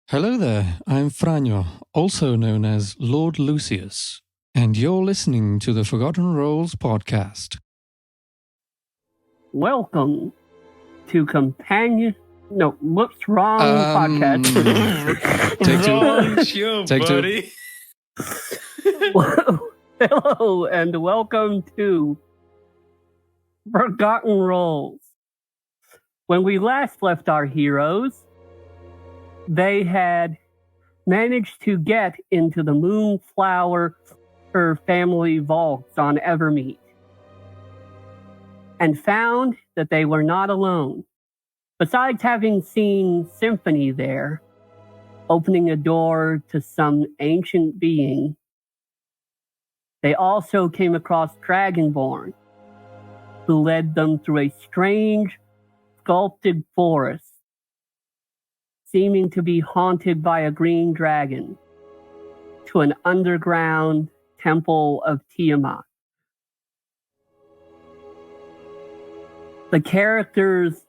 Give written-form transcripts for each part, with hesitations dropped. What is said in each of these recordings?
Hello there, I'm Franjo, also known as Lord Lucius, and you're listening to the Forgotten Roles podcast. Welcome to podcast. Take two. Wrong show, Take two. buddy. Hello, and welcome to Forgotten Roles. When we last left our heroes, they had managed to get into the Moonflower family vaults on Evermeet and found that they were not alone. Besides having seen Symphony there, opening a door to some ancient being, they also came across Dragonborn, who led them through a strange, sculpted forest, seeming to be haunted by a green dragon, to an underground temple of Tiamat. The characters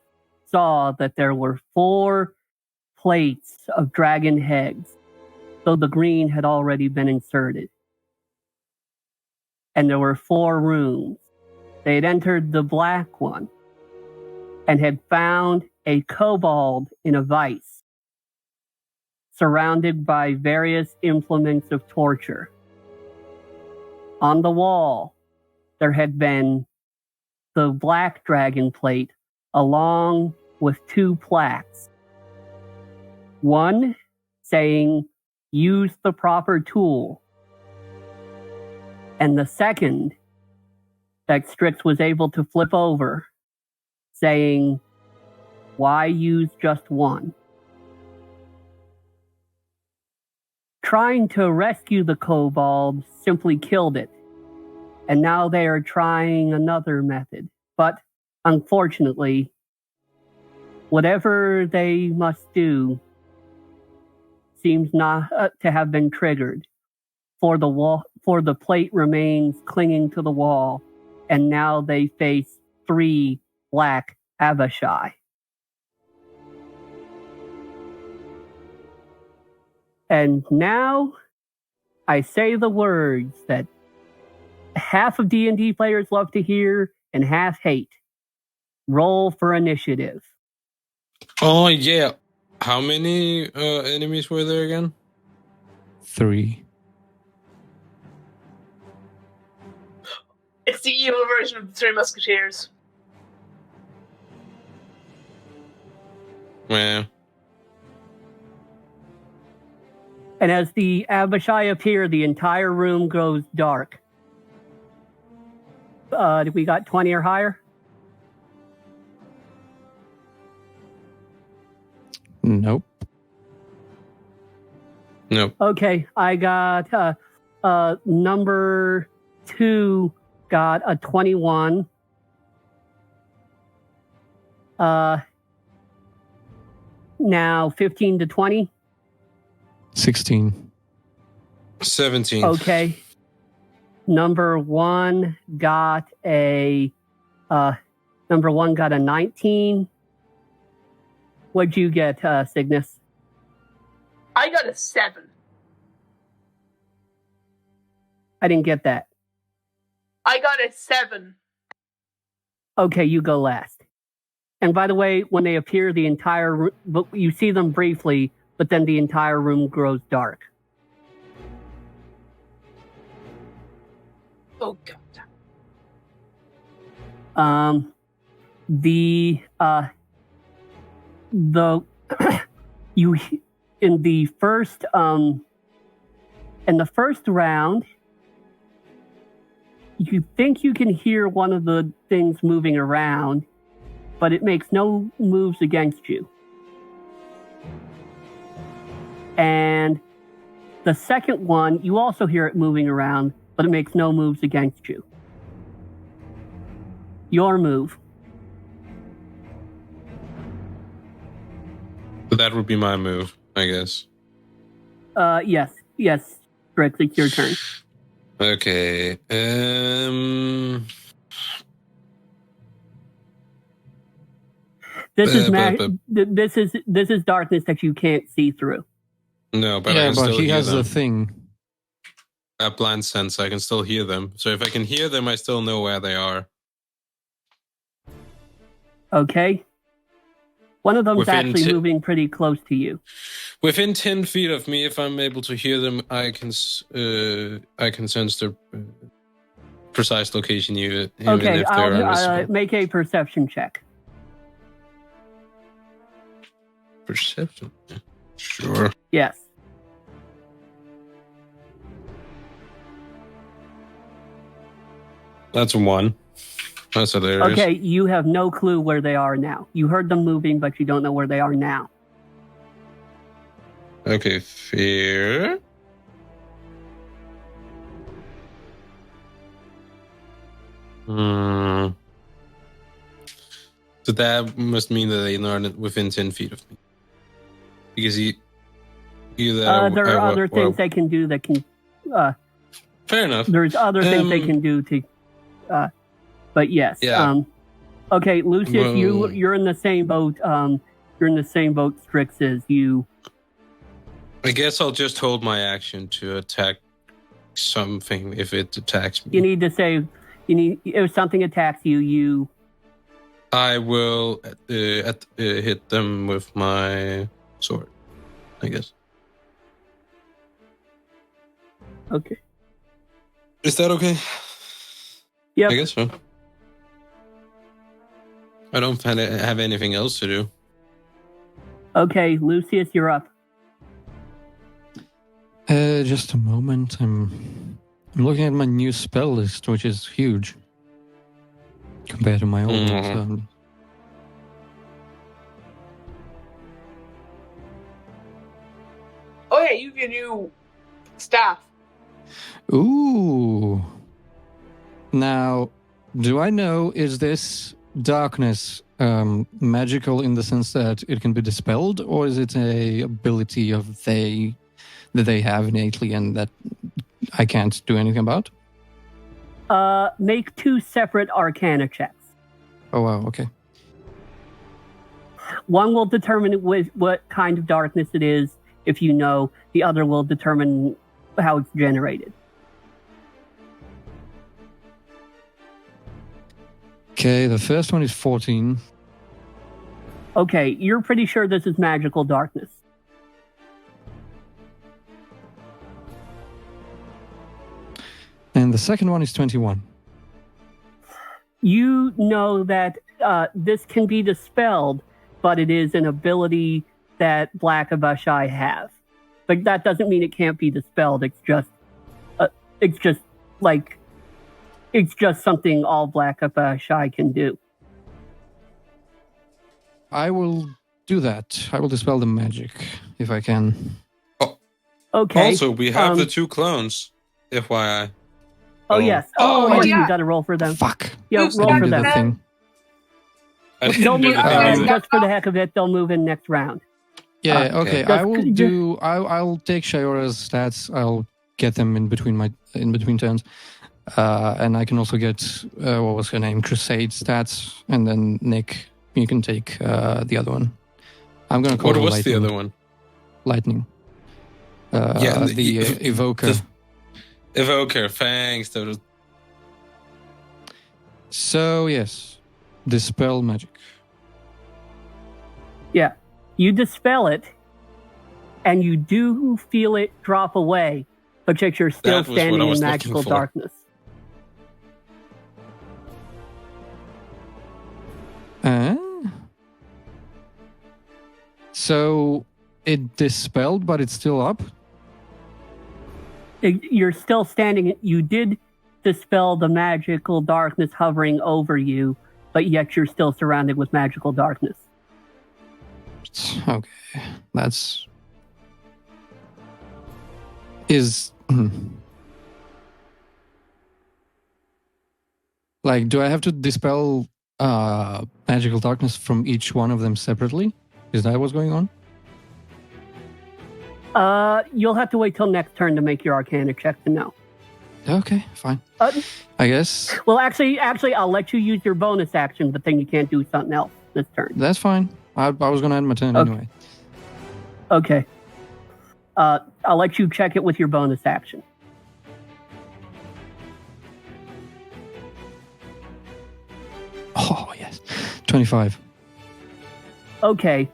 saw that there were 4 plates of dragon heads, though the green had already been inserted. And there were 4 rooms. They had entered the black one and had found a kobold in a vice, surrounded by various implements of torture. On the wall, there had been the black dragon plate along with 2 plaques. One saying, "Use the proper tool." And the second that Strix was able to flip over, saying, "Why use just one?" Trying to rescue the kobold simply killed it, and now they are trying another method. But unfortunately, whatever they must do seems not to have been triggered, for the plate remains clinging to the wall, and now they face 3 black Abishai. And now I say the words that half of D&D players love to hear and half hate. Roll for initiative. Oh, yeah. How many enemies were there again? 3. It's the evil version of the Three Musketeers. Yeah. And as the Abishai appear, the entire room goes dark. We got 20 or higher? Nope. Nope. Okay, I got number 2 got a 21. Now 15 to 20. 16. 17. Okay. Number 1 got a 19. What'd you get, Cygnus? I got a 7. I didn't get that. I got a 7. Okay, you go last. And by the way, when they appear, the entire room, you see them briefly, but then the entire room grows dark. Oh, God. You in the first round, you think you can hear one of the things moving around, but it makes no moves against you. And the second one, you also hear it moving around, but it makes no moves against you. Your move. That would be my move, I guess. Yes, Strix, it's your turn. Okay. This is darkness that you can't see through. No, but I Yeah, can but still he hear has them. the thing. At blind sense, I can still hear them. So if I can hear them, I still know where they are. Okay. One of them's Within actually ti- moving pretty close to you. Within 10 feet of me, if I'm able to hear them, I can sense their precise location, even Okay, if they're invisible. make a perception check. Perception? Sure. Yes. That's 1. That's hilarious. Okay, you have no clue where they are now. You heard them moving, but you don't know where they are now. Okay, fair. So that must mean that they're not within 10 feet of me. Because there are other things they can do that can... fair enough. There's other things they can do to... but yes. Yeah. Okay, Lucius, Well, you're in the same boat. You're in the same boat Strix is. You... I guess I'll just hold my action to attack something if it attacks me. You need to say... if something attacks you... I will hit them with my sword, I guess. Okay. Is that okay? Yep. I guess so. I don't have anything else to do. Okay, Lucius, you're up. Just a moment. I'm looking at my new spell list, which is huge compared to my old one. So Oh yeah, you can do staff. ooh. Now, do I know, is this darkness magical in the sense that it can be dispelled, or is it a ability that they have innately and that I can't do anything about? Make 2 separate Arcana checks. Oh wow, okay. One will determine what kind of darkness it is, if you know. The other will determine how it's generated. Okay, the first one is 14. Okay, you're pretty sure this is magical darkness. And the second one is 21. You know that this can be dispelled, but it is an ability that Black Abashai have. But that doesn't mean it can't be dispelled. It's just something all Black Abashai can do. I will do that. I will dispel the magic if I can. Okay. Also, we have the 2 clones, FYI. Oh, yes. Oh, yes, yeah. you gotta roll for them. Fuck. Yeah, Who's roll I for did them. the thing. I They'll didn't do move, the thing either. just for the heck of it, they'll move in next round. Yeah, okay. okay. I will do. I'll take Shayora's stats. I'll get them in between turns, and I can also get what was her name, Crusade stats, and then Nick, you can take the other one. I'm gonna call What it was lightning. the other one? Lightning. the evoker. Evoker, thanks. That was... So yes, dispel magic. Yeah. You dispel it, and you do feel it drop away, but yet you're still That was what I standing in was magical looking for. darkness. So it dispelled, but it's still up? You're still standing. You did dispel the magical darkness hovering over you, but yet you're still surrounded with magical darkness. Okay. That's... Is... Like, do I have to dispel magical darkness from each one of them separately? Is that what's going on? You'll have to wait till next turn to make your Arcana check to know. Okay, fine. I guess Well, actually, I'll let you use your bonus action, but then you can't do something else this turn. that's fine. I was going to end my turn Okay. anyway. Okay. I'll let you check it with your bonus action. Oh, yes. 25. Okay.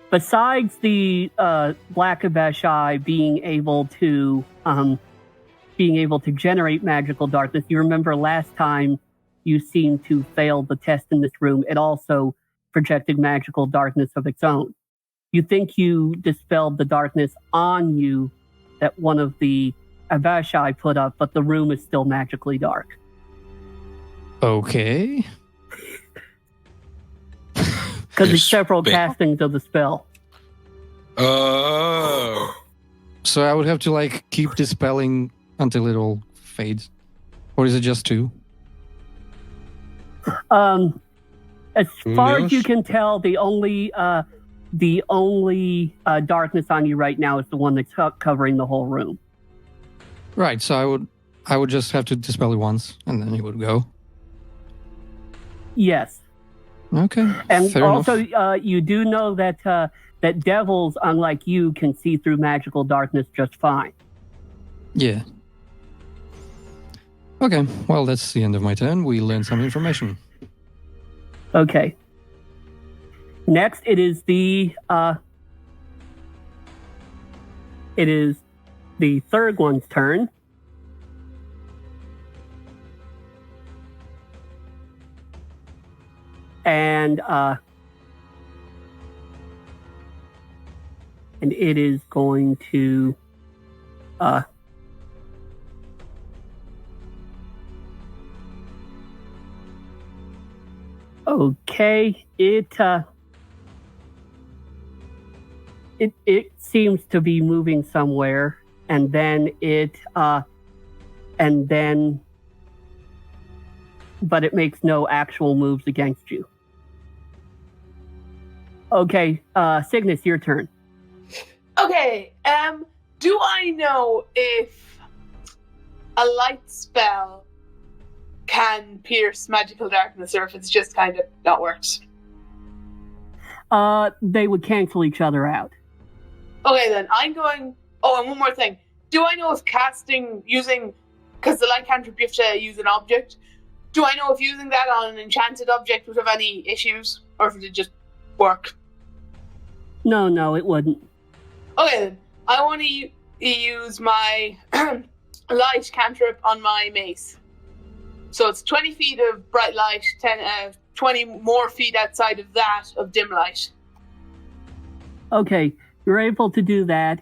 Besides the Black Abashai being able to generate magical darkness, you remember last time you seemed to fail the test in this room. It also projected magical darkness of its own. You think you dispelled the darkness on you that one of the Abashai put up, but the room is still magically dark. Okay. Because there's several castings of the spell. Oh. So I would have to, like, keep dispelling until it all fades? Or is it just 2? As far as you can tell, the only darkness on you right now is the one that's covering the whole room. Right, so I would just have to dispel it once, and then it would go. Yes. Okay. And fair also, enough. you do know that that devils, unlike you, can see through magical darkness just fine. Yeah. Okay, well, that's the end of my turn. We learned some information. Okay. Next, it is the third one's turn. And it is going to okay, it seems to be moving somewhere, and then but it makes no actual moves against you. Okay, Cygnus, your turn. Okay, do I know if a light spell can pierce magical darkness, or if it's just kind of not worked? They would cancel each other out. Okay, then I'm going. Oh, and one more thing. Do I know if casting using, because the light cantrip you have to use an object? Do I know if using that on an enchanted object would have any issues, or if it would just work? No, it wouldn't. Okay, then I want to use my light cantrip on my mace. So it's 20 feet of bright light, 20 more feet outside of that of dim light. Okay, you're able to do that.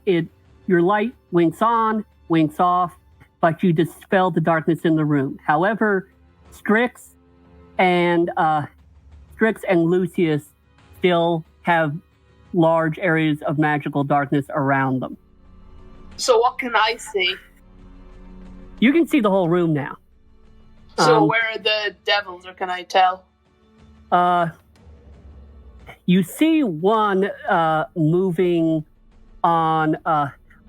Your light winks on, winks off, but you dispel the darkness in the room. However, Strix and Lucius still have large areas of magical darkness around them. So what can I see? You can see the whole room now. So where are the devils, or can I tell? You see one moving on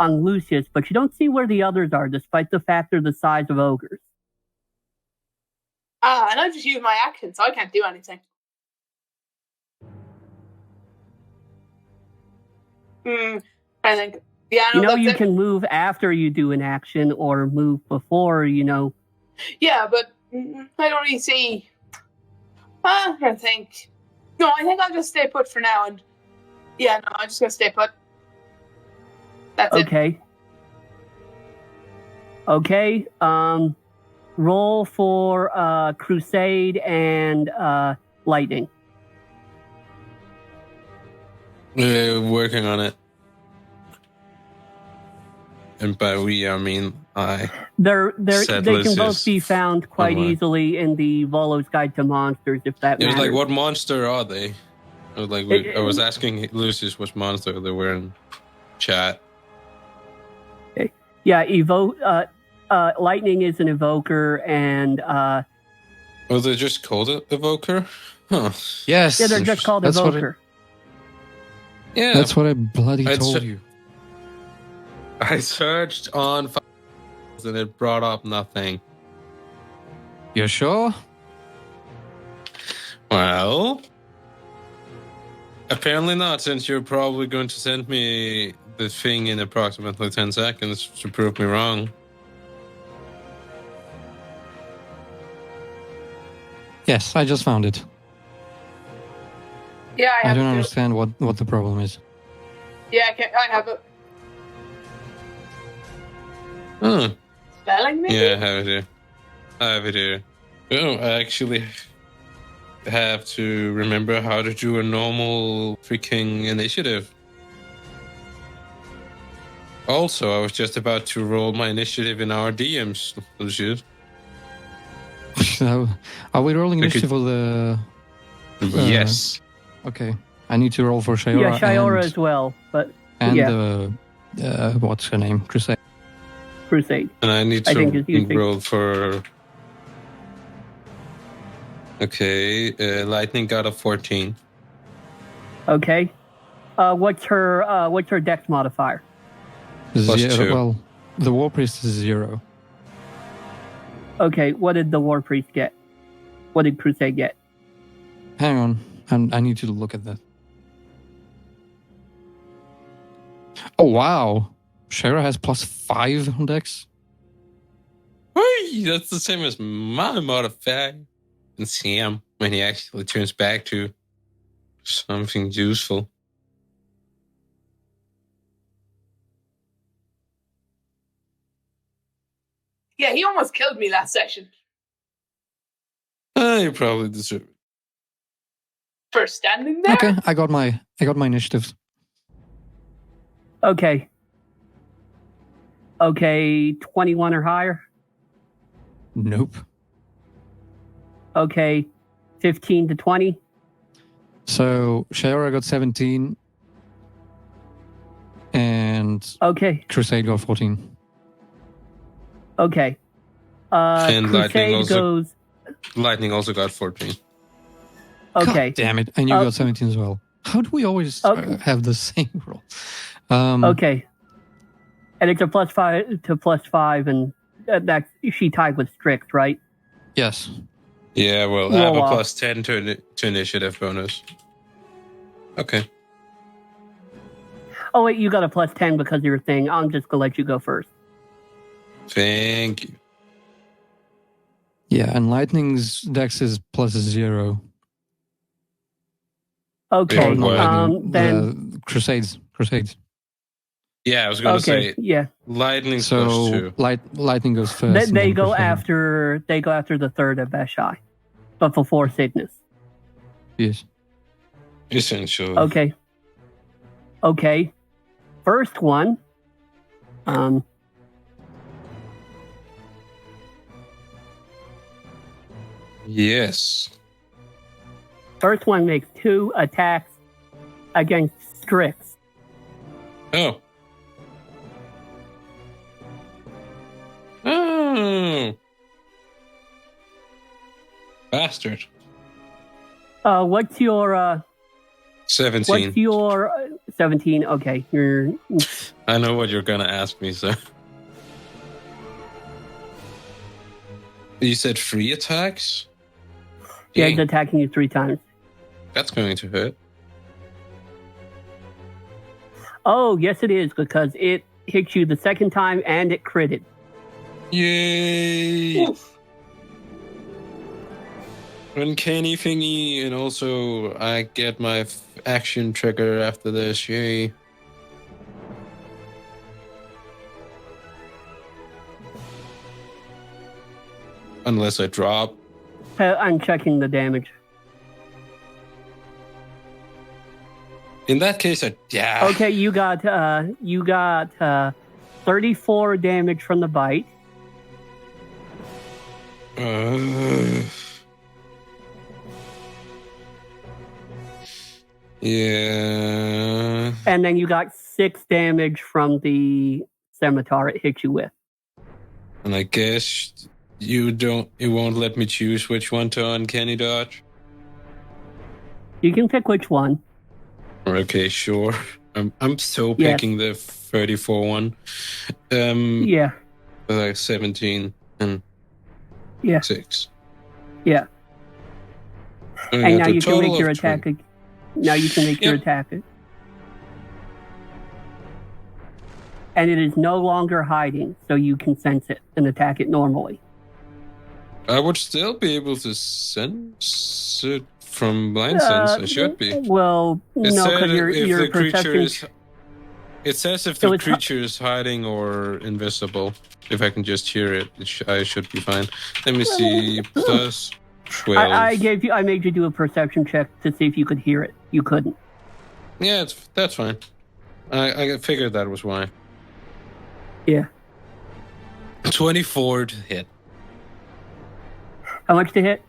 Lucius, but you don't see where the others are, despite the fact they're the size of ogres. And I just use my action, so I can't do anything. I think. Yeah, no, you can move after you do an action or move before, Yeah, but I don't really see. I don't think. No, I think I'll just stay put for now. And yeah, no, I'm just gonna stay put. That's it. Okay. Roll for Crusade and Lightning. Working on it. And by we, I mean I. They can both be found quite easily in the Volo's Guide to Monsters, if that matters. It was like, what monster are they? I was asking Lucius which monster they were in chat. Okay. Yeah, Lightning is an evoker, and Oh, they just called it evoker? Huh. Yes. Yeah, they're just called evoker. Yeah. That's what I bloody told you. I searched on and it brought up nothing. You sure? Well, apparently not, since you're probably going to send me the thing in approximately 10 seconds to prove me wrong. Yes, I just found it. Yeah, I I have don't it too. understand what the problem is. Yeah, I have it. Oh, Spelling maybe? yeah, I have it here. I have it here. Oh, I actually have to remember how to do a normal freaking initiative. Also, I was just about to roll my initiative in our DM's shit. So, are we rolling Okay. initiative for the... Yes. Okay. I need to roll for Shiora, Yeah, Shiora as well, but and yeah. the what's her name? Crusade. Crusade. And I need I think it's to using- roll for... Okay, Lightning got a 14. Okay. What's her dex modifier? Plus Zero. 2. Well, the War Priest is 0. Okay, what did the War Priest get? What did Crusade get? Hang on. I need to look at that. Oh, wow. Shara has +5 on Dex. Hey, that's the same as my modifier. And Sam, when he actually turns back to something useful. Yeah, he almost killed me last session. You probably deserve it. For standing there? Okay, I got my initiatives. Okay. Okay, 21 or higher. Nope. Okay, 15 to 20. So Shara got 17, and Okay, Crusade got 14. okay. And Lightning Crusade also- goes. Lightning also got 14. Okay. God damn it! And you Uh, got 17 as well. How do we always have the same roll? Okay. And it's a +5 to +5, and that she tied with Strix, right? Yes. Yeah, well, I have Roll a off. +10 to initiative bonus. Okay. Oh wait, you got a +10 because of your thing. I'm just gonna let you go first. Thank you. Yeah, and Lightning's Dex is +0. Okay. Yeah, well, Then the Crusades. Yeah, I was going to okay. say Yeah. Lightning's So +2. Lightning goes first. They, and they then go Crusade. after. They go after the third of Beshai, but before Cygnus. Yes. Essentially. Okay. Okay. First one. Yes. First one makes 2 attacks against Strix. Oh. Oh. Bastard. What's your 17. What's your 17? Okay, you're I know what you're going to ask me, so. You said 3 attacks? yeah, it's Dang, attacking you 3 times. that's going to hurt. Oh, yes, it is because it hit you the second time and it critted. Yay! Oof. Uncanny thingy, and also I get my action trigger after this. Yay! Unless I drop. I'm checking the damage. In that case, yeah. Okay, you got 34 damage from the bite. Yeah. And then you got 6 damage from the scimitar it hit you with. And I guess you won't let me choose which one to uncanny dodge. You can pick which one. Okay, sure. I'm still Yes. picking the 34 one. Yeah, Like 17 and yeah, 6. yeah. I And got now a you can total make your of attack. 20. Now you can make your Yep. attack. and it is no longer hiding, so you can sense it and attack it normally. I would still be able to sense it from blind sense. I should be. Well, It no, said because if your the creature perception. is. It says if So the it's creature is hiding or invisible. If I can just hear it, I should be fine. Let me see. Plus 12. I made you do a perception check to see if you could hear it. You couldn't. Yeah, that's fine. I figured that was why. Yeah. 24 to hit. How much to hit?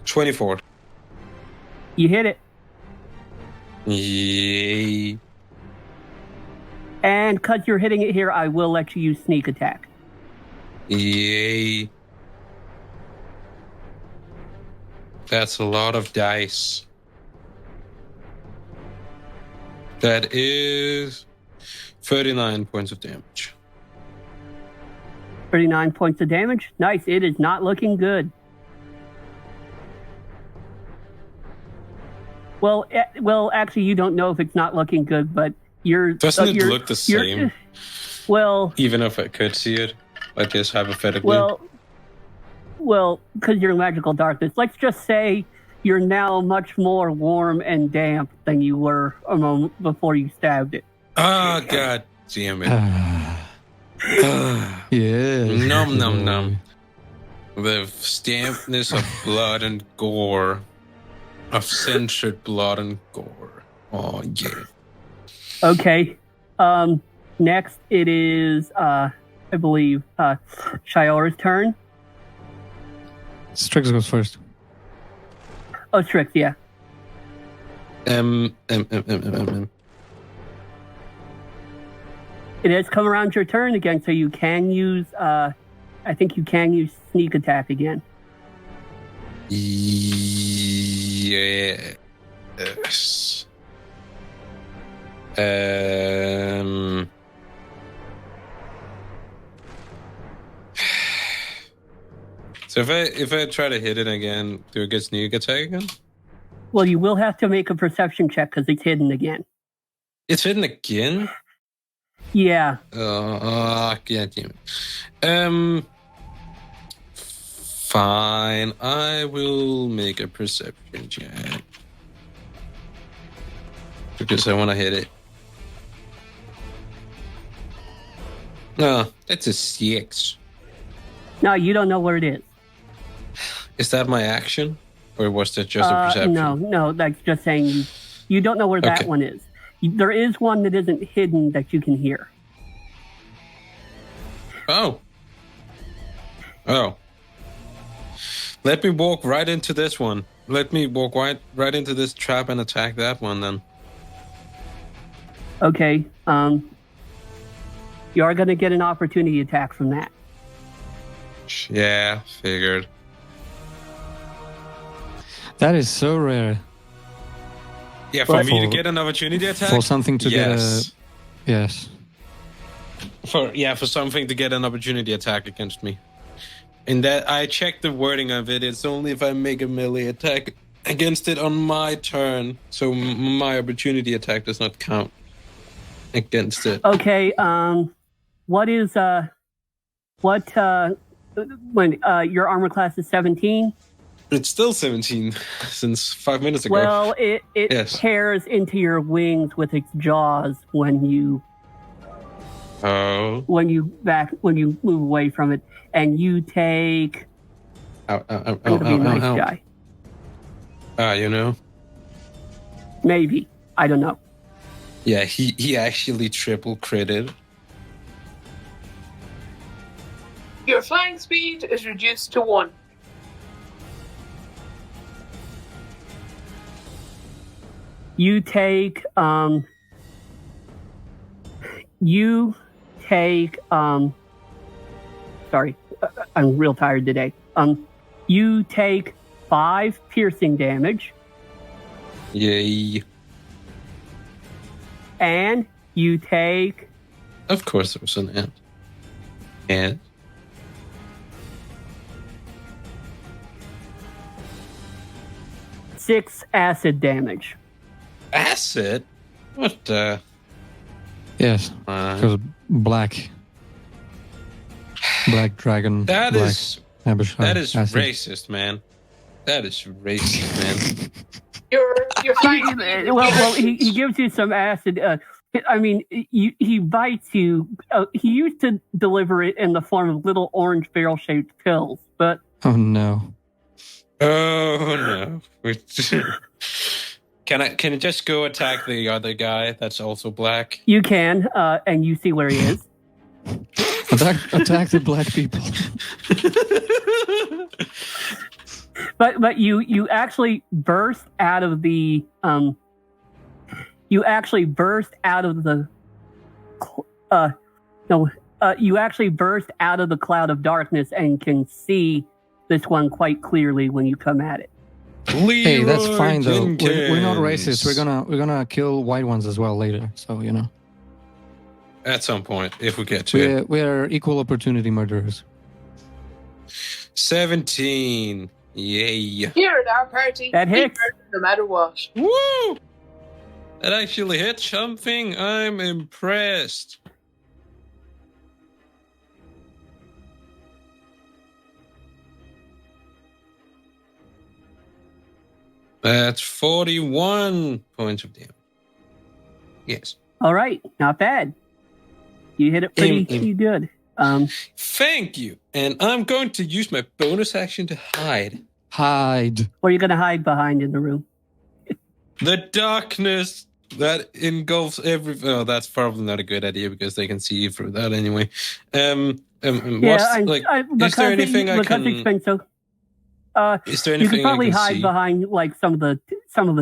24. You hit it. Yay. And because you're hitting it here, I will let you use sneak attack. Yay. That's a lot of dice. That is 39 points of damage. 39 points of damage. Nice. It is not looking good. Well, actually, you don't know if it's not looking good, but Doesn't it look the same? Well, even if I could see it, like this hypothetically. Well, because you're in magical darkness. Let's just say you're now much more warm and damp than you were a moment before you stabbed it. Oh, God damn it. Yeah. Nom nom nom. The dampness of blood and gore. Of censored blood and gore. Oh, yeah. Okay. Next it is, I believe, Shiora's turn. Strix goes first. Oh, Strix, yeah. It has come around your turn again, so you can use, I think you can use sneak attack again. Yes. So if I try to hit it again, do it get sneak attack again? Well, you will have to make a perception check because it's hidden again. It's hidden again? Yeah. God damn it. Fine. I will make a perception check. Because I want to hit it. No, that's a 6. No, you don't know where it is. Is that my action? Or was that just a perception? No, that's just saying you don't know where that one is. There is one that isn't hidden that you can hear. Oh. Let me walk right into this one. Let me walk right into this trap and attack that one then. Okay. You are going to get an opportunity attack from that. Yeah, figured. That is so rare. Yeah, for me to get an opportunity attack? For something to get a... Yes. For something to get an opportunity attack against me. And that I checked the wording of it. It's only if I make a melee attack against it on my turn. So my opportunity attack does not count against it. Okay, when your armor class is 17? It's still 17 since 5 minutes ago. Well, it tears into your wings with its jaws when you move away from it, and you take. Be a nice guy. You know. Maybe, I don't know. Yeah, he actually triple critted. Your flying speed is reduced to 1. You take sorry, I'm real tired today. You take 5 piercing damage. Yay. And you take... Of course there was an ant. And? 6 acid damage. Acid? What the? Yes, because black dragon. That black is acid. racist, man. That is racist, man. You're fine. Well, he gives you some acid. I mean, he bites you. He used to deliver it in the form of little orange barrel-shaped pills, but Oh no! Oh no! Can I just go attack the other guy that's also black? you can, and you see where he is. Attack the black people. But you actually burst out of the you actually burst out of the cloud of darkness and can see this one quite clearly when you come at it. Hey, that's fine though. Jenkins. We're not racist. We're gonna kill white ones as well later. So you know, At some point, if we get to it. we're equal opportunity murderers. 17. Yay. Here at our party, That we hits. murder no matter what. Woo! That actually hit something. I'm impressed. That's 41 points of damage. Yes. All right, not bad. You hit it pretty good. Thank you. And I'm going to use my bonus action to hide. Hide. What are you going to hide behind in the room? The darkness that engulfs everything. Oh, that's probably not a good idea because they can see you through that anyway. Is there anything I can? It's been so. Is there You anything can probably I can hide see? behind like some of the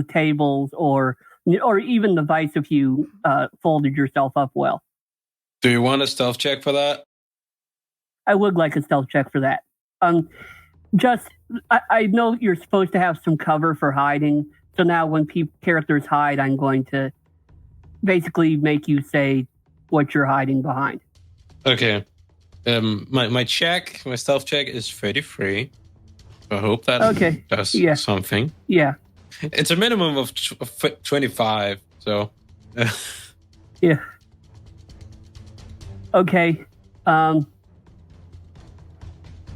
tables or even the vice if you folded yourself up well. Do you want a stealth check for that? I would like a stealth check for that. I know you're supposed to have some cover for hiding, so now when characters hide, I'm going to basically make you say what you're hiding behind. Okay. My stealth check is 33. I hope that does something. Yeah. It's a minimum of 25, so. Yeah. Okay.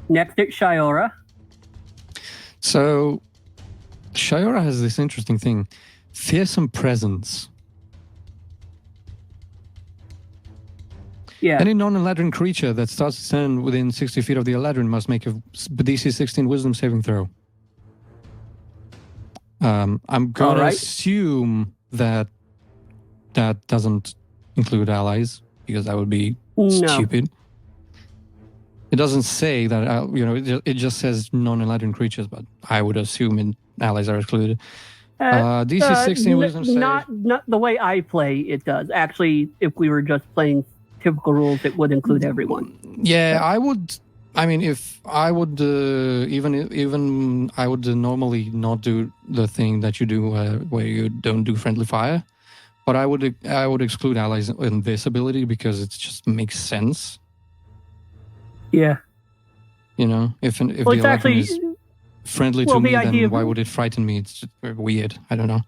Next it's Shiora. So, Shiora has this interesting thing: fearsome presence. Yeah. Any non-Eladrin creature that starts to stand within 60 feet of the Eladrin must make a DC 16 Wisdom saving throw. I'm gonna assume that doesn't include allies because that would be stupid. It doesn't say that, it just says non-Eladrin creatures, but I would assume allies are excluded. DC 16 Wisdom save. Not the way I play it does. Actually, if we were just playing typical rules, it would include everyone. Yeah, I would. I mean, if I would even I would normally not do the thing that you do where you don't do friendly fire, but I would exclude allies in this ability because it just makes sense. Yeah. You know, if the Eladrin is friendly to me, then why would it frighten me? It's just weird. I don't know.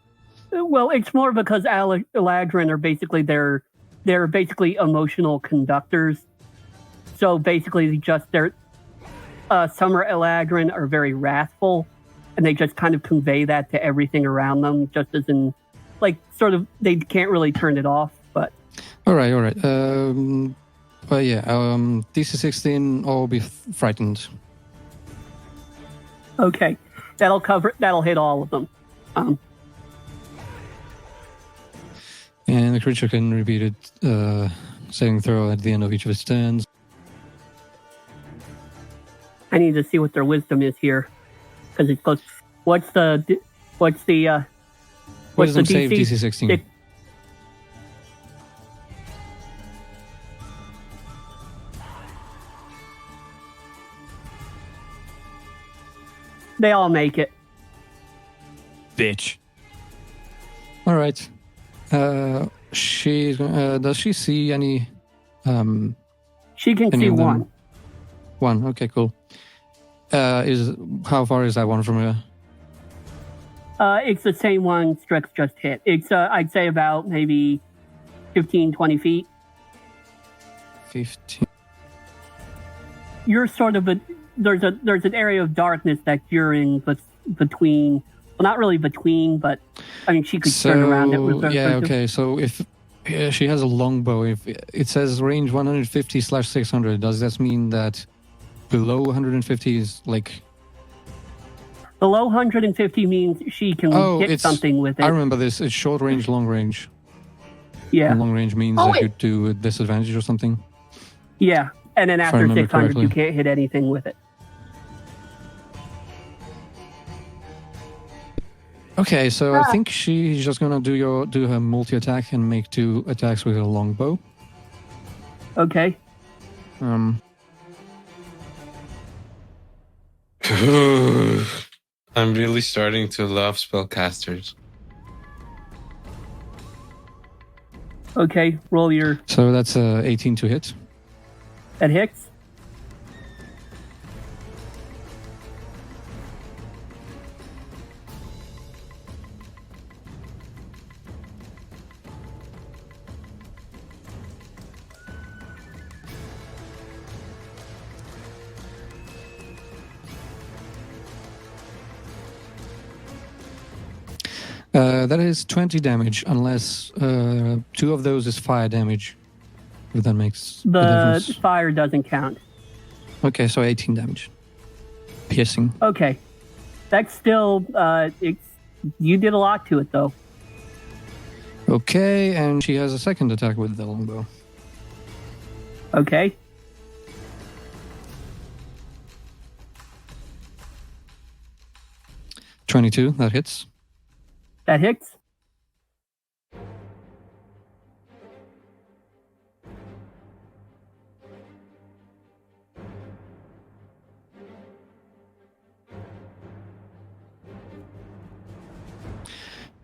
Well, it's more because Eladrin are basically they're basically emotional conductors. So basically, some Eladrin are very wrathful, and they just kind of convey that to everything around them, just as in, they can't really turn it off. But all right. But yeah, DC 16, I'll be frightened. Okay, that'll hit all of them. And the creature can repeat it, saving throw at the end of each of its turns. I need to see what their wisdom is here, because it's close. What's the Wisdom DC? save DC 16. They all make it. Bitch. All right. She's does she see any? She can see one. One. Okay, cool. How far is that one from her? It's the same one Strix just hit. It's I'd say about maybe 15, 20 feet. 15. You're sort of there's an area of darkness that you're in, but between. Well, not really between, but I mean, she could turn around. It was okay. So if she has a longbow, if it says range 150/600, does that mean that below 150 is like? Below 150 means she can hit something with it. I remember this. It's short range, long range. Yeah. And long range means that you do a disadvantage or something. Yeah, and then after 600, you can't hit anything with it. Okay, so I think she's just gonna do her multi-attack and make 2 attacks with her longbow. Okay. I'm really starting to love spellcasters. Okay, roll your... So that's 18 to hit. That hits? That is 20 damage, unless 2 of those is fire damage. If that makes a difference. The fire doesn't count. Okay, so 18 damage. Piercing. Okay. That's still... you did a lot to it, though. Okay, and she has a second attack with the longbow. Okay. $22, that hits. That hits?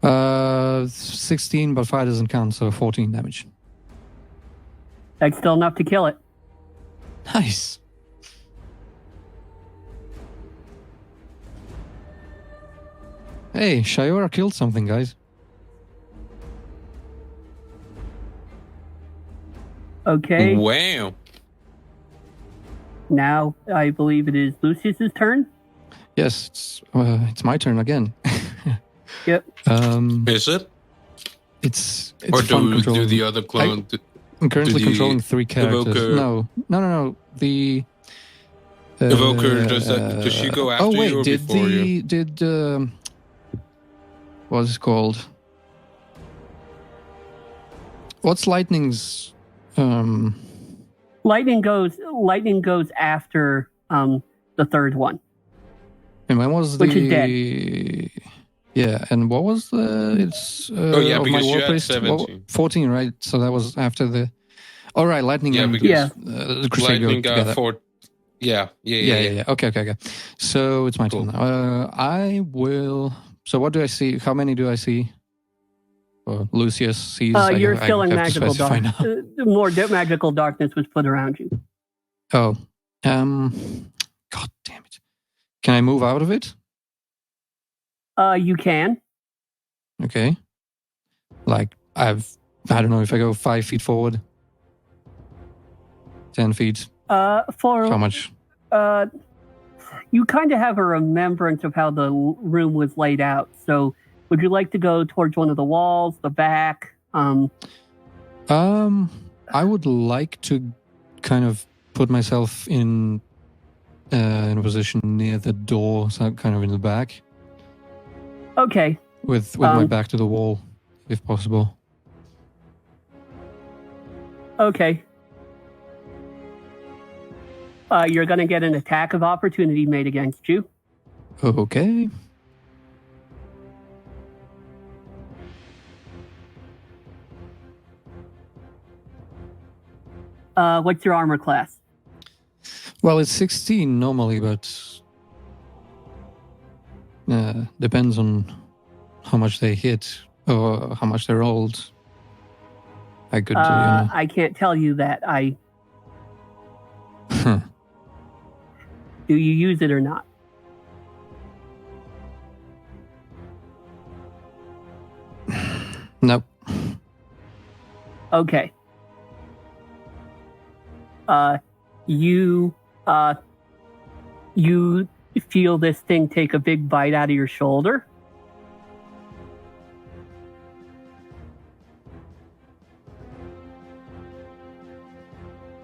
Uh, 16, but 5 doesn't count, so 14 damage. That's still enough to kill it. Nice. Hey, Shiora killed something, guys. Okay. Wow. Now, I believe it is Lucius's turn. Yes, it's my turn again. Yep. Is it? It's or fun do the other clone? I'm currently controlling 3 characters. Evoker, No. The Evoker, does she go after you or before you? What's it called? What's Lightning's? Lightning goes after the third one. And when was which the? Is dead. Yeah, and what was the? It's because you had 17. 14, right? So that was after the. All right, Lightning. The Crusade Lightning go got together. 4. Yeah. Okay. So it's my turn now. I will. So what do I see? How many do I see? Well, Lucius sees. You're still in magical darkness. More magical darkness was put around you. Oh, God damn it! Can I move out of it? You can. Okay. Like I don't know if I go 5 feet forward, 10 feet. For how much? You kind of have a remembrance of how the room was laid out. So, would you like to go towards one of the walls, the back? I would like to kind of put myself in a position near the door, so kind of in the back. Okay. With my back to the wall, if possible. Okay. You're going to get an attack of opportunity made against you. Okay. What's your armor class? Well, it's 16 normally, but depends on how much they hit or how much they rolled. I could. I can't tell you that. Do you use it or not? Nope. Okay. You feel this thing take a big bite out of your shoulder.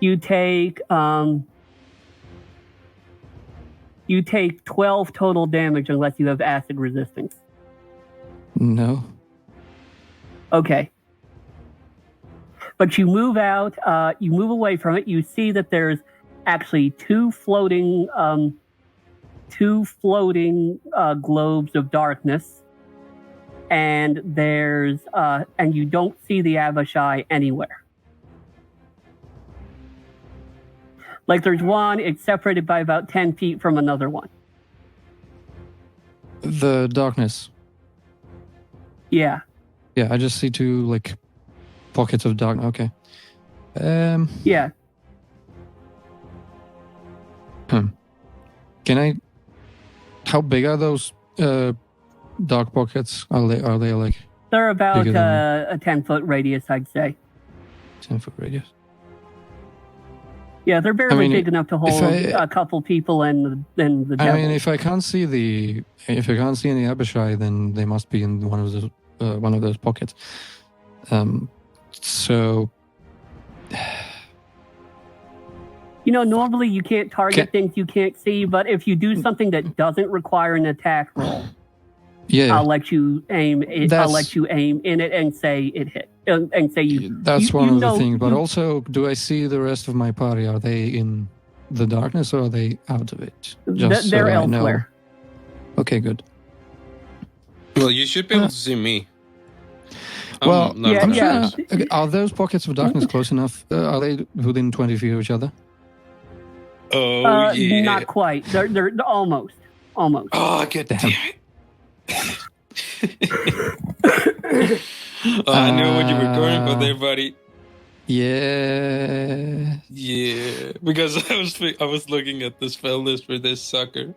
You take 12 total damage unless you have acid resistance. No. Okay. But you move out, you move away from it. You see that there's actually two floating globes of darkness, and and you don't see the Abishai anywhere. Like there's one, it's separated by about 10 feet from another one. The darkness. Yeah. Yeah, I just see two like pockets of dark. Okay. Yeah. Can I? How big are those dark pockets? Are they like? They're about bigger than- a 10-foot radius, I'd say. 10-foot radius. Yeah, they're barely I mean, big enough to hold a couple people and the devil. I mean, if I can't see any Abishai, then they must be in one of those pockets. So. Normally you can't target things you can't see, but if you do something that doesn't require an attack roll, yeah, I'll let you aim it. I'll let you aim in it and say it hit, and say you. That's one of the things. But also, do I see the rest of my party? Are they in the darkness or are they out of it? Just they're elsewhere. Okay, good. Well, you should be able to see me. Okay, are those pockets of darkness close enough? Are they within 20 feet of each other? Oh, yeah. Not quite. They're almost. Oh, get damn it. I knew what you were going for there, buddy. Yeah. Yeah. Because I was looking at the spell list for this sucker.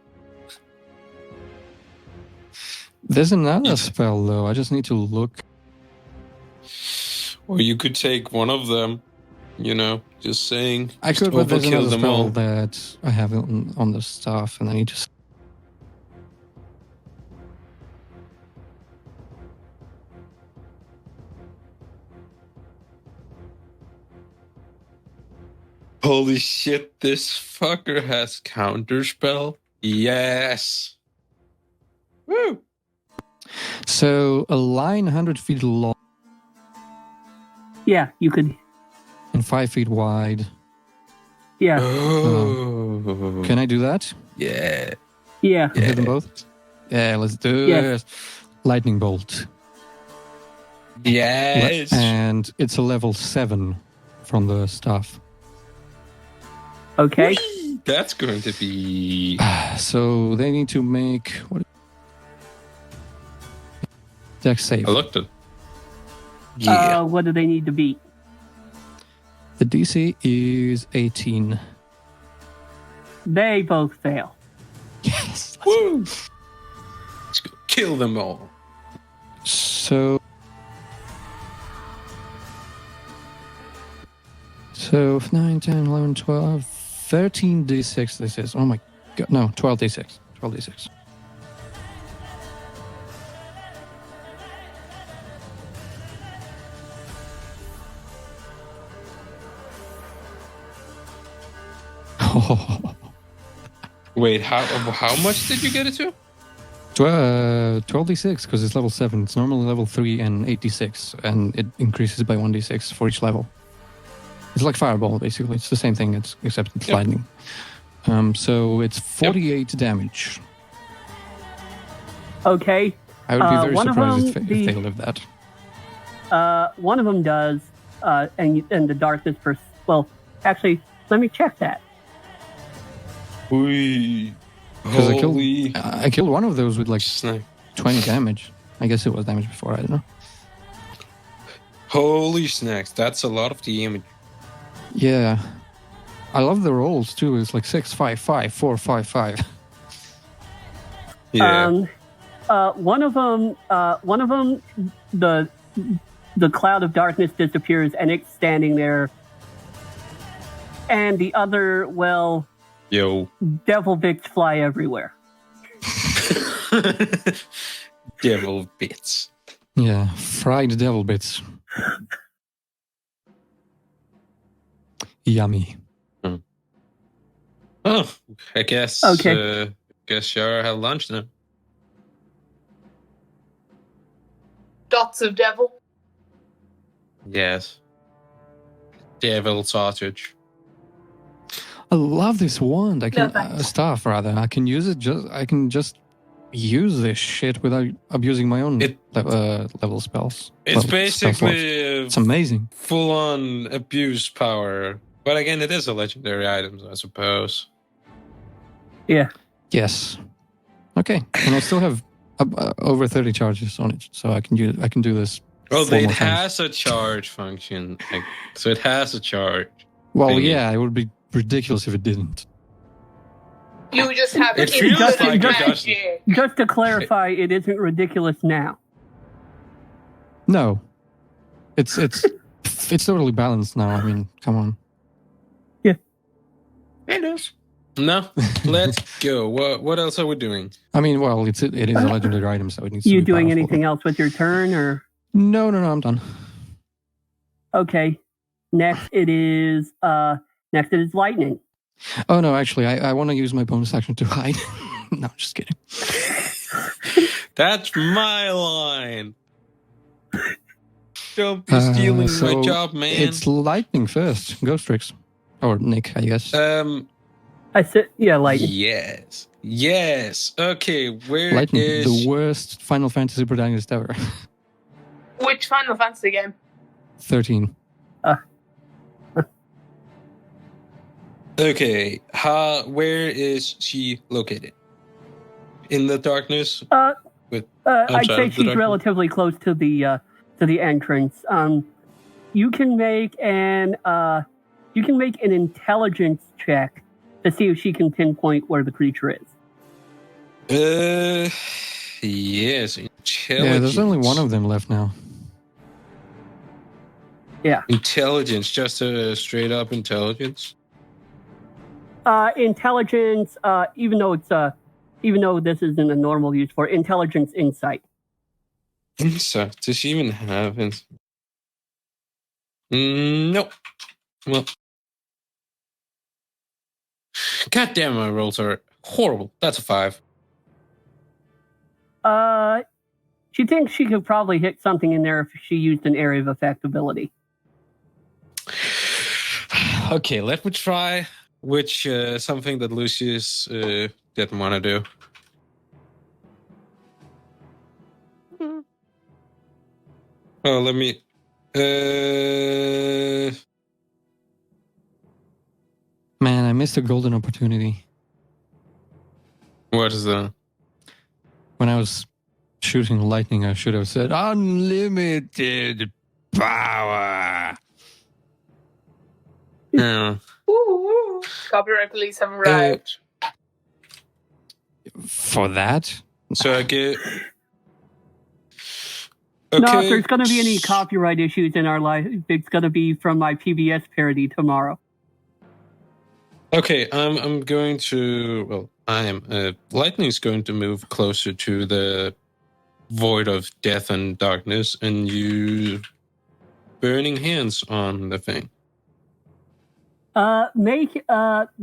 There's another spell, though. I just need to look. Or you could take one of them. Just saying. I could, but there's another them spell all. that I have on the staff, and I need to. Holy shit, this fucker has counterspell. Yes. Woo. So a line 100 feet long. Yeah, you could. And 5 feet wide. Yeah. Oh. Can I do that? Yeah. Yeah. Hit them both? Yeah, let's do this. Lightning bolt. Yes. And it's a level 7 from the staff. Okay. Whee! That's going to be... So they need to make... Dex save. I looked at... Yeah. What do they need to beat? The DC is 18. They both fail. Yes. Woo! Let's go kill them all. So 9, 10, 11, 12, 13 D6 this is. Oh my god. No, 12 D6. 12 D6. Wait, how much did you get it to? 12 D6 because it's level 7. It's normally level 3 and 8D6, and it increases by 1D6 for each level. It's like Fireball, basically. It's the same thing, except it's lightning. So it's 48 damage. Okay. I would be very surprised if they live that. One of them does, and the darkness first. Well, actually, let me check that. Because I killed one of those with like Snipe. 20 damage. I guess it was damage before, I don't know. Holy snacks, that's a lot of damage. Yeah. I love the rolls too. It's like 6, 5, 5, 4, 5, 5. Yeah. One of them, the the cloud of darkness disappears and it's standing there. And the other, well, Yo. devil bits fly everywhere. Devil bits. Yeah, fried devil bits. Yummy. Oh, I guess. Okay. Guess you'll have lunch now. Dots of devil. Yes. Devil sausage. I love this wand. I can No, thanks. staff rather. I can use it. I can just use this shit without abusing my own level spells. It's Spell slots. basically It's amazing. full-on abuse power. But again, it is a legendary item, I suppose. Yeah. Yes. Okay, and I still have over 30 charges on it, so I can do this. Well, 4 it more times. has a charge function. So it has a charge. Well, thingy. yeah, it would be ridiculous if it didn't. You just have It feels like it magic. Just to clarify, it isn't ridiculous now. No, it's totally balanced now. I mean, come on. It is. No, let's go. What else are we doing? I mean, well, it is a legendary item, so it needs to You be doing powerful. anything else with your turn, or No, I'm done. okay? Next it is lightning. Oh no, actually, I want to use my bonus action to hide. No, just kidding. That's my line. Don't be stealing my so job, man. It's lightning first. Ghost tricks. Or Nick, I guess. I said, yeah, lightning. Yes. Okay, where Lightning, is... the worst Final Fantasy protagonist ever. Which Final Fantasy game? 13. Okay, where is she located? In the darkness? I'd outside say of the she's darkness? relatively close to the entrance. You can make an intelligence check to see if she can pinpoint where the creature is. Yes, intelligence. Yeah, there's only one of them left now. Yeah. Intelligence, just a straight up intelligence. Intelligence, even though this isn't a normal use for intelligence, insight. Insight. Does she even have insight? Nope. Well, God damn, my rolls are horrible. That's a 5. She thinks she could probably hit something in there if she used an area of effect ability. Okay, let me try. Which something that Lucius didn't want to do. Oh, let me. Man, I missed a golden opportunity. What is that? When I was shooting lightning, I should have said unlimited power. Yeah. Ooh. Copyright police have arrived. For that? So I get. Okay. No, if there's going to be any copyright issues in our life, it's going to be from my PBS parody tomorrow. Okay, I'm going to. Well, Lightning's going to move closer to the void of death and darkness, and you burning hands on the thing.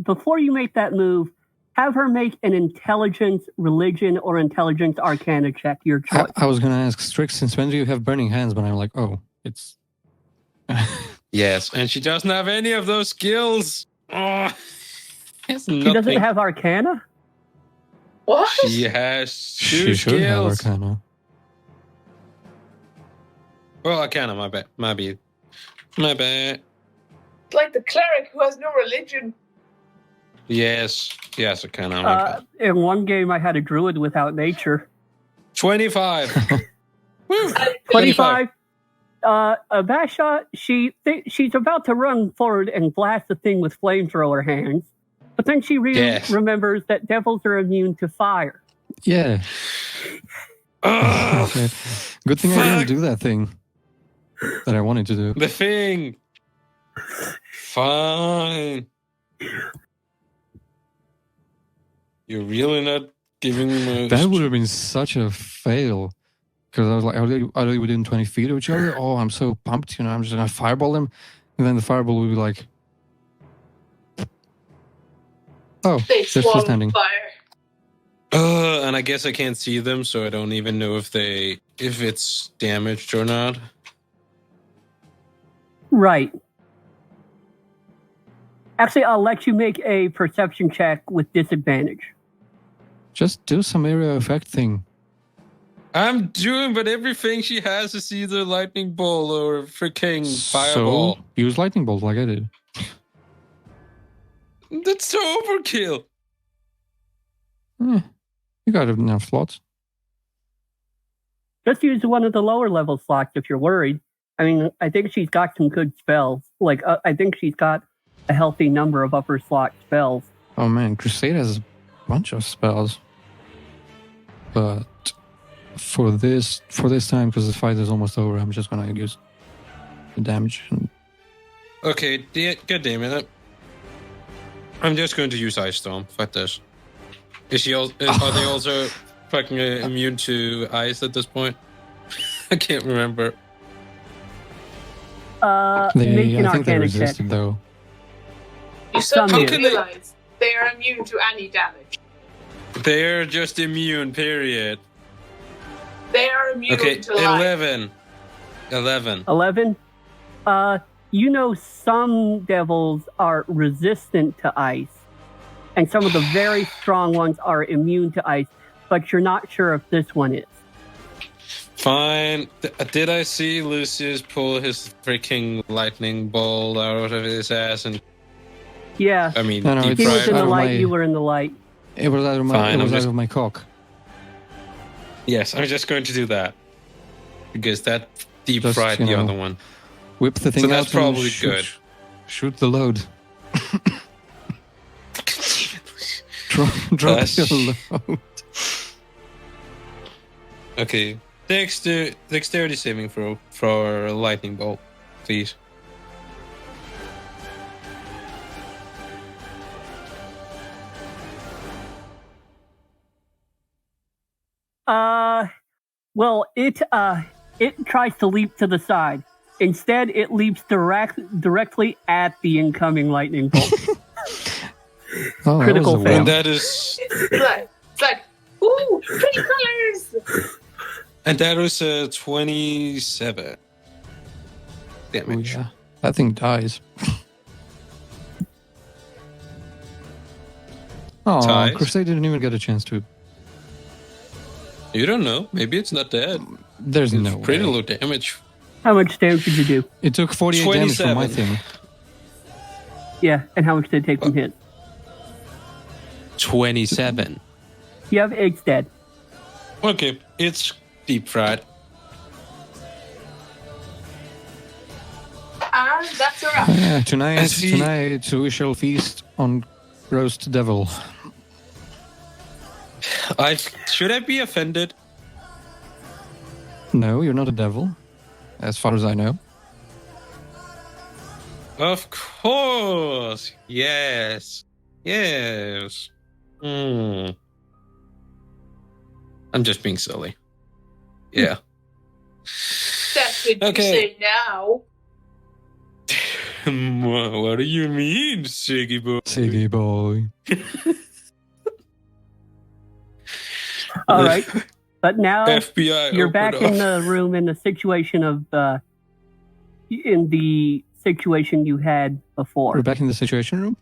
Before you make that move, have her make an intelligence, religion, or intelligence arcana check, your choice. I was going to ask, Strix, since when do you have burning hands? But I'm like, oh, it's... Yes, and she doesn't have any of those skills. Oh, she doesn't have arcana? What? She has 2 She should have skills. arcana. Well, arcana, my bad. My bad. Like the cleric who has no religion. Yes, arcana, my bad. In one game, I had a druid without nature. 25. Woo! 25. Basha, she's about to run forward and blast the thing with flamethrower hands, but then she remembers that devils are immune to fire. Yeah. Oh, Okay. Good thing I didn't do that thing. that I wanted to do. The thing. Fine. You're really not giving me... That would have been such a fail. Because I was like, are they within 20 feet of each other? Oh, I'm so pumped, I'm just going to fireball them. And then the fireball would be like... Oh, They they're still swallow standing. fire. And I guess I can't see them, so I don't even know if it's damaged or not. Right. Actually, I'll let you make a perception check with disadvantage. Just do some area effect thing. I'm doing, but everything she has is either lightning bolt or freaking fireball. So, use lightning bolt like I did. That's so overkill. You got enough slots. Just use one of the lower level slots if you're worried. I mean, I think she's got some good spells. Like, I think she's got a healthy number of upper slot spells. Oh man, Crusade has a bunch of spells. But for this time, because the fight is almost over, I'm just gonna use the damage. Okay, god damn it. I'm just going to use Ice Storm. Fuck this. Are they also fucking immune to ice at this point? I can't remember. Make I an think they Arcana check. resisted though. You still Some don't do. realize they are immune to any damage. They're just immune, period. They are immune Okay, to life. 11. 11? Some devils are resistant to ice, and some of the very strong ones are immune to ice, but you're not sure if this one is. Fine. Did I see Lucius pull his freaking lightning bolt out of his ass? And Yeah. I mean, No, deep He was fried. in the out of light, my- you were in the light. It was out of my, Fine, it was I'm out just- of my cock. Yes, I'm just going to do that because that deep Just, fried you the know, other one. Whip the thing So out that's probably and good. Shoot the load. Drop the load. Okay, dexterity saving throw for lightning bolt, please. Well, it tries to leap to the side. Instead, it leaps directly at the incoming lightning bolt. Oh, that Critical was a fail. And win. that is, It's like, ooh, pretty colors. and that was 27 Oh, damage. yeah. That thing dies. Oh, Ties? Crusade didn't even get a chance to. You don't know. Maybe it's not dead. There's It's no pretty way. low damage. How much damage did you do? It took 48 damage from my 27. thing. Yeah, and how much did it take from his? 27. You have eggs dead. Okay, it's deep fried. And that's a wrap. Yeah, tonight see- we shall feast on roast devil. Should I be offended? No, you're not a devil, as far as I know. Of course. Yes. Yes. I'm just being silly. Yeah. That's what Okay. you say now. What do you mean, Siggy boy? Siggy boy. All right, but now FBI. you're open back up. in the room in the situation you had before. We're back in the situation room?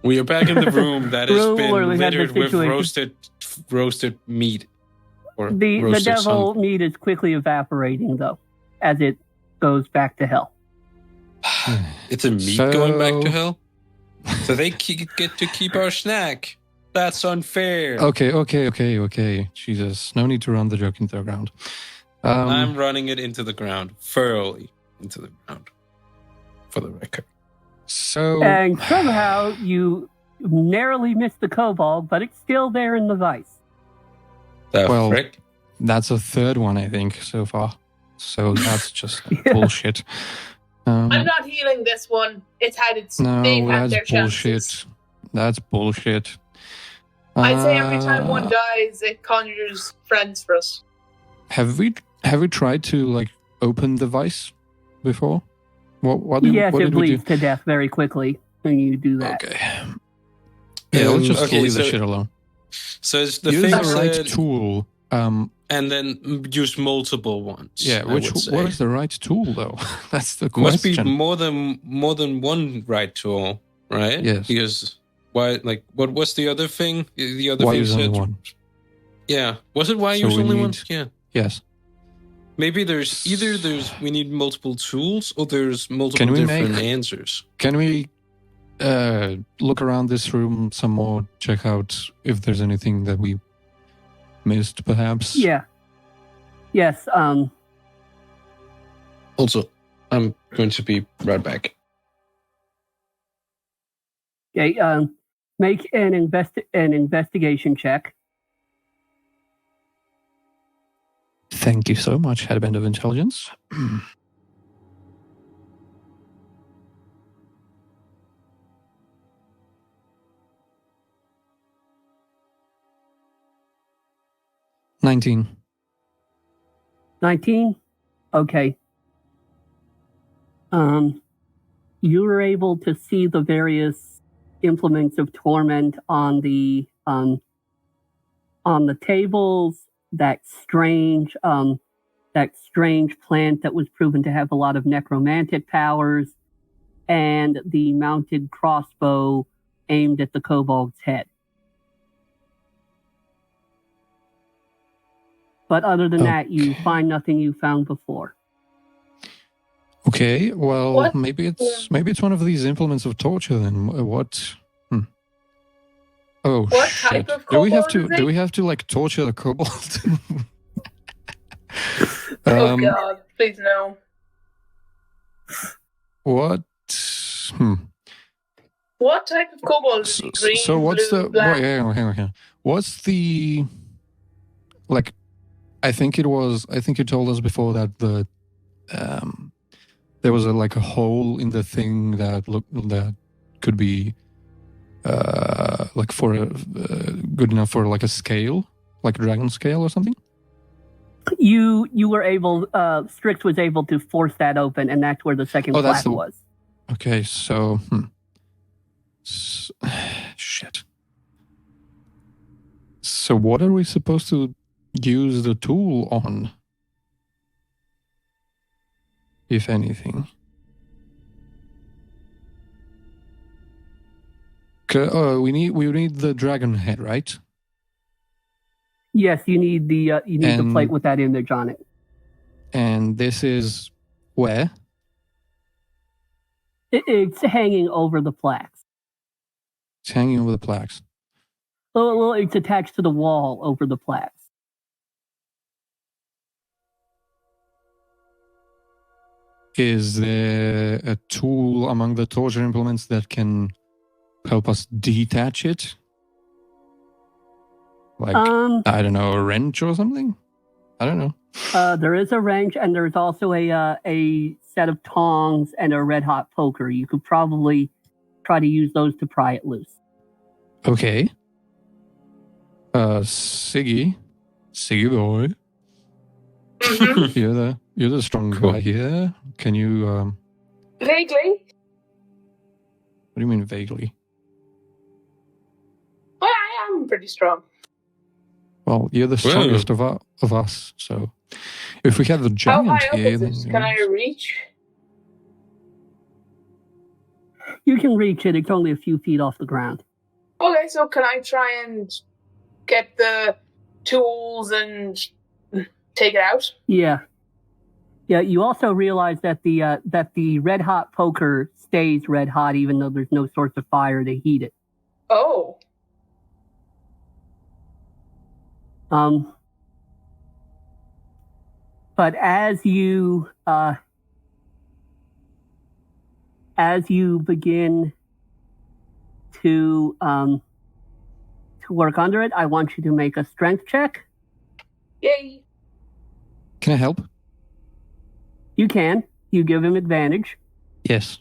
We are back in the room that has Room where we been had the littered with situation. roasted meat. Or The roasted devil meat is quickly evaporating, though, as it goes back to hell. something. It's a meat going back to hell. So they get to keep our snack. That's unfair. Okay. Jesus, no need to run the joke into the ground. I'm running it into the ground, thoroughly into the ground, for the record. So And somehow you narrowly missed the kobold, but it's still there in the vice. The Well, frick? that's a third one, I think, so far. so that's just bullshit. I'm not healing this one. It's had its. They've No, had that's their bullshit. chances. That's bullshit. I'd say every time one dies, it conjures friends for us. Have we tried to like open the vice before? What did Yes, we it do? bleeds to death very quickly when you do that. Okay. Yeah, let's just Okay, leave the so- shit alone. So it's the Use thing the right said, tool. and then use multiple ones. Yeah, I would say. what is the right tool though? That's the Must be question. more than one right tool, right? Yes. Because why? Like, what was the other thing? The other Why thing use only said, one? yeah. Was it why So use we only one? need- Yeah. Yes. Maybe there's we need multiple tools or there's multiple Can we different make- answers. Can we look around this room some more? Check out if there's anything that we missed, perhaps. Yeah. Yes. Also, I'm going to be right back. Okay. Make an investigation check. Thank you so much, Headband of Intelligence. 19. 19? Okay. You were able to see the various implements of torment on the tables, that strange plant that was proven to have a lot of necromantic powers, and the mounted crossbow aimed at the kobold's head. But other than that, you find nothing you found before. Okay, well, What? maybe it's one of these implements of torture then. What? Oh What shit! type of do we have kobold to? is Do it? we have to like torture the kobold? Oh God! Please no. What? What type of kobold is it? Green, So what's blue, the? black? Wait, hang on. What's the? Like, I think you told us before that the there was a hole in the thing that could be like for a good enough for like a scale, like a dragon scale or something. You were able. Strix was able to force that open, and that's where the second that's plaque was. Okay, so shit. So what are we supposed to use the tool on, if anything? We need the dragon head, right? Yes, you need the plate with that image on it. And this is where? It's hanging over the plaques. It's hanging over the plaques. Well, it's attached to the wall over the plaques. Is there a tool among the torture implements that can help us detach it? Like, I don't know, a wrench or something? I don't know. There is a wrench, and there's also a set of tongs and a red hot poker. You could probably try to use those to pry it loose. Okay. Siggy boy, Mhm. you're the strong guy here. Can you Vaguely. What do you mean vaguely? Well, I am pretty strong. Well, you're the strongest of us. So, if we had the How giant high up here, is then it? Can I reach? You can reach it. It's only a few feet off the ground. Okay, so can I try and get the tools and take it out? Yeah. You also realize that the red hot poker stays red hot even though there's no source of fire to heat it. Oh. But as you begin to work under it, I want you to make a strength check. Yay. can I help? You can. You give him advantage. Yes.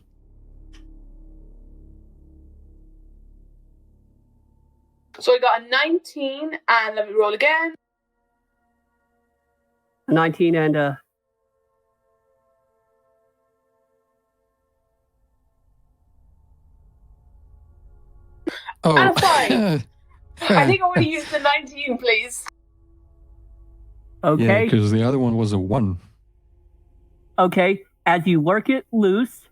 So I got a 19, and let me roll again. A 19 and a... Oh. And a 5. I think I want to use the 19, please. Okay. Yeah, because the other one was a 1. Okay. As you work it loose,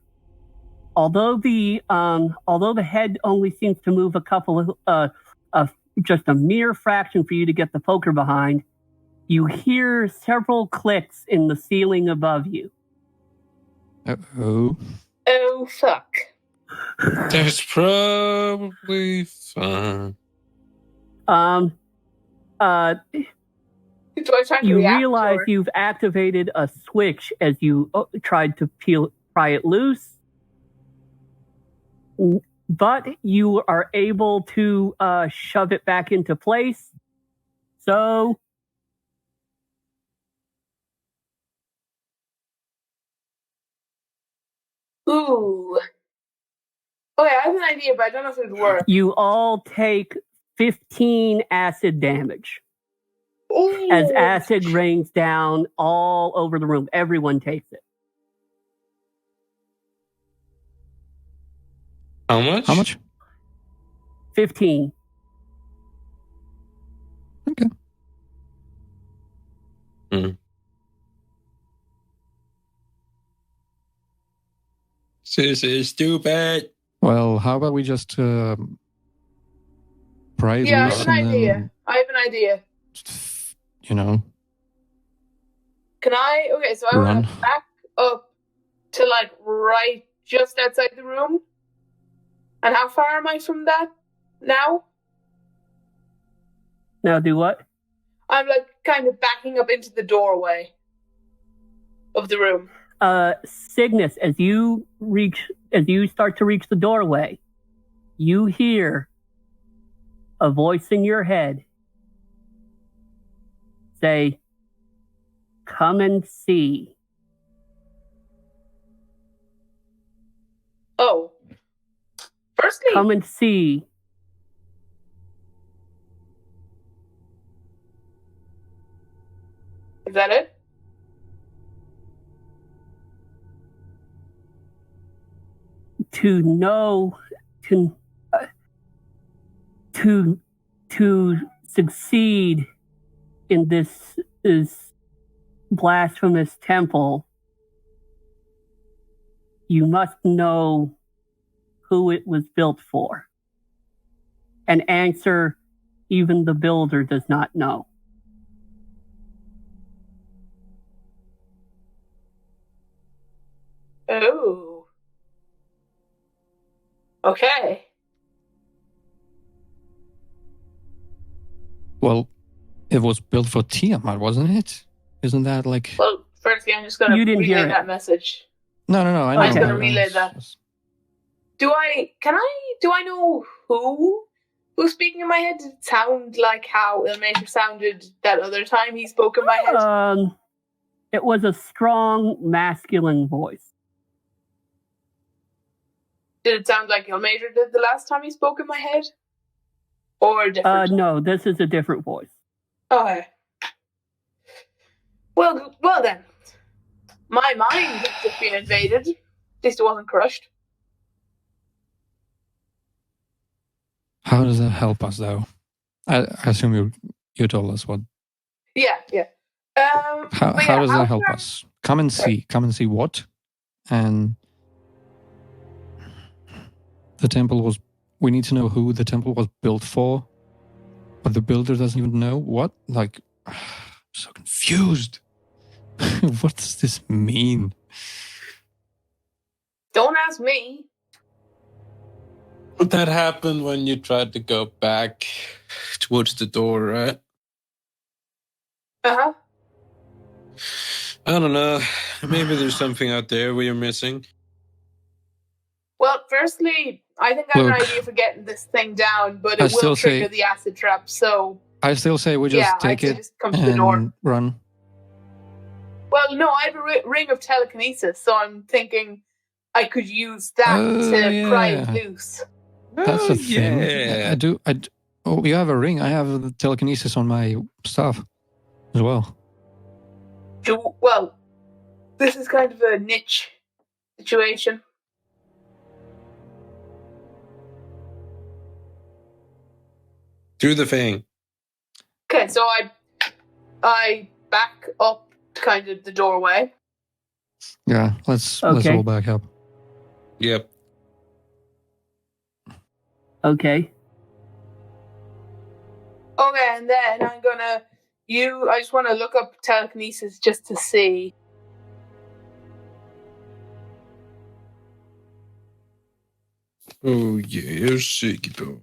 although the head only seems to move a couple of just a mere fraction for you to get the poker behind, you hear several clicks in the ceiling above you. Uh-oh. Oh, fuck. That's probably fun. Do I try to You react, realize or? you've activated a switch as you tried to pry it loose, but you are able to shove it back into place. So Ooh. Okay, I have an idea, but I don't know if it would work. you all take 15 acid damage. Ooh. As acid rains down all over the room. Everyone takes it. How much? How much? 15. Okay. This is stupid. Well, how about we just pry it Yeah, I loose have an and idea. then, I have an idea. you know, Can I? Okay, so I Run. want to back up to like right just outside the room. And how far am I from that now? Now do what? I'm like kind of backing up into the doorway of the room. Cygnus, as you start to reach the doorway, you hear a voice in your head say, "Come and see." Oh. Firstly, Come and see. is that it? To know, to succeed in this blasphemous temple, you must know who it was built for. An answer even the builder does not know. Oh. Okay. well, it was built for Tiamat, wasn't it? Isn't that like... Well, firstly, I'm just going to You didn't relay hear it. that message. No, I know. I'm just gonna but, relay that. Do I know who's speaking in my head? Did it sound like how Ilmater sounded that other time he spoke in my head? It was a strong masculine voice. Did it sound like Ilmater did the last time he spoke in my head? Or different? No, this is a different voice. Okay. Well then. My mind has just been invaded. At least it wasn't crushed. How does that help us, though? I assume you told us what. Yeah. How does that help us? Come and see. Come and see what? And the temple was... We need to know who the temple was built for. But the builder doesn't even know what? Like, I'm so confused. What does this mean? Don't ask me. That happened when you tried to go back towards the door, right? Uh-huh. I don't know. Maybe there's something out there we are missing. Well, firstly, I think I have an Look, idea for getting this thing down, but I it will still trigger say- the acid trap, so I still say we just yeah, take I it just come to the door. and run. Well, no, I have a ring of telekinesis, so I'm thinking I could use that Oh, to pry it yeah. loose. That's Oh, a thing. yeah. I do. Oh, you have a ring. I have the telekinesis on my staff as well. Well, this is kind of a niche situation. Do the thing. Okay, so I back up kind of the doorway. Yeah, let's Okay. all back up. Yep. Okay. Okay, and then I'm gonna I just want to look up telekinesis just to see. Oh, yeah. Shake it up.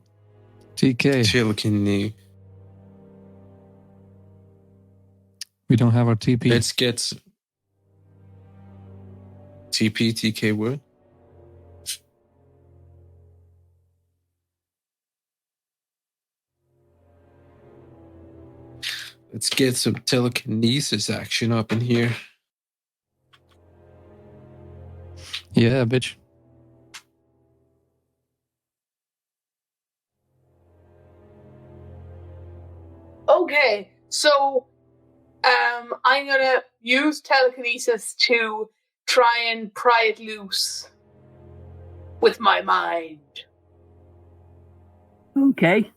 TK. Telekinesis. We don't have our TP. Let's get TP, TK, what? Let's get some telekinesis action up in here. Yeah, bitch. Okay, so I'm gonna use telekinesis to try and pry it loose with my mind. Okay.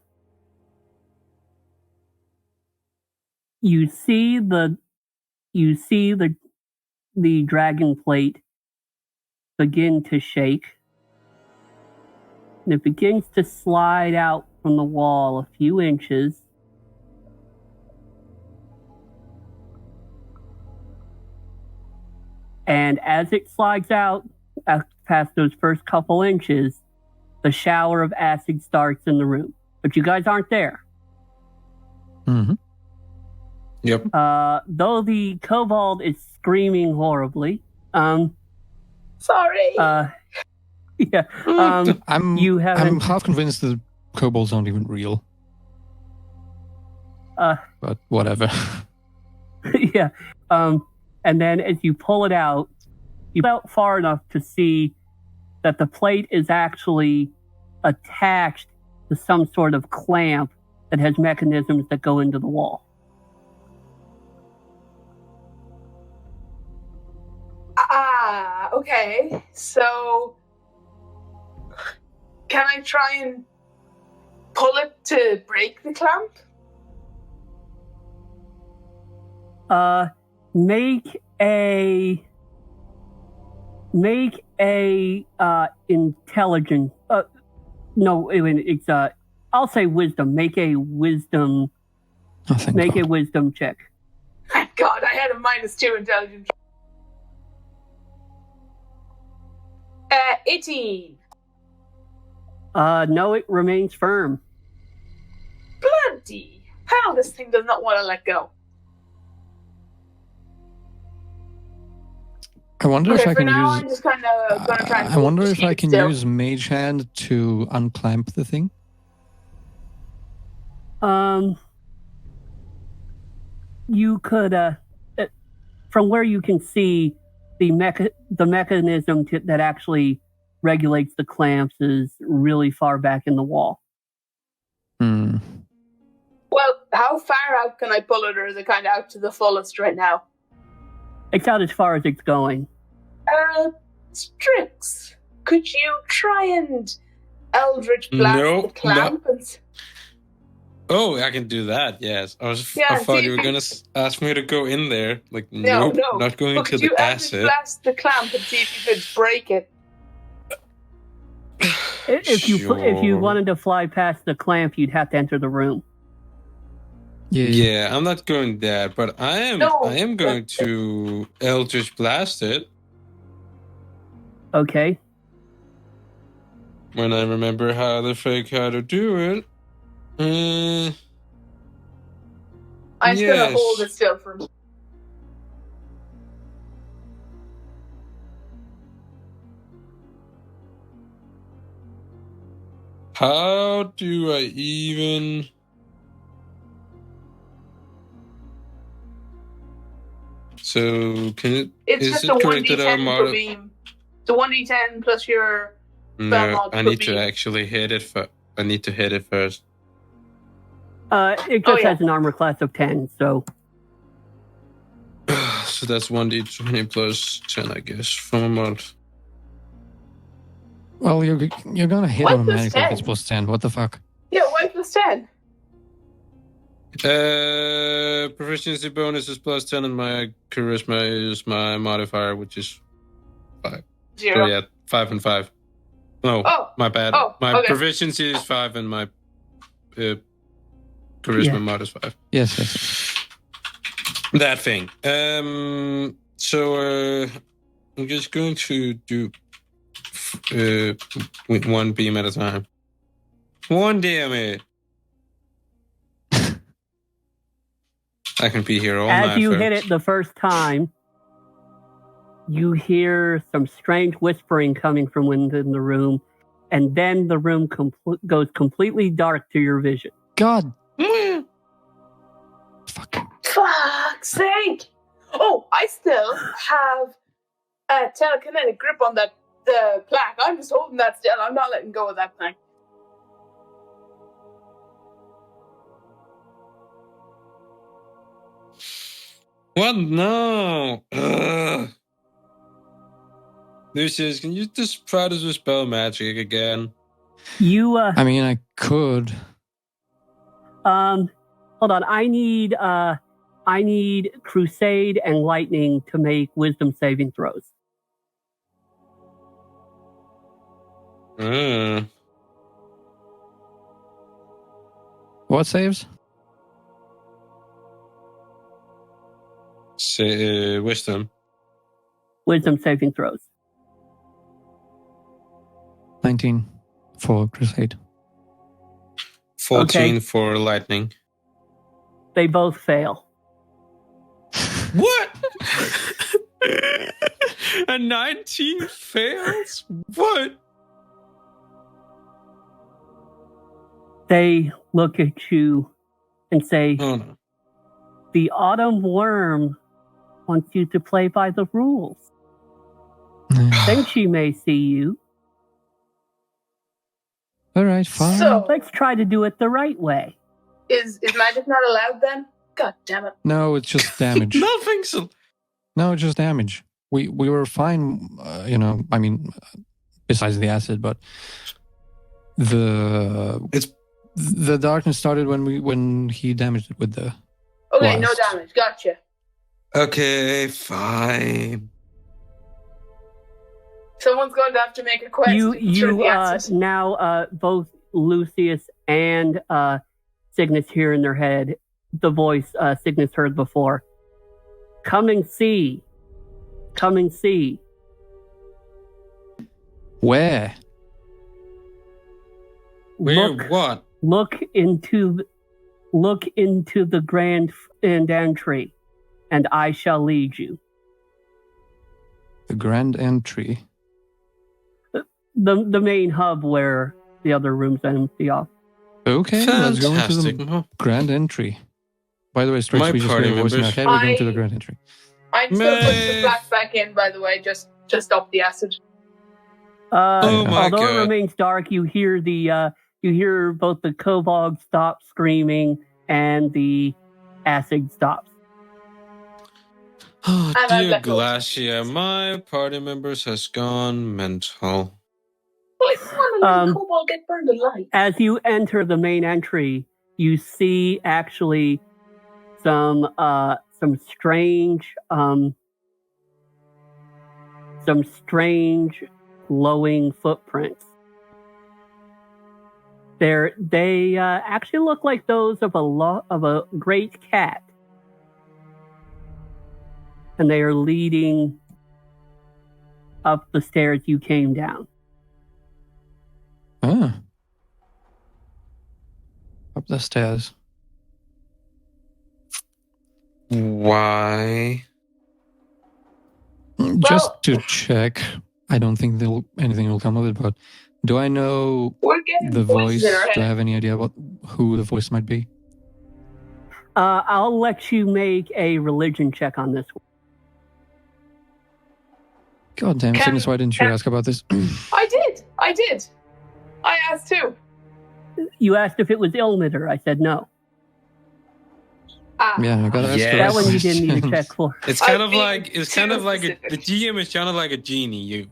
You see the dragon plate begin to shake. And it begins to slide out from the wall a few inches. And as it slides out past those first couple inches, the shower of acid starts in the room. But you guys aren't there. Mm-hmm. Yep. Though the kobold is screaming horribly. Sorry. Yeah. I'm half convinced that kobolds aren't even real. But whatever. Yeah. And then as you pull it out, you pull out far enough to see that the plate is actually attached to some sort of clamp that has mechanisms that go into the wall. Okay. So, can I try and pull it to break the clamp? Make a intelligence. No, it's I'll say wisdom. Make a wisdom. Oh, thank Make God. a wisdom check. Thank God, I had a -2 intelligence. 18. No, it remains firm. Bloody hell, this thing does not want to let go. I wonder if I for can now, use. I'm just kind of going to try and I wonder if I keep can still. use Mage Hand to unclamp the thing. You could, from where you can see, the mechanism that actually regulates the clamps is really far back in the wall. Hmm. Well, how far out can I pull it, or is it kind of out to the fullest right now? It's out as far as it's going. Strix, could you try and Eldritch Blast Nope, the clamp? Oh, I can do that. Yes, I Yeah, thought you were gonna ask me to go in there. Like, No, nope, not going But to could you the Eldritch acid. Blast the clamp and see if you could break it? If you wanted to fly past the clamp, you'd have to enter the room. Yeah, I'm not going there, but I am No. going to Eldritch Blast it Okay. when I remember how to do it. I'm just going to Yes. hold it still for a minute. How do I even So can it? It's Is just it a correct that our 1d10 per model? beam. It's a 1d10 plus your spell No, mod I per need to beam. actually hit it. I need to hit it first. It just has an armor class of 10, so So that's 1d20 plus 10, I guess, from a mod. Well, you're gonna hit Why automatically plus if it's 10? plus 10. What the fuck? Yeah, why plus 10? Proficiency bonus is plus 10, and my charisma is my modifier, which is 5. 0. So yeah, 5 and 5. No, Oh. my bad. Oh, My okay. proficiency is 5, and my charisma mod is 5. Yes. That thing. So I'm just going to do with one beam at a time. One damage. I can be here all night. as you folks. hit it the first time, you hear some strange whispering coming from within the room, and then the room goes completely dark to your vision. God. Mm. Fuck. Fuck's sake! Oh, I still have a telekinetic grip on the plaque. I'm just holding that still. I'm not letting go of that thing. What? No. Ugh. Lucius, can you just try to dispel magic again? You I mean, I could. hold on. I need Crusade and Lightning to make wisdom saving throws. What saves? Say wisdom. Wisdom saving throws. 19 for Crusade. 14 Okay. for lightning. They both fail. What? A 19 fails? What? They look at you and say, Oh no. the Autumn Wyrm wants you to play by the rules. Then she may see you. All right, fine. So, Let's try to do it the right way. is magic not allowed then? God damn it. No, it's just damage. Nothing. So No, it's just damage. We were fine, I mean, besides the acid, but the darkness started when he damaged it with the Okay, no Blast. damage. Gotcha. okay, fine. Someone's going to have to make a quest. You to ensure the answers. now both Lucius and Cygnus hear in their head the voice Cygnus heard before. Come and see. Come and see. where? Where? Look, What? look into the grand entry, and I shall lead you. The grand entry. The main hub where the other rooms empty off. Okay, let's go into Fantastic. the grand entry. By the way, Strix, My we just party got a voicemail. members. Okay, we're going to the I- grand entry. I'm still putting the Mate. flash back in, by the way, just to stop the acid. Oh my Although God. it remains dark, you hear both the Kovog stop screaming and the acid stops. Oh, And I'm dear let go. Glacia, my party members has gone mental. Well, it's one of Um, the cobalt get burned alive. As you enter the main entry, you see actually some strange glowing footprints. They actually look like those of a great cat, and they are leading up the stairs you came down. Ah. Up the stairs. Why? Just to check, I don't think anything will come of it, but do I know We're getting the voice? voices in our Do I head. have any idea about who the voice might be? I'll let you make a religion check on this one. God damn, Can- Cygnus, why didn't you can- ask about this? I did. I asked too. You asked if it was Ilmater. I said no. Ah. Yeah, I gotta ask Yeah. the That right one you didn't need a questions. check for. It's I'm kind of being like the specific. GM is kind of like a genie.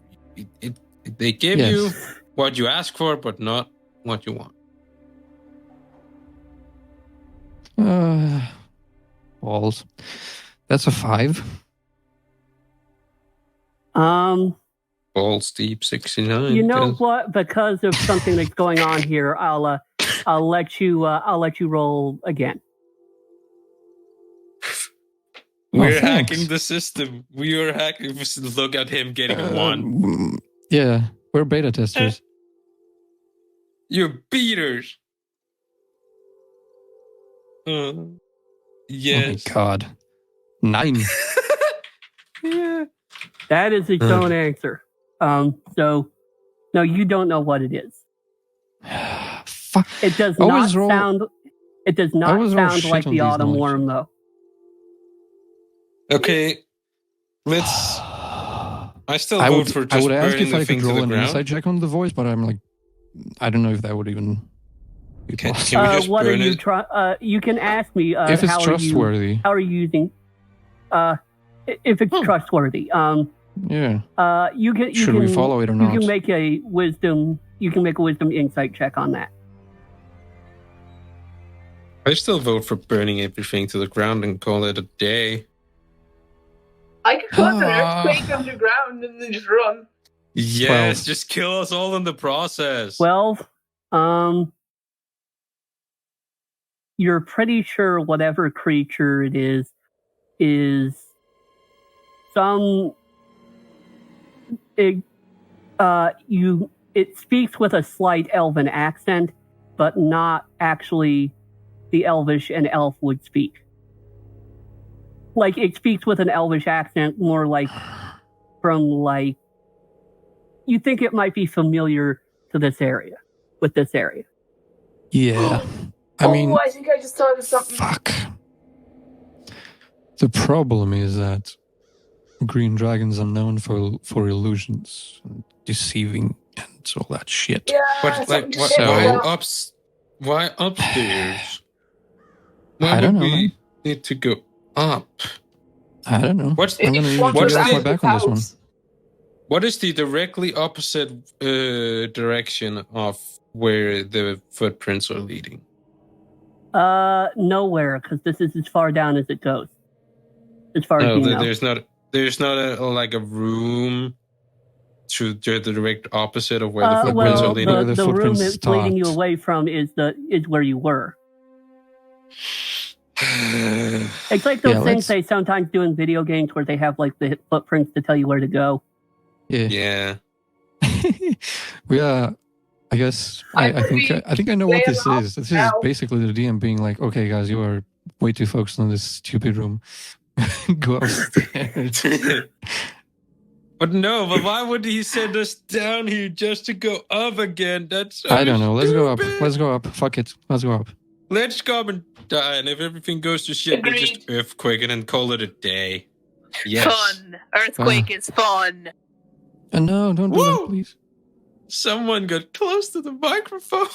They give Yes. you what you ask for, but not what you want. Balls. That's a 5. Balls deep 69. You know Yes. what? Because of something that's going on here, I'll let you roll again. We're thanks. hacking the system. We are hacking. Look at him getting a 1. Yeah, we're beta testers. You're beaters. Yes. Oh my god. 9. Yeah. That is its own answer. So no, you don't know what it is. Fuck. It does I not always roll- sound. It does not always roll sound shit like on the these Autumn knowledge. Worm, though. Okay. Let's. I still I vote would, for I just would ask burning if the I thing could to roll the an ground. insight check on the voice, but I'm like, I don't know if that would even be Can- possible. can we just What are burn you it? trying? You can ask me. If it's how trustworthy. How are you using? If it's trustworthy. Yeah. You can. Should we follow it or You not? can make a wisdom. You can make a wisdom insight check on that. I still vote for burning everything to the ground and call it a day. I could cause an earthquake underground and then just run. Yes, 12. just kill us all in the process. 12. You're pretty sure whatever creature it is some. It speaks with a slight elven accent, but not actually the elvish an elf would speak. Like, it speaks with an elvish accent, more like from, like, you think it might be familiar to this area, with this area. Yeah. I mean, I think I just thought of something. fuck. The problem is that green dragons are known for illusions and deceiving and all that shit. Yeah, But like, something to what, think So- about. why upstairs? Why I don't would know, we man. need to go up? I don't know. What's I'm gonna If need one to what's get off the- my back on this one. house. What is the directly opposite direction of where the footprints are leading? Nowhere, because this is as far down as it goes. As far as Oh, you know. there's not a room to the direct opposite of where the footprints are Well, leading. Where the the room footprints that's leading you start. away from is where you were. It's like those Yeah, things let's- they sometimes do in video games where they have like the footprints to tell you where to go. Yeah. Yeah. Yeah. I guess I think I know what this is. This is now. basically the DM being like, okay, guys, you are way too focused on this stupid room. Go upstairs. But why would he send us down here just to go up again? That's so I don't know. Let's go up. stupid. Let's go up. Fuck it. Let's go up. Let's go up and die, and if everything goes to shit, we just Agreed. earthquake it and call it a day. Yes. Fun. Earthquake is fun. No, don't do that, Woo! please. Someone got close to the microphone.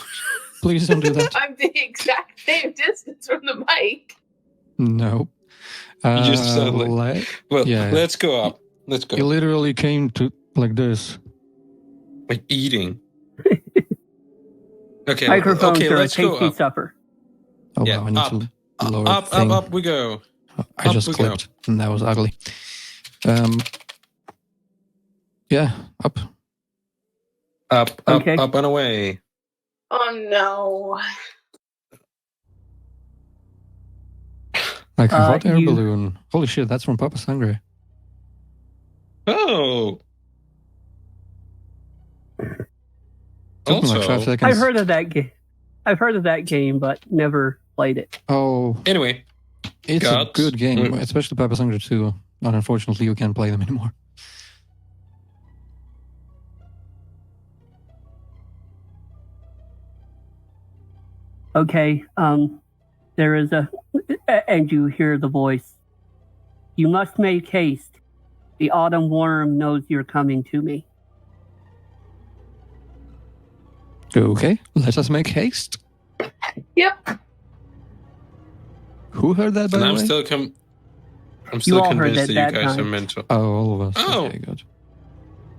Please don't do that. I'm the exact same distance from the mic. No. You just sound like- Well, Yeah. let's go up. Let's go. you literally came to like this. Like eating. Okay. Microphones okay, are a let's go tasty up. supper. Oh Yeah, wow, I need up. to lower Up, the thing. up we go. I up just we go. clipped, and that was ugly. Yeah, up. Up, Okay. up and away. Oh no. Like a hot air you- balloon. Holy shit, that's from Papa Sangre. Oh. Took me like 5 Also, seconds. I've heard of that game. I've heard of that game, but never played it. Oh, anyway, it's Gods. a good game, Mm. especially Papa Sangre 2. But unfortunately, you can't play them anymore. Okay, there is and you hear the voice. You must make haste. The Autumn Wyrm knows you're coming to me. Okay, let us make haste. Yep. Who heard that, by And the I'm way? still all heard convinced it that you that guys are time. mental. Oh, all of us. Oh. Okay, good.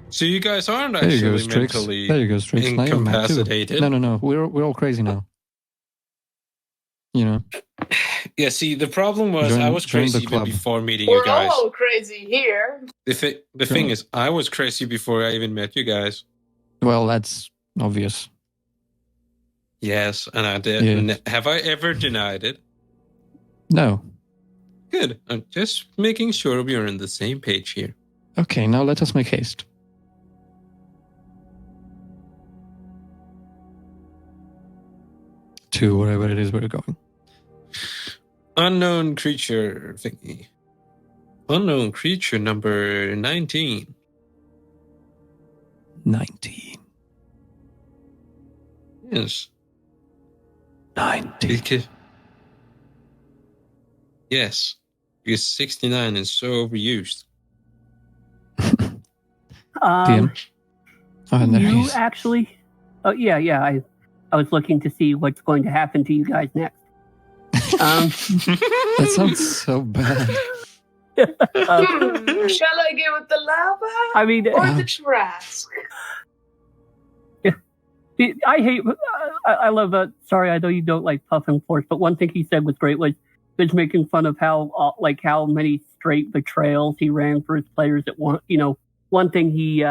So you guys aren't There you go, actually Strix. mentally There you go, Strix. Now you're mad too. incapacitated. No. We're all crazy now. You know. Yeah, see, the problem was I was Join the crazy even club. before meeting We're you guys. all crazy here. The thing is, I was crazy before I even met you guys. Well, that's obvious. Yes, and I did. Yeah. Have I ever denied it? No. Good. I'm just making sure we are on the same page here. Okay, now let us make haste. To wherever it is we're going. Unknown creature thingy. Unknown creature number 19. 19. Yes. 19. Yes. Because 69 is so overused. DM. Oh, and there he You is. actually... Oh, yeah. I was looking to see what's going to happen to you guys next. That sounds so bad. Shall I go with the lava I mean, or the Trask? I hate... I love that. Sorry, I know you don't like Puff and Force, but one thing he said was great was making fun of how many straight betrayals he ran for his players at one. One thing he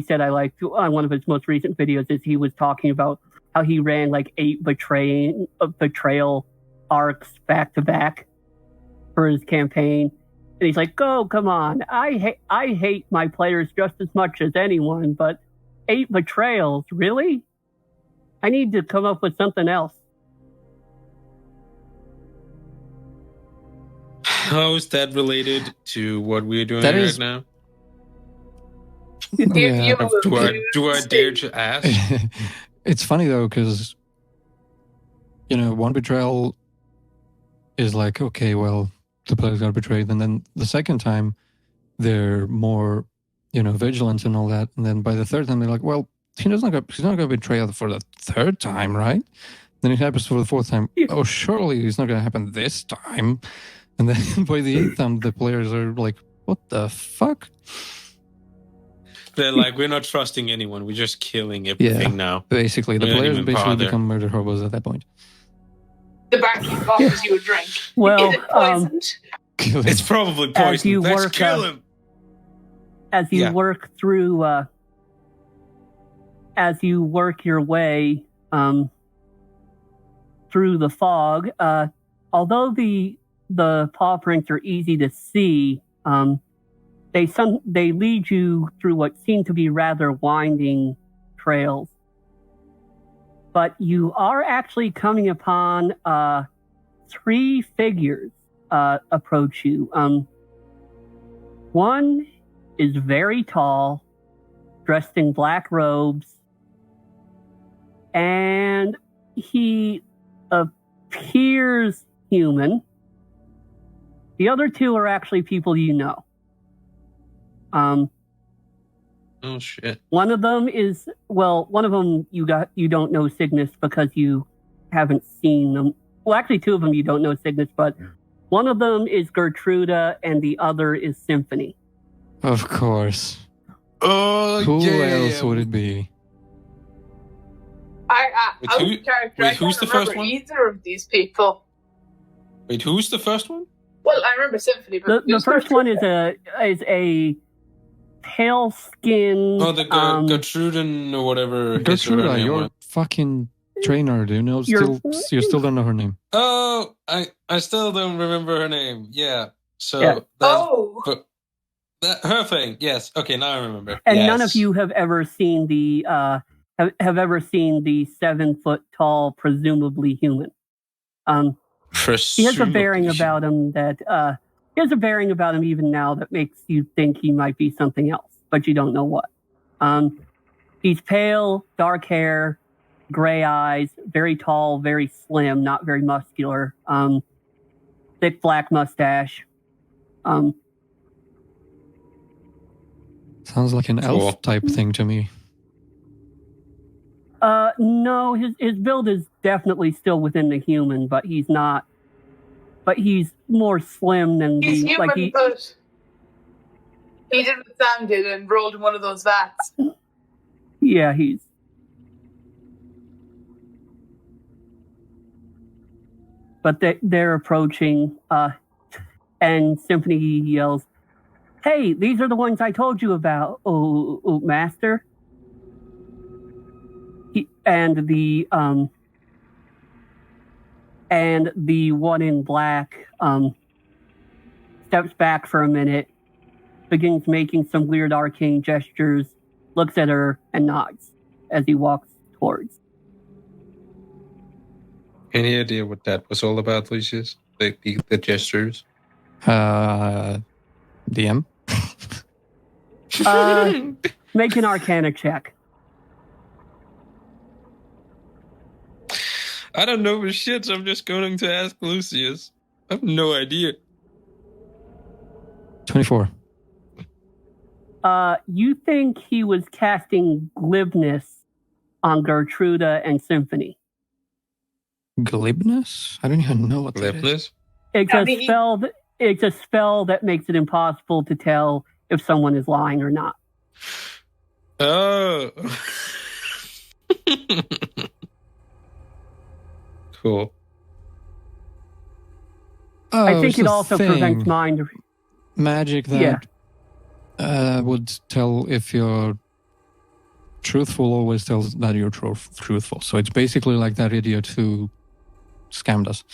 said I liked on one of his most recent videos is he was talking about how he ran like 8 betrayal arcs back to back for his campaign, and he's like, "Oh, come on! I hate my players just as much as anyone, but 8 betrayals, really? I need to come up with something else." How is that related to what we're doing That right is- now? Yeah. Do I dare to ask? It's funny though, because one betrayal is like, okay, well, the players got betrayed, and then the second time they're more, vigilant and all that, and then by the third time they're like, well, he's not going to betray us for the third time, right? Then it happens for the fourth time. Oh, surely it's not going to happen this time. And then by the 8th time, the players are like, what the fuck? They're like, we're not trusting anyone. We're just killing everything now. Basically, the We don't players even basically bother. become murder hobos at that point. The barkeep offers you a drink. Well, Is it poisoned? It's probably As you poison. Let's work, kill him. as you Yeah. work through, as you work your way through the fog, although the paw prints are easy to see, they lead you through what seem to be rather winding trails. But you are actually coming upon 3 figures approach you. One is very tall, dressed in black robes, and he appears human. The other 2 are actually people you know. Oh shit. One of them you don't know Cygnus because you haven't seen them. Well, actually 2 of them you don't know Cygnus, but one of them is Gertruda and the other is Symphony. Of course. Oh, Who yeah. else would it be? I was a character. I who's can't the first remember one? either of these people. Wait, who's the first one? Well, I remember Symphony, but The first one is a pale skinned. Oh, the Gertruden or whatever. his or her Gertruda, name your was. fucking trainer. Do you know? You're- You still don't know her name. Oh, I still don't remember her name. Yeah. So Yeah. that's her thing. Yes. Okay, now I remember. And Yes. none of you have ever seen the have ever seen the 7 foot tall, presumably human. He has a bearing about him even now that makes you think he might be something else, but you don't know what. He's pale, dark hair, gray eyes, very tall, very slim, not very muscular. Thick black mustache. Sounds like an Cool. elf type thing to me. No, his build is definitely still within the human, but he's not. But he's more slim than He's the human, like he. but he did what Sam did and rolled in one of those vats. Yeah, he's. But they're approaching, and Symphony yells, "Hey, these are the ones I told you about, oh Master." And the one in black steps back for a minute, begins making some weird arcane gestures, looks at her, and nods as he walks towards. Any idea what that was all about, Lucius? The gestures? DM? Make an Arcana check. I don't know for shit, so I'm just going to ask Lucius. I have no idea. 24. You think he was casting glibness on Gertruda and Symphony. Glibness? I don't even know what that is. Glibness? It's a spell that makes it impossible to tell if someone is lying or not. Oh. Cool. Oh, I think it's it a also thing. prevents mind. Magic that would tell if you're truthful, always tells that you're truthful. So it's basically like that idiot who scammed us.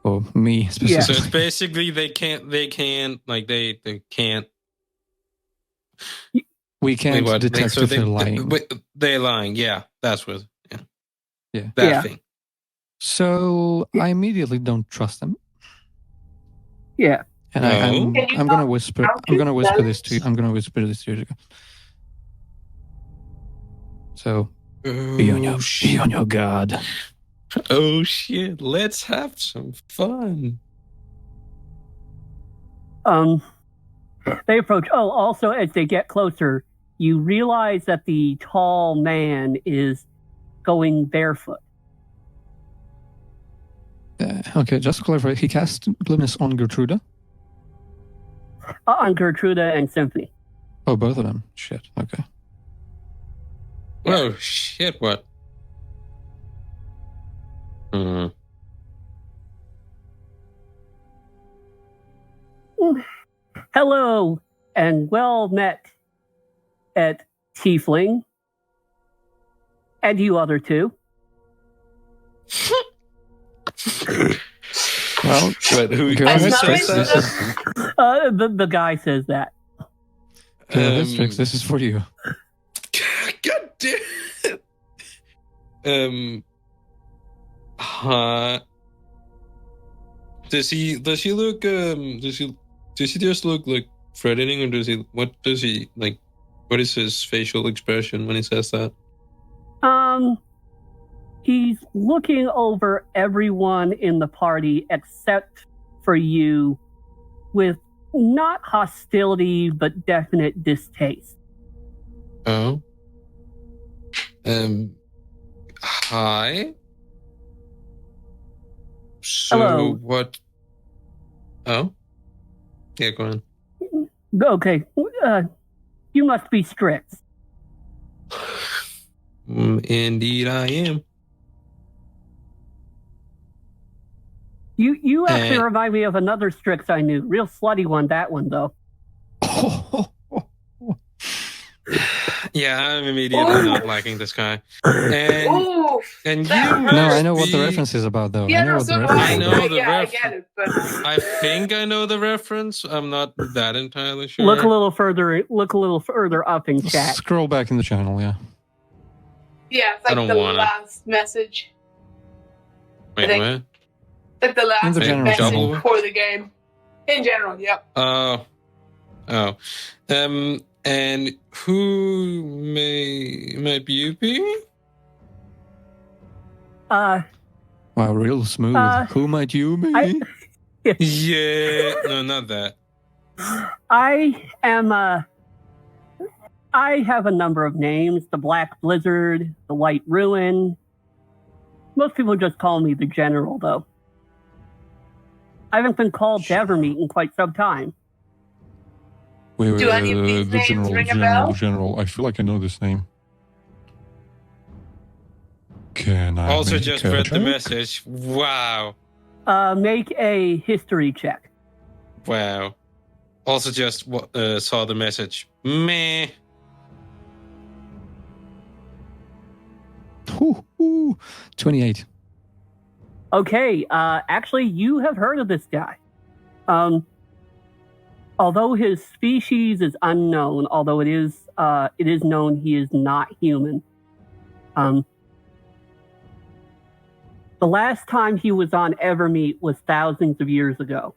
Or me specifically. So it's basically they can't We can't what? detect if they're lying. They're lying, yeah. That's what. Yeah. That thing. So I immediately don't trust them. Yeah. And I'm gonna whisper. I'm gonna whisper this to you. So be on your guard. Oh shit! Let's have some fun. They approach. Oh, also as they get closer, you realize that the tall man is going barefoot. Okay, just to clarify, he cast glibness on Gertruda? On Gertruda and Symphony. Oh, both of them. Shit, okay. Oh shit! What? Hello, and well met at Tiefling. And you other two. Well, who says The guy says that. Strix, this is for you. God damn it. Does he look does he just look like threatening, or what is his facial expression when he says that? He's looking over everyone in the party except for you with not hostility but definite distaste. Oh. Hi. So Hello. What? Oh. Yeah, go on. Okay. You must be Strix. Indeed, I am. You actually remind me of another Strix I knew. Real slutty one, that one, though. Yeah, I'm immediately not liking this guy. And you No, I know what the reference is about, though. Yeah, I know what the reference I is know about. the I get it, but I think I know the reference. I'm not that entirely sure. Look a little further up in chat. Scroll back in the channel, yeah. yeah, it's I like don't the wanna. last message. Wait, think- what? Like the In last the general message channel. for the game. In general, yep. Oh. And who might you be? Wow, real smooth. Who might you be? Yeah, no, not that. I am I have a number of names: the Black Blizzard, the White Ruin. Most people just call me the General, though. I haven't been called to Evermeet in quite some time. Wait, Do any of these the names ring a bell? general. I feel like I know this name. Can I Also make just a read the check? message. Wow. Make a history check. Wow. Also just saw the message. Meh. Ooh, 28. Okay, actually, you have heard of this guy. Although his species is unknown, although it is known he is not human. The last time he was on Evermeet was thousands of years ago.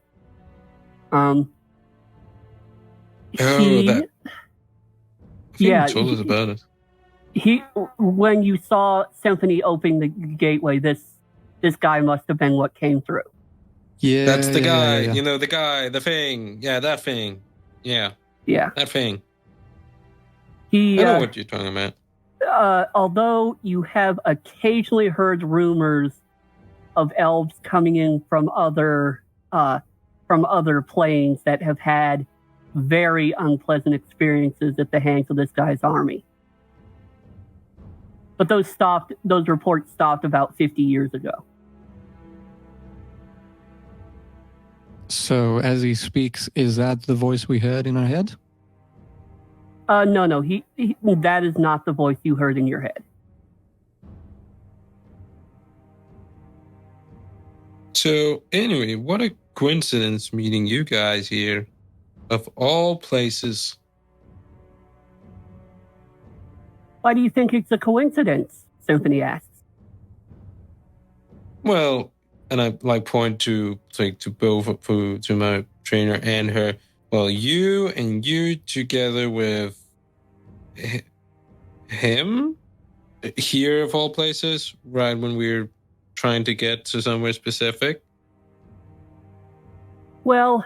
Yeah, told us about it. When you saw Symphony opening the gateway, this guy must have been what came through. Yeah, That's the guy. yeah. You know, the guy, the thing. Yeah, that thing. Yeah, Yeah, that thing. he. I know what you're talking about. Although you have occasionally heard rumors of elves coming in from other planes that have had very unpleasant experiences at the hands of this guy's army. But those reports stopped about 50 years ago. So as he speaks, is that the voice we heard in our head? No, he that is not the voice you heard in your head. So anyway, what a coincidence meeting you guys here, of all places. Why do you think it's a coincidence? Symphony asks. Well, and I point to both to my trainer and her. Well, you together with him here of all places, right when we're trying to get to somewhere specific. Well,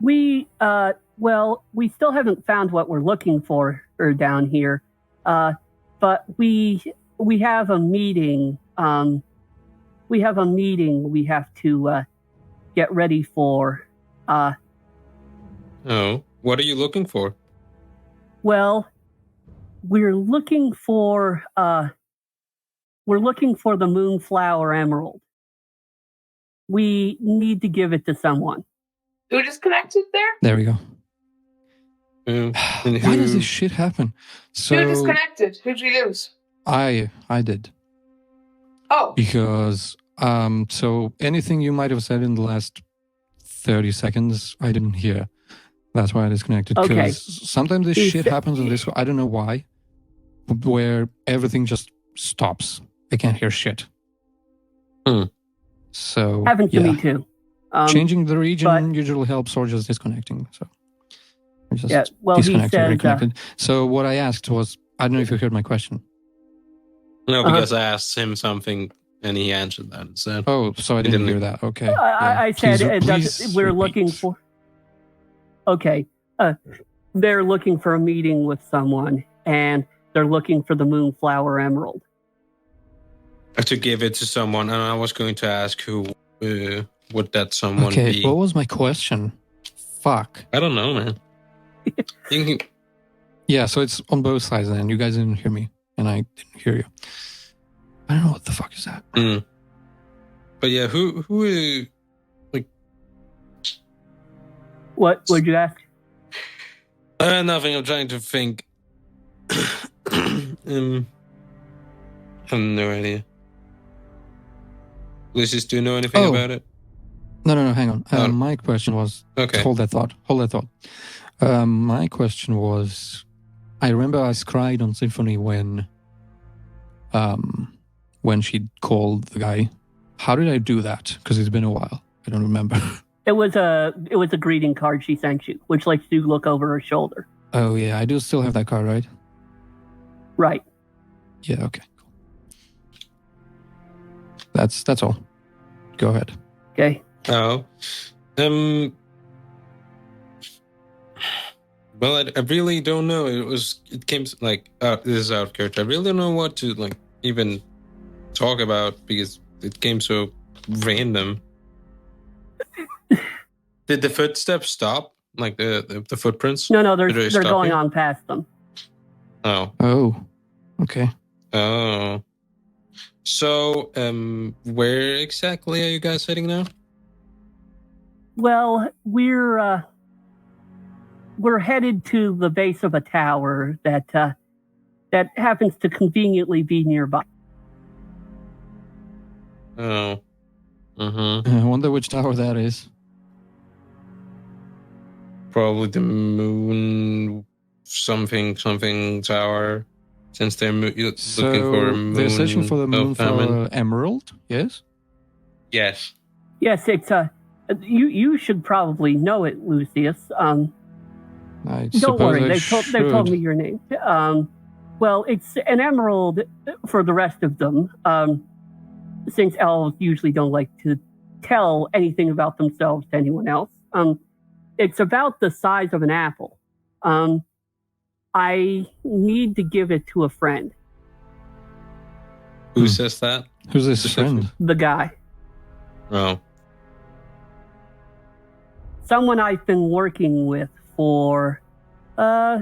we still haven't found what we're looking for down here, but we have a meeting. We have a meeting we have to get ready for. Oh, what are you looking for? Well, we're looking for the Moonflower Emerald. We need to give it to someone. Who disconnected there? There we go. And Why does this shit happen? So Who disconnected? Who'd we lose? I did. Oh, Because so anything you might have said in the last 30 seconds, I didn't hear. That's why I disconnected. Okay. Because sometimes this shit happens on this. I don't know why, where everything just stops. I can't hear shit. So Happens to me too. Changing the region but- usually helps, or just disconnecting. So I just Yeah, well, he disconnected, says, reconnected. So what I asked was, I don't know if you heard my question. No, because I asked him something and he answered that instead. Oh, so I didn't didn't- hear that. Okay. I said Please we're repeat. looking for. Okay, they're looking for a meeting with someone, and they're looking for the Moonflower Emerald. To give it to someone, and I was going to ask who would that someone Okay, be. what was my question? Fuck. I don't know, man. You can- Yeah, so it's on both sides then. You guys didn't hear me, and I didn't hear you. I don't know what the fuck is that. But yeah, who What would you ask? nothing. I'm trying to think. I have no idea. Lucius, do you know anything Oh. about it? No, hang on. Oh. My question was, Okay. hold that thought. My question was, I remember I cried on Symphony when she called the guy. How did I do that? Because it's been a while. I don't remember. It was a greeting card she sent you, which lets you look over her shoulder. Oh yeah, I do still have that card, right? Right. Yeah, okay. Cool. That's all. Go ahead. Okay. Oh. Well, I really don't know. It came like this is out of character. I really don't know what to like even talk about because it came so random. Did the footsteps stop? Like the footprints? No, Did they they're stop going here? on past them. Oh. Oh, okay. Oh. So, where exactly are you guys heading now? Well, we're headed to the base of a tower that happens to conveniently be nearby. Oh. I wonder which tower that is. Probably the moon something tower. Since they're looking for a moon. They're searching for the of Moonflower Emerald, yes? Yes. Yes, it's you should probably know it, Lucius. I Don't worry, they suppose told me your name. Well, it's an emerald for the rest of them. Since elves usually don't like to tell anything about themselves to anyone else. It's about the size of an apple. I need to give it to a friend. Who says that? Who's this friend? The guy. Oh. Someone I've been working with for a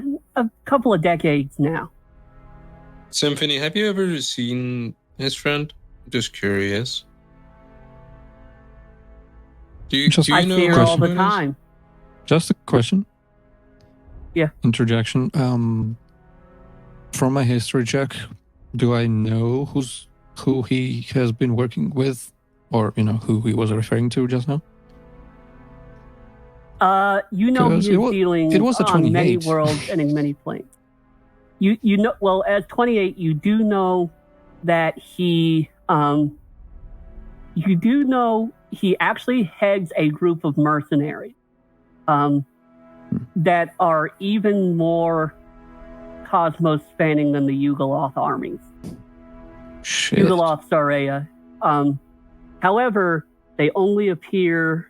couple of decades now. Symphony, have you ever seen his friend? Just curious. Do you I know see her who all the it is? time. Just a question. Yeah. Interjection. From my history check, do I know who he has been working with, or who he was referring to just now? You know he is dealing it was a on many 28. worlds and in many planes. You know, well, as 28, you do know that he actually heads a group of mercenaries that are even more cosmos spanning than the Yugoloth armies. Shit. Yugoloths are however, they only appear.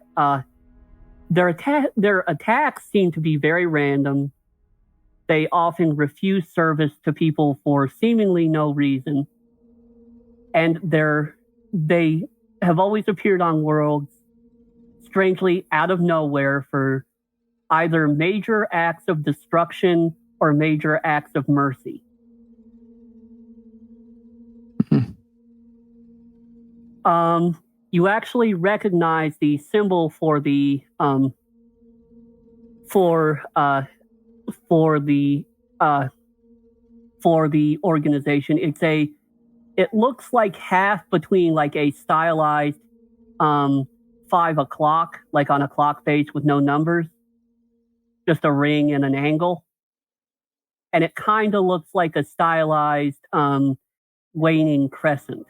Their attacks seem to be very random. They often refuse service to people for seemingly no reason, and they have always appeared on worlds strangely out of nowhere for either major acts of destruction or major acts of mercy. You actually recognize the symbol for the organization. It looks like half between like a stylized 5 o'clock, like on a clock face with no numbers, just a ring and an angle. And it kind of looks like a stylized waning crescent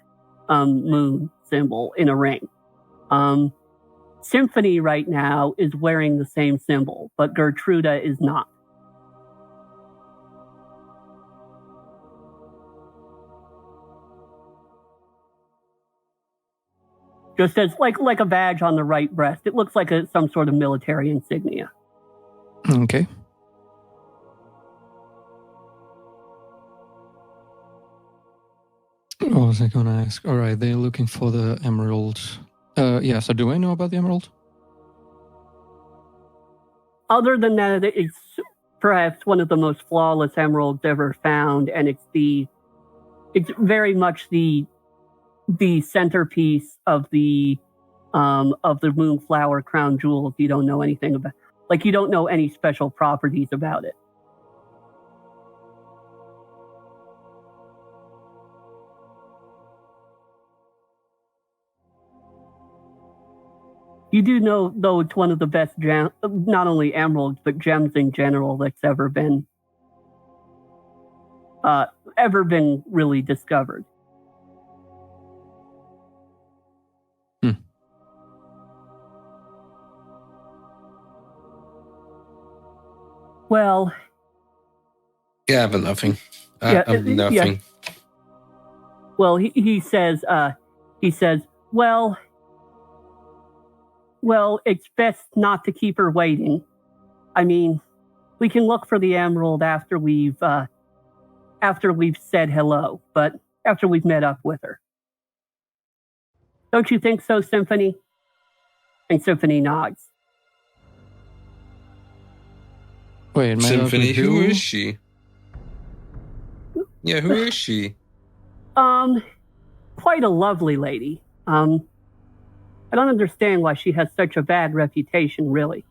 moon symbol in a ring. Symphony right now is wearing the same symbol, but Gertruda is not. Just as like a badge on the right breast. It looks like some sort of military insignia. Okay. What was I going to ask? All right, they're looking for the emerald. Yeah, so do I know about the emerald? Other than that, it's perhaps one of the most flawless emeralds ever found, and it's very much the centerpiece of the Moonflower crown jewel. If you don't know anything about, you don't know any special properties about it. You do know, though, it's one of the best not only emeralds, but gems in general that's ever been really discovered. Well, yeah, I have nothing. I have nothing. Yeah. Well, he says, well, it's best not to keep her waiting. I mean, we can look for the emerald after we've said hello, but after we've met up with her. Don't you think so, Symphony? And Symphony nods. Wait, Symphony, with who is she? Yeah, who is she? Quite a lovely lady. I don't understand why she has such a bad reputation, really.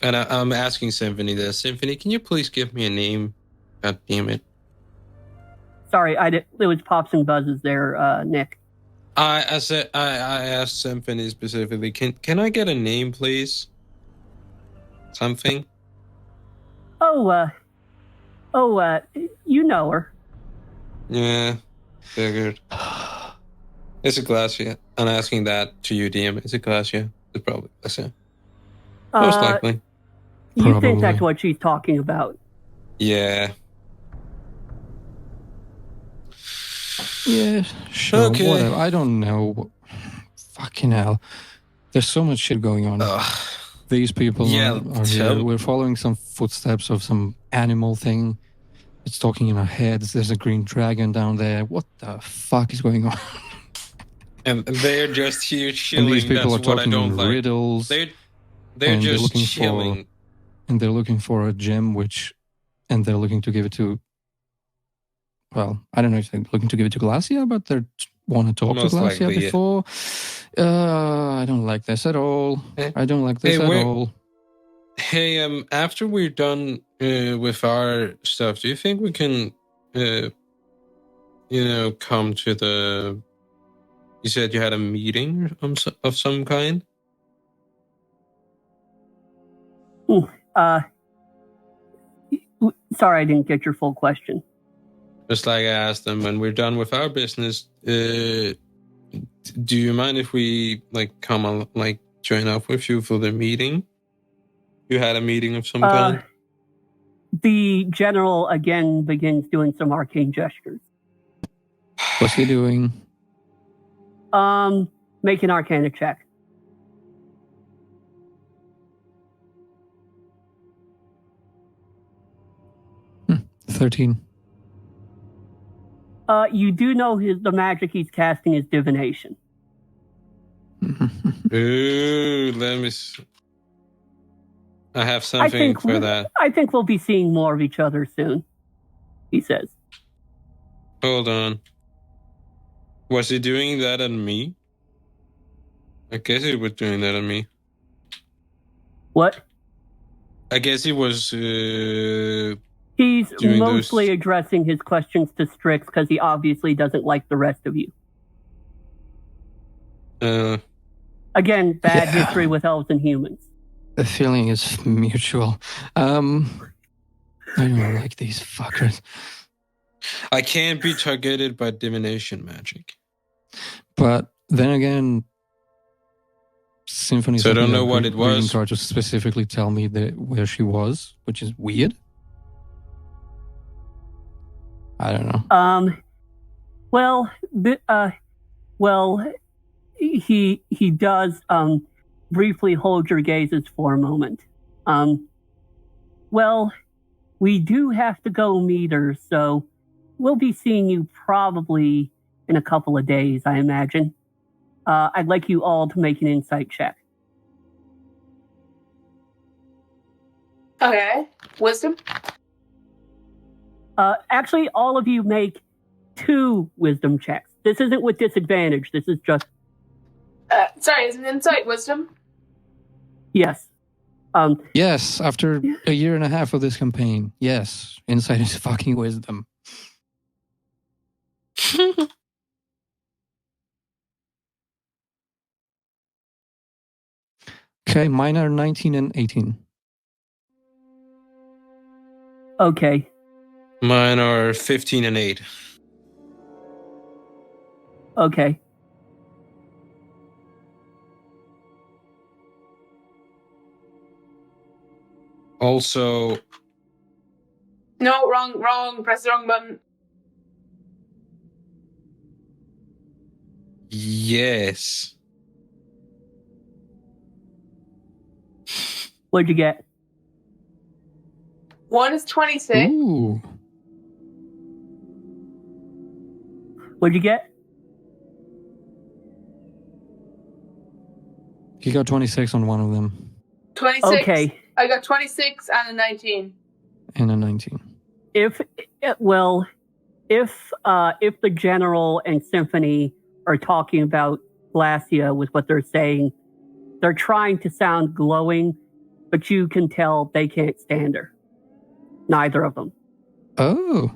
And I'm asking Symphony this. Symphony, can you please give me a name? God damn it. Sorry, it was Pops and Buzzes there, Nick. I asked Symphony specifically. Can I get a name, please? Something. You know her. Yeah, figured. Is it Glacia? I'm asking that to you, DM. Is it Glacia? It's probably Glacia. Most likely. You think that's what she's talking about? Yeah. Yeah, sure. Okay. Whatever. I don't know. Fucking hell. There's so much shit going on. These people are here. We're following some footsteps of some animal thing. It's talking in our heads. There's a green dragon down there. What the fuck is going on? And they're just here chilling. And these people That's are what I talking don't like. riddles. They're just chilling. And they're looking for a gem, and they're looking to give it to. Well, I don't know if they're looking to give it to Glacia, but they want to talk Most to Glacia likely, before. I don't like this at all. I don't like this at all. Hey, after we're done with our stuff, do you think we can, come to the? You said you had a meeting of some kind. Sorry, I didn't get your full question. Just like I asked them, when we're done with our business, do you mind if we come join up with you for the meeting? You had a meeting of some kind? The general again begins doing some arcane gestures. What's he doing? Make an arcana check. Hmm, 13. You do know the magic he's casting is divination. Ooh, let me see. I have something for that. I think we'll be seeing more of each other soon, he says. Hold on. Was he doing that on me? I guess he was doing that on me. What? I guess he was... He's mostly addressing his questions to Strix because he obviously doesn't like the rest of you. Again, bad history with elves and humans. The feeling is mutual. I don't like these fuckers. I can't be targeted by divination magic. But then again, Symphony. So I don't know what it was. Didn't try to specifically tell me where she was, which is weird. I don't know. He does briefly hold your gazes for a moment. We do have to go meet her, so we'll be seeing you probably in a couple of days, I imagine. I'd like you all to make an insight check. Okay. Wisdom? Actually, all of you make 2 wisdom checks. This isn't with disadvantage. This is just... sorry, is an insight wisdom? Yes. Yes, after a year and a half of this campaign. Yes, insight is fucking wisdom. Okay, mine are 19 and 18. Okay. Mine are 15 and 8. Okay. Also... No, wrong. Press the wrong button. Yes. What'd you get? 1 is 26. Ooh. What'd you get? He got 26 on one of them 26. Okay. I got 26 and a 19. and a 19. If the general and symphony are talking about Glacia with what they're saying, they're trying to sound glowing, but you can tell they can't stand her. Neither of them. Oh.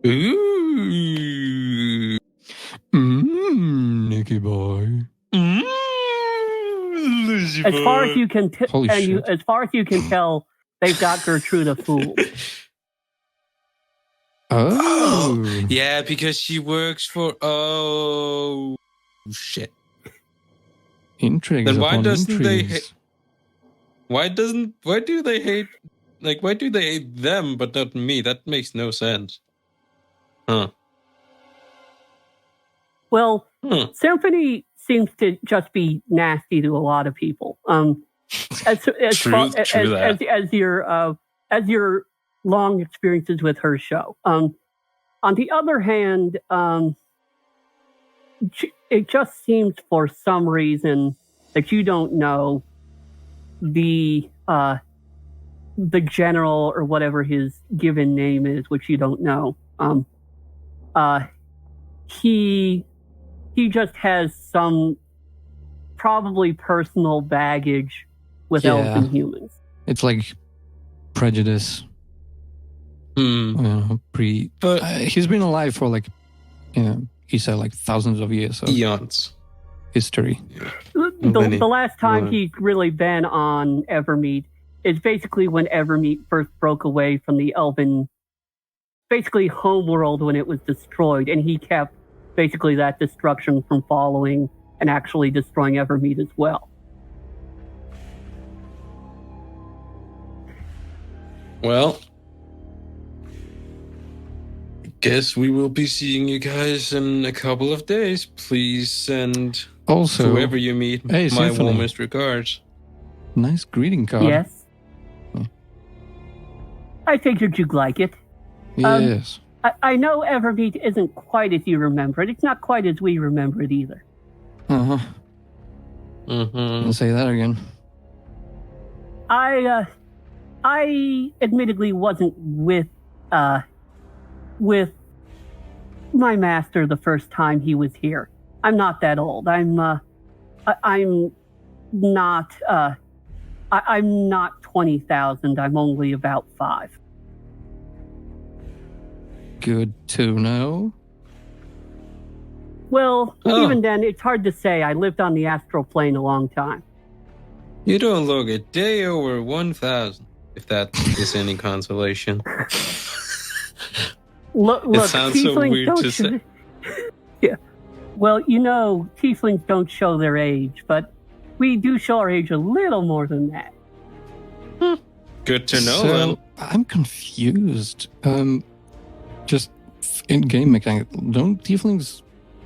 Ooh. Nicky boy. Lucifer. As far as you can Holy shit. as far as you can tell, they've got Gertruda fooled. Oh. Yeah, because she works for. Oh shit. Intrigues Then why upon doesn't they intrigues. Why do they hate? Like, why do they hate them but not me? That makes no sense. Huh. Well, Hmm. Symphony seems to just be nasty to a lot of people. As your long experiences with her show. On the other hand, it just seems for some reason that you don't know the general or whatever his given name is, which you don't know. He just has some probably personal baggage with elves and humans. It's like prejudice. But he's been alive for like, he said like thousands of years of eons history. The last time he's really been on Evermeet is basically when Evermeet first broke away from the elven, basically homeworld when it was destroyed, and he kept basically that destruction from following and actually destroying Evermeet as well. Well, guess we will be seeing you guys in a couple of days. Please send Also, whoever you meet hey, my Symphony. warmest regards. Nice greeting card. Yes. I figured you'd like it. Yes. I know Evermeet isn't quite as you remember it. It's not quite as we remember it either. Uh-huh. Mm-hmm. I'll say that again. I admittedly wasn't with my master the first time he was here. I'm not that old. I'm not 20,000. I'm only about 5. Good to know. Well, even then, it's hard to say. I lived on the astral plane a long time. You don't look a day over 1,000, if that is any consolation. Look, it sounds so weird don't to say. Yeah. Well, tieflings don't show their age, but we do show our age a little more than that. Good to know, So, then. I'm confused. Just in-game mechanic, don't tieflings,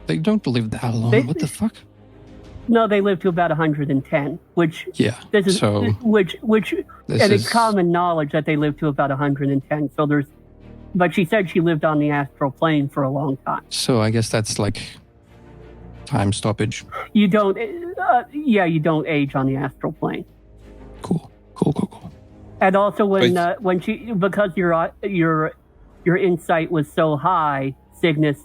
they don't live that long. What the fuck? No, they live to about 110, which it's common knowledge that they live to about 110. So but she said she lived on the astral plane for a long time. So I guess that's like time stoppage. You don't, you don't age on the astral plane. Cool. And also because your insight was so high, Cygnus,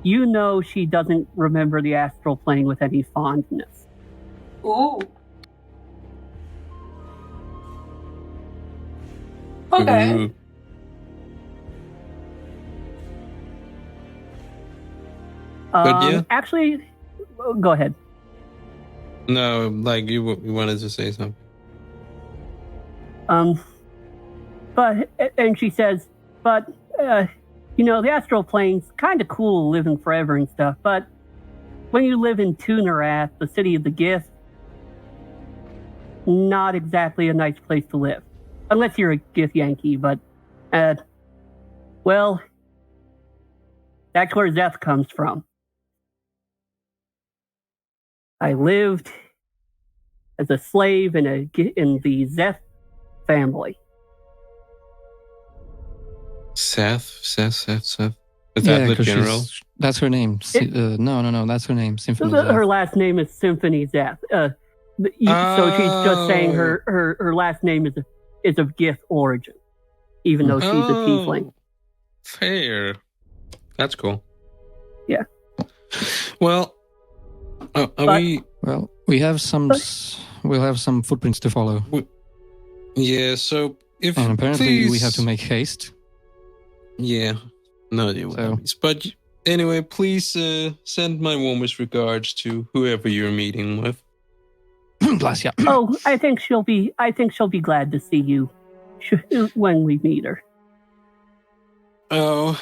she doesn't remember the astral plane with any fondness. Ooh. Okay. Ooh. Actually, go ahead. No, like you wanted to say something. And she says, but the astral plane's kind of cool living forever and stuff, but when you live in Tunarath, the city of the Gith, not exactly a nice place to live. Unless you're a Gith Yankee, but, well, that's where Zeth comes from. I lived as a slave in the Zeth family. Seth. Is that Yeah, the because general? that's her name. No, that's her name. Symphony Her Zeth. last name is Symphony Zeth. So she's just saying her last name is of Gith origin, even though she's a tiefling. Fair. That's cool. Yeah. Well, Well, we have some. We'll have some footprints to follow, Yeah. So if and apparently we have to please- make haste. Yeah. No, but anyway, please send my warmest regards to whoever you're meeting with. Bless ya. Oh, I think she'll be glad to see you when we meet her. Oh,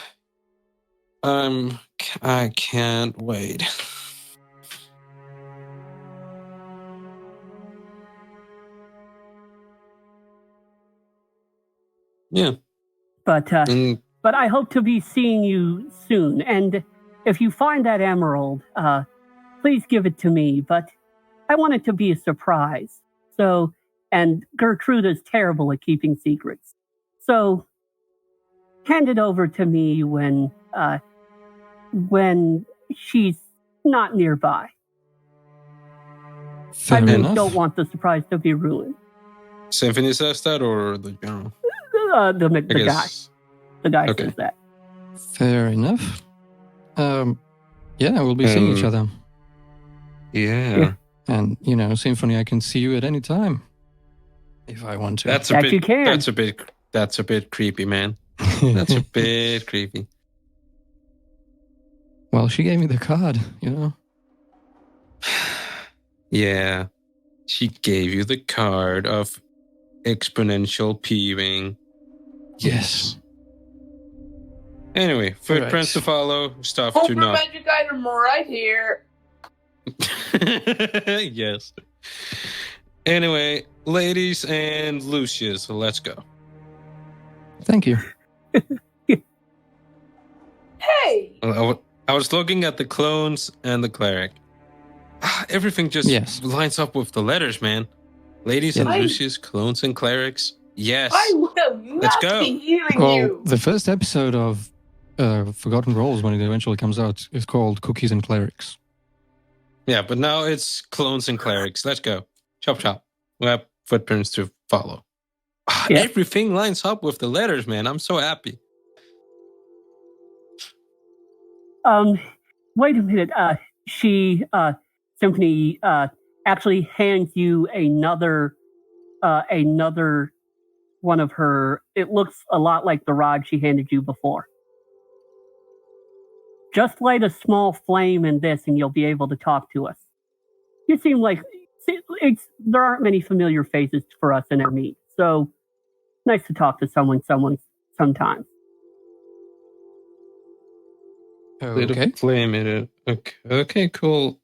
I can't wait. Yeah. But And but I hope to be seeing you soon. And if you find that emerald, please give it to me. But I want it to be a surprise. So, and Gertrude is terrible at keeping secrets. So, hand it over to me when she's not nearby. Fair I really enough. don't want the surprise to be ruined. Symphony says that, or the general? The guy Okay. says that. Fair enough. Yeah, we'll be seeing each other. Yeah. And, Symphony, I can see you at any time. If I want to. That's a That bit. you can. That's a bit creepy, man. That's a bit creepy. Well, she gave me the card, Yeah. She gave you the card of exponential peeving. Yes. Anyway, footprints to follow, stuff to Open not. magic item right here. Yes. Anyway, ladies and Lucius, let's go. Thank you. Hey! I was looking at the clones and the cleric. Everything just lines up with the letters, man. Ladies and Lucius, clones and clerics. Yes. I will Let's not go. be healing Well, you. the first episode of Forgotten Roles, when it eventually comes out, is called Cookies and Clerics. Yeah, but now it's clones and clerics. Let's go. Chop, chop. We have footprints to follow. Yeah. Everything lines up with the letters, man. I'm so happy. Wait a minute. Symphony actually hands you another one of her. It looks a lot like the rod she handed you before. Just light a small flame in this, and you'll be able to talk to us. You seem like there aren't many familiar faces for us in our meet, so nice to talk to someone sometimes. Little flame in it. Okay, cool.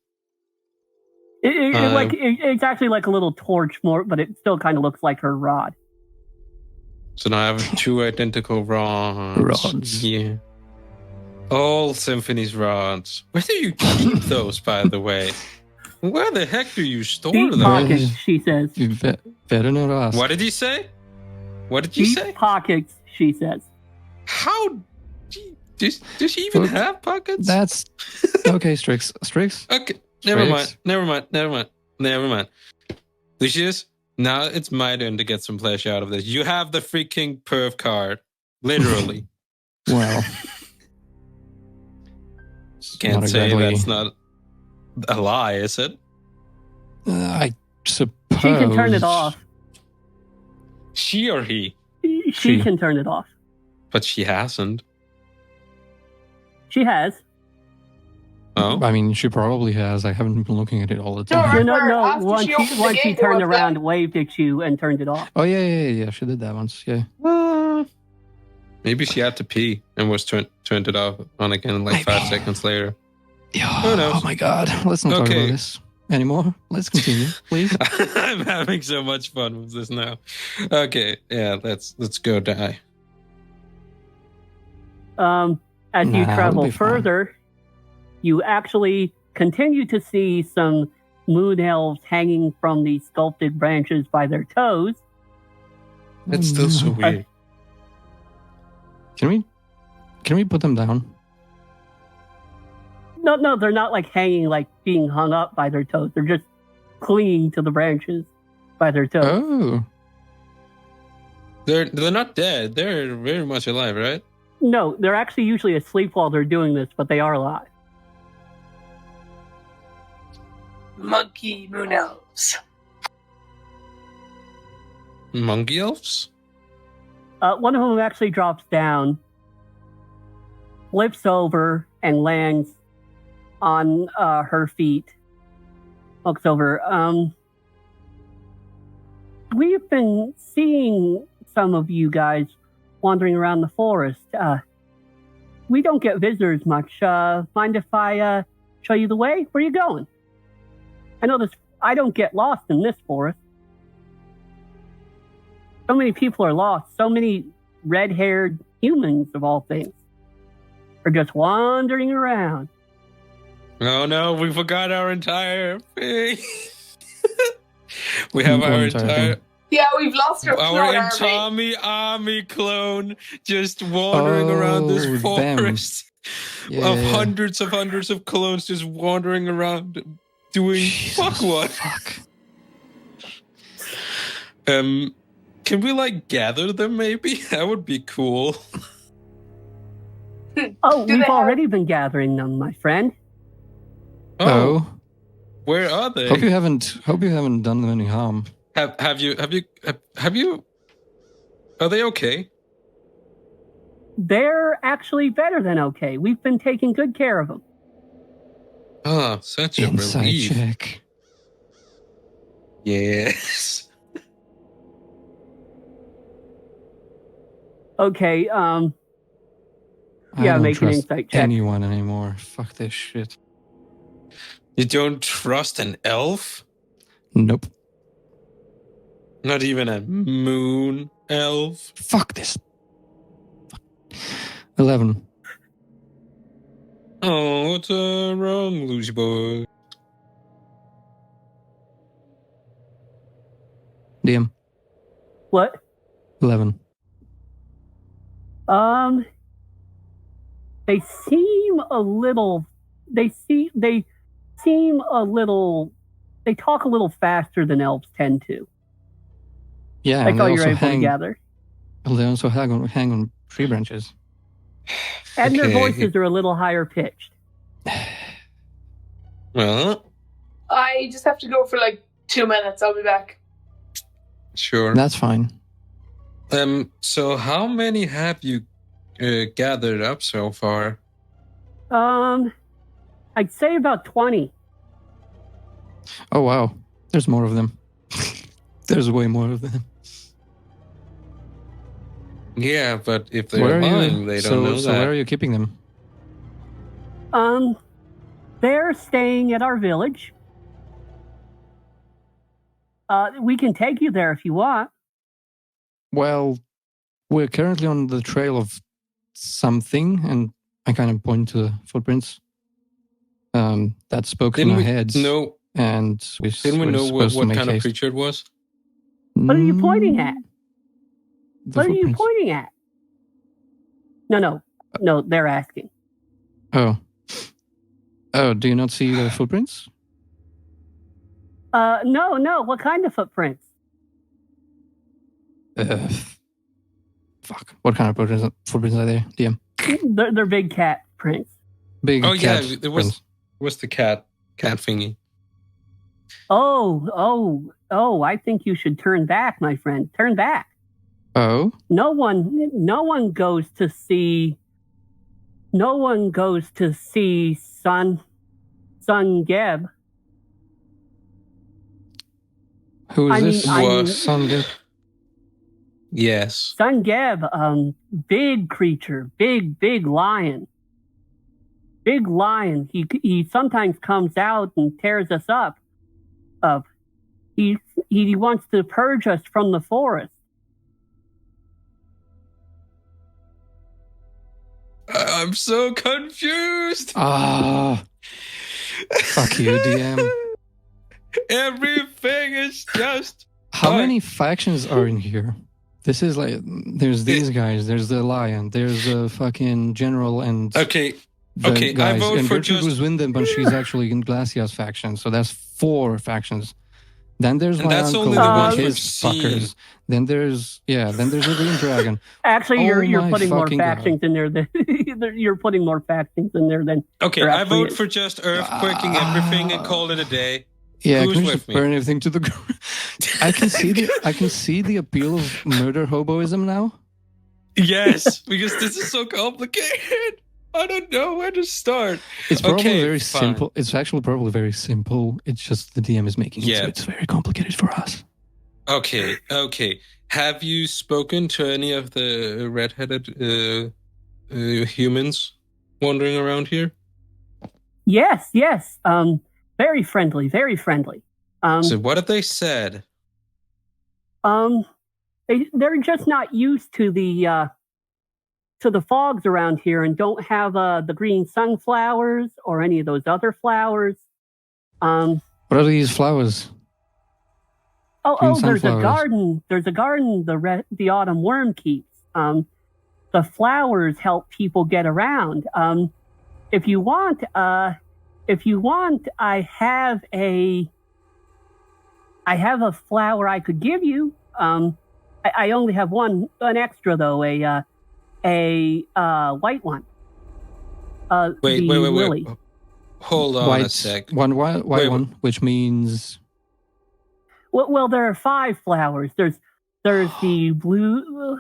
It's actually like a little torch, but it still kind of looks like her rod. So now I have two identical rods. Yeah. All Symphony's rods. Where do you keep those, by the way? Where the heck do you store Deep them? pockets, she says. You better not ask. What did he say? What did you Deep say? pockets, she says. How? Does she even have pockets? That's okay, Strix. Okay, never mind. Lucius, now it's my turn to get some pleasure out of this. You have the freaking perv card. Literally. Well, Can't not say exactly. that's not a lie, is it? I suppose She can turn it off. She or he? She can turn it off. But she hasn't. She has. Oh? I mean, she probably has. I haven't been looking at it all the No, time. No. after Once she opened the she gate, turned there was around, that. waved at you, and turned it off. Oh yeah. She did that once. Yeah. Maybe she had to pee and was turned it off on again like 5 seconds later. Yeah. Who knows? Oh my God. Let's not talk Okay. about this anymore. Let's continue, please. I'm having so much fun with this now. Okay, yeah, let's go die. As you Nah, travel it'll be fine. further, you actually continue to see some moon elves hanging from these sculpted branches by their toes. It's still so weird. Can we put them down? No, they're not like hanging, like being hung up by their toes. They're just clinging to the branches by their toes. Oh. They're not dead. They're very much alive, right? No, they're actually usually asleep while they're doing this, but they are alive. Monkey moon elves. Monkey elves? One of them actually drops down, flips over, and lands on her feet. Looks over. We've been seeing some of you guys wandering around the forest. We don't get visitors much. Mind if I show you the way? Where are you going? I know this. I don't get lost in this forest. So many people are lost. So many red-haired humans, of all things, are just wandering around. Oh no, we forgot our entire thing. We have our entire... Yeah, we've lost our clone Tommy army clone just wandering around this forest of hundreds of clones just wandering around doing fuck what? Fuck. Can we like gather them maybe? That would be cool. Oh, we've already been gathering them, my friend. Oh. Where are they? Hope you haven't done them any harm. Have you? Are they okay? They're actually better than okay. We've been taking good care of them. Ah, such a Insight relief. check. Yes. Okay, I don't make an trust insight check. anyone anymore. Fuck this shit. You don't trust an elf? Nope. Not even a moon elf? Fuck this. 11. Oh, what's wrong, Lucy boy? DM. What? 11. They seem a little. They talk a little faster than elves tend to. Yeah, Like and all they you're also able to hang. gather. They also hang on tree branches. And their Okay. voices are a little higher pitched. Well, I just have to go for like 2 minutes. I'll be back. sure. That's fine. So how many have you gathered up so far? I'd say about 20. Oh wow, there's more of them. There's way more of them. Yeah, but if they're lying, they don't know so that. where are you keeping them? They're staying at our village. We can take you there if you want. Well, we're currently on the trail of something, and I kind of point to the footprints. That spoke in our heads. No, and didn't we know what kind of creature it was? What are you pointing at? The What are you footprints. pointing at? No, they're asking. Oh, do you not see the footprints? No. What kind of footprints? Fuck. What kind of footprints are there, DM? They're big cat prints. Big Oh yeah, cat it prints. was the cat thingy. Oh, I think you should turn back, my friend. Turn back. Oh? No one goes to see Son Geb. Who is this? I mean- Son Yes. Son Geb, big creature, big lion. Big lion. He sometimes comes out and tears us up. He wants to purge us from the forest. I'm so confused. Ah. Fuck you, DM. Everything is just. How Hi. many factions are in here? This is like, there's these guys, there's the lion, there's the fucking general, and Okay, the okay, I guys. vote And for Gertrude just. was with them, but she's actually in Glacia's faction, so that's 4 factions. Then there's And my that's uncle only the ones with we've his seen. fuckers. Then there's the green dragon. Actually, Oh you're my putting more fucking God. factions in there than you're putting more factions in there than. Okay, there I actually vote is. for just earthquaking everything and call it a day. Yeah, Who's can we with just me? burn everything to the ground? I can see the appeal of murder hoboism now. Yes, because this is so complicated. I don't know where to start. It's probably Okay, very fine. simple. It's actually probably very simple. It's just the DM is making it, so Yeah. it's very complicated for us. Okay. Have you spoken to any of the red-headed humans wandering around here? Yes. Very friendly. Very friendly. So what have they said? They're just not used to the fogs around here and don't have the green sunflowers or any of those other flowers. What are these flowers? Green There's a sunflowers. garden. There's a garden the Autumn Wyrm keeps. The flowers help people get around. If you want, I have a flower I could give you. I only have an extra though, a white one. Wait. Lily. Hold on a sec. One white Wait, one, which means Well, there are 5 flowers. There's the blue.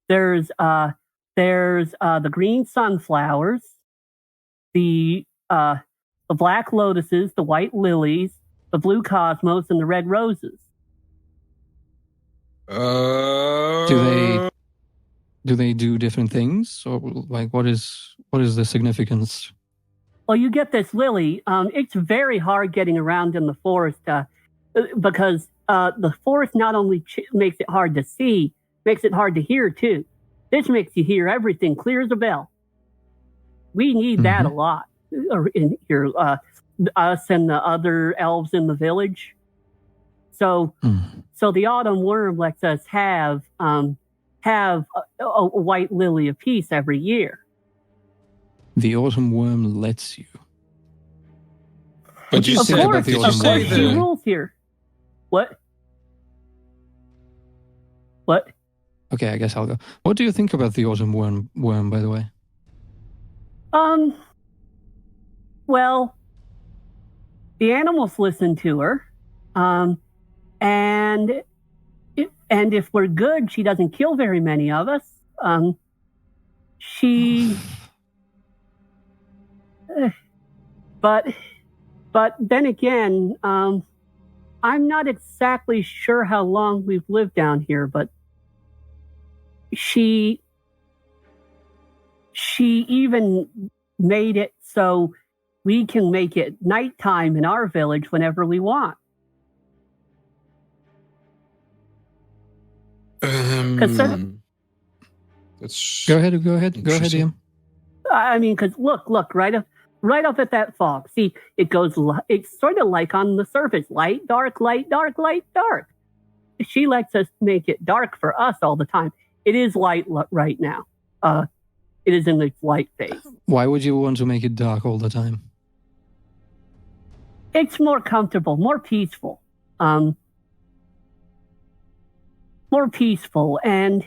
There's the green sunflowers, the black lotuses, the white lilies, the blue cosmos, and the red roses. do they do different things, or like what is the significance? Well, you get this lily. It's very hard getting around in the forest because the forest not only makes it hard to see, makes it hard to hear too. This makes you hear everything clear as a bell. We need that a lot in here. Us and the other elves in the village. So the Autumn Wyrm lets us have a white lily apiece every year. The Autumn Wyrm lets you. But you Of said course, the of Autumn course, Wyrm. she rules here. What? Okay, I guess I'll go. What do you think about the Autumn Wyrm, by the way? Well, the animals listen to her, and if we're good, she doesn't kill very many of us. But then again, I'm not exactly sure how long we've lived down here, but she even made it so we can make it nighttime in our village whenever we want. That's Go ahead, Ian. I mean, because look, right up at that fog. See, it's sort of like on the surface, light, dark, light, dark, light, dark. She lets us make it dark for us all the time. It is light right now. It is in its light phase. Why would you want to make it dark all the time? It's more comfortable, more peaceful. More peaceful. And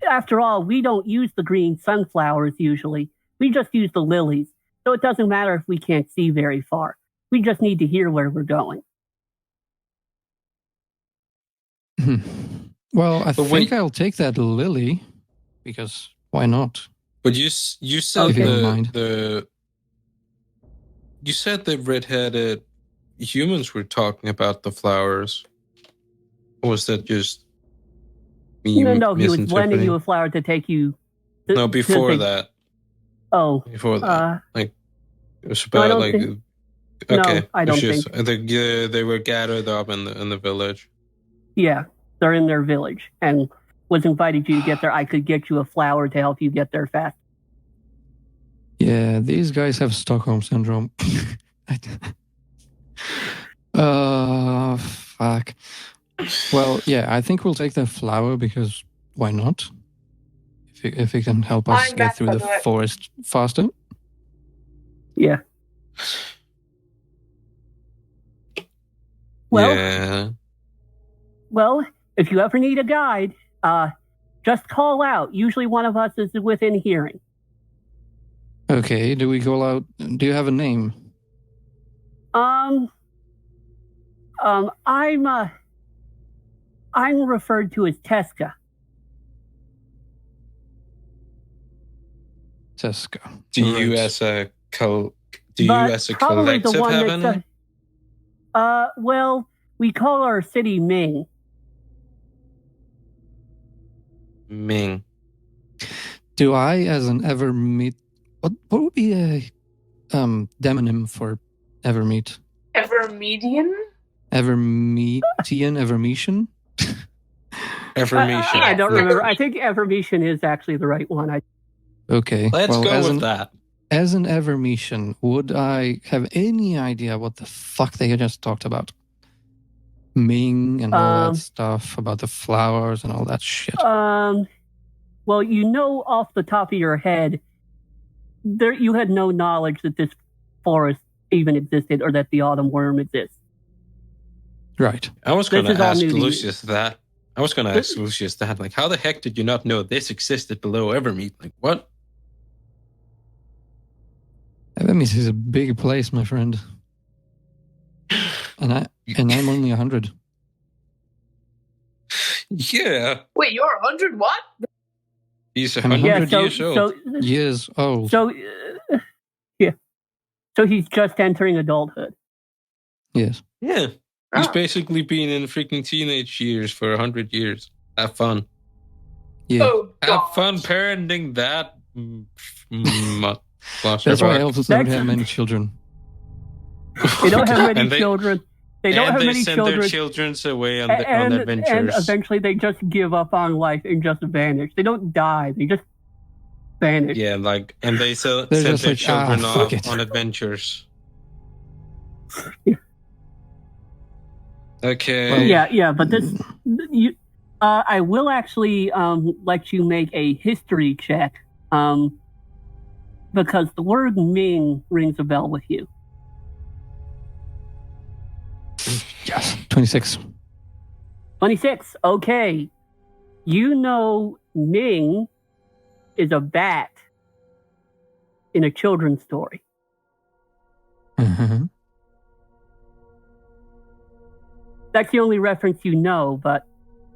after all, we don't use the green sunflowers usually. We just use the lilies. So it doesn't matter if we can't see very far. We just need to hear where we're going. Well, I think I'll take that lily, because why not? But you said If you don't mind. You said the red-headed humans were talking about the flowers. Or was that just me? No, he was lending you a flower to take you. No, before that. Oh. Before that. It was No, about okay. No, I don't think. I think they were gathered up in the village. Yeah, they're in their village and was invited you to get there. I could get you a flower to help you get there fast. Yeah, these guys have Stockholm syndrome. Fuck. Well, yeah, I think we'll take the flower because why not? If it can help us I'm get back, through by the the way. forest faster. Yeah. Well, Yeah. well, if you ever need a guide, just call out. Usually one of us is within hearing. Okay, do we call out? Do you have a name? I'm referred to as Teska. Tesca. Do you Right. as a But probably the collective one have that's any? well, we call our city Ming. Ming. Do I, as an Evermeet, what would be a demonym for Evermeet? Evermedian? Evermeetian, Evermetian? Affirmation. I don't No. remember. I think Evermetian is actually the right one. Okay. Let's well, go as with an, that. As an Evermetian, would I have any idea what the fuck they just talked about? Ming and all that stuff about the flowers and all that shit. Well, you know off the top of your head, you had no knowledge that this forest even existed or that the Autumn Wyrm exists. Right. I was going This to is all ask new to you. Lucius that. I was going to ask Lucius that. Like, how the heck did you not know this existed below Evermeet? Like, what? Evermeet is a big place, my friend. And I'm only 100. Yeah. Wait, you're 100 what? He's I'm 100 years old. Years old. So, yeah. So he's just entering adulthood. Yes. Yeah. He's Oh. basically been in freaking teenage years for 100 years. Have fun. Yeah. Oh, Have God. fun parenting that. That's why elves don't have many children. They don't have many And they- children. They don't have many send children. their children away on And adventures. eventually they just give up on life and just vanish. They don't die. They just vanish. Yeah, like, and they send They're their just like, children fuck off it. on adventures. Yeah. Okay. Yeah, but this, I will actually let you make a history check, because the word Ming rings a bell with you. Yes. 26. 26. Okay. You know Ming is a bat in a children's story. Mm-hmm. That's the only reference you know, but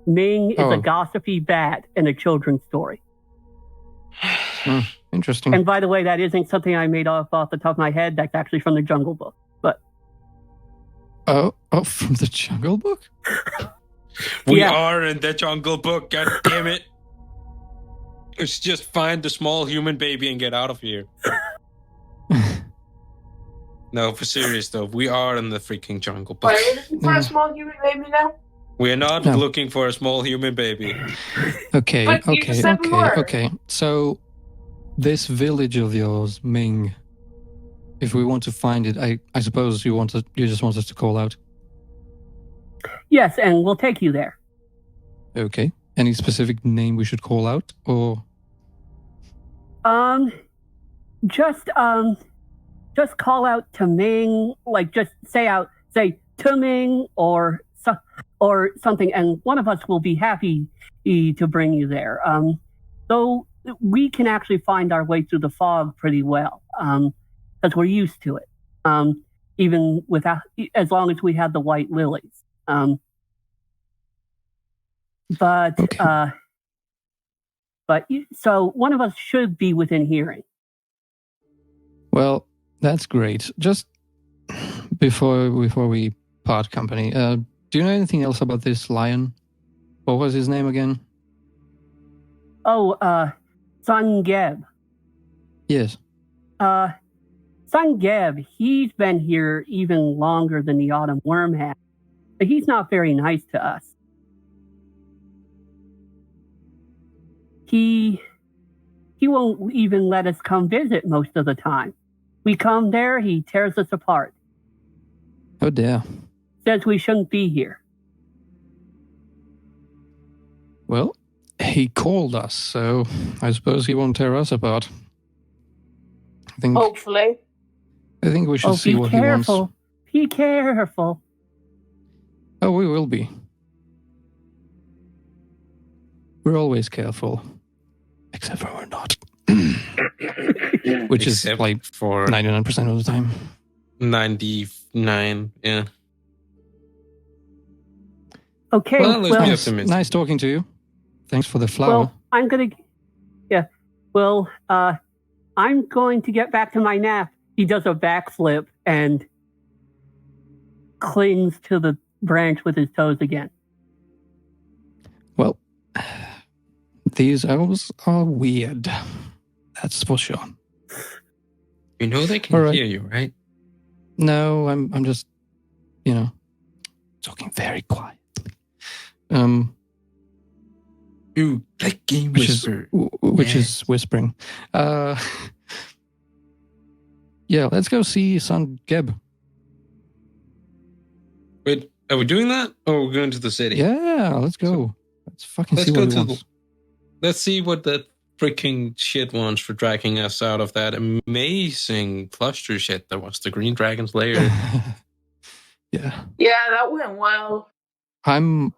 Ming is Oh. a gossipy bat in a children's story. Interesting. And by the way, that isn't something I made off the top of my head. That's actually from the Jungle Book. But Oh, from the Jungle Book? We Yeah. are in the Jungle Book, god damn it. Let's just find the small human baby and get out of here. No, for serious though, we are in the freaking Jungle Book. Are you looking for a small human baby now? We are not No. looking for a small human baby. Okay, But you just said we were. So, this village of yours, Ming, if we want to find it, I suppose you just want us to call out. yes, and we'll take you there. Okay. Any specific name we should call out, or Just call out to Ming, like just say to Ming or something, and one of us will be happy to bring you there. Though we can actually find our way through the fog pretty well, because we're used to it. Even without, as long as we have the white lilies. But Okay. So one of us should be within hearing. well, that's great. Just before we part company, do you know anything else about this lion? What was his name again? Oh, Sun Geb. Yes. Sun Geb, he's been here even longer than the Autumn Wyrm has. But he's not very nice to us. He won't even let us come visit most of the time. We come there, he tears us apart. Oh dear. says we shouldn't be here. Well, he called us, so I suppose he won't tear us apart. Hopefully. I think we should see what he wants. Be careful. Oh, we will be. We're always careful. Except for we're not. Which Except is like for 99% of the time. 99, yeah. Okay, Well, let's be well, optimistic. Nice talking to you. Thanks for the flower. well, I'm going to... Yeah, well, I'm going to get back to my nap. He does a backflip and clings to the branch with his toes again. Well, these elves are weird. That's for sure. You know they can All right. hear you, right? No, I'm just, talking very quietly. You like game Which is whisper. which Yes. is whispering. Yeah, let's go see Son Geb. Wait, are we doing that? Or we're going to the city? Yeah, let's go. Let's fucking Let's see go what he to wants. Let's see what that freaking shit wants for dragging us out of that amazing cluster shit that was the Green Dragon's lair. Yeah, Yeah, that went well. I'm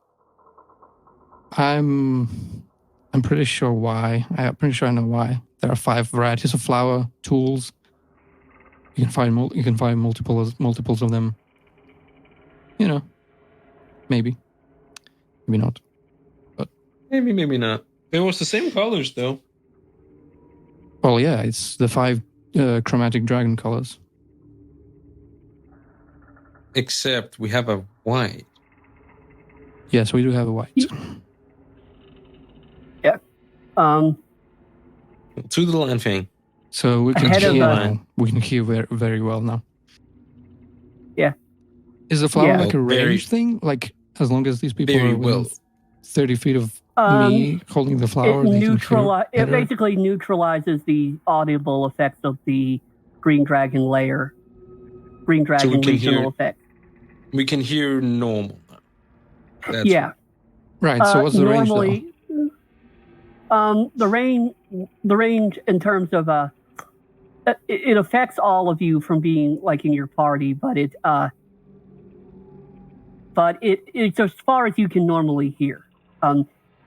pretty sure why. I'm pretty sure I know why. There are 5 varieties of flower tools. You can find multiples of them. Maybe not. Maybe, maybe not. It was the same colors though. Well, yeah, it's the 5 chromatic dragon colors. Except we have a white. Yes, we do have a white. To the land thing. So we can Ahead of hear us. now. We can hear very, very well now. Yeah. Is the flower Yeah. like a Very- range thing? Like, as long as these people Very are within well. 30 feet of Um, me holding the flower, It they can it hear better? basically neutralizes the audible effects of the Green Dragon layer. Green Dragon can regional hear- effect. We can hear normal now. That's Yeah. Right, so what's the range, though? normally, the range in terms of it affects all of you from being like in your party, but it's as far as you can normally hear.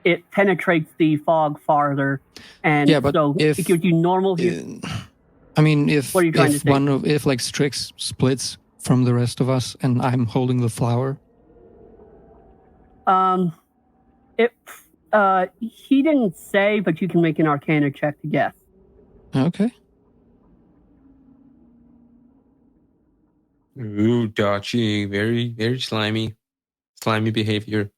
It penetrates the fog farther, and Yeah, but so if- it gives you normal. I mean, if What are you trying to say? if like Strix splits from the rest of us and I'm holding the flower, He didn't say, but you can make an Arcana check to guess. okay. Ooh, dodgy. Very, very slimy. Slimy behavior.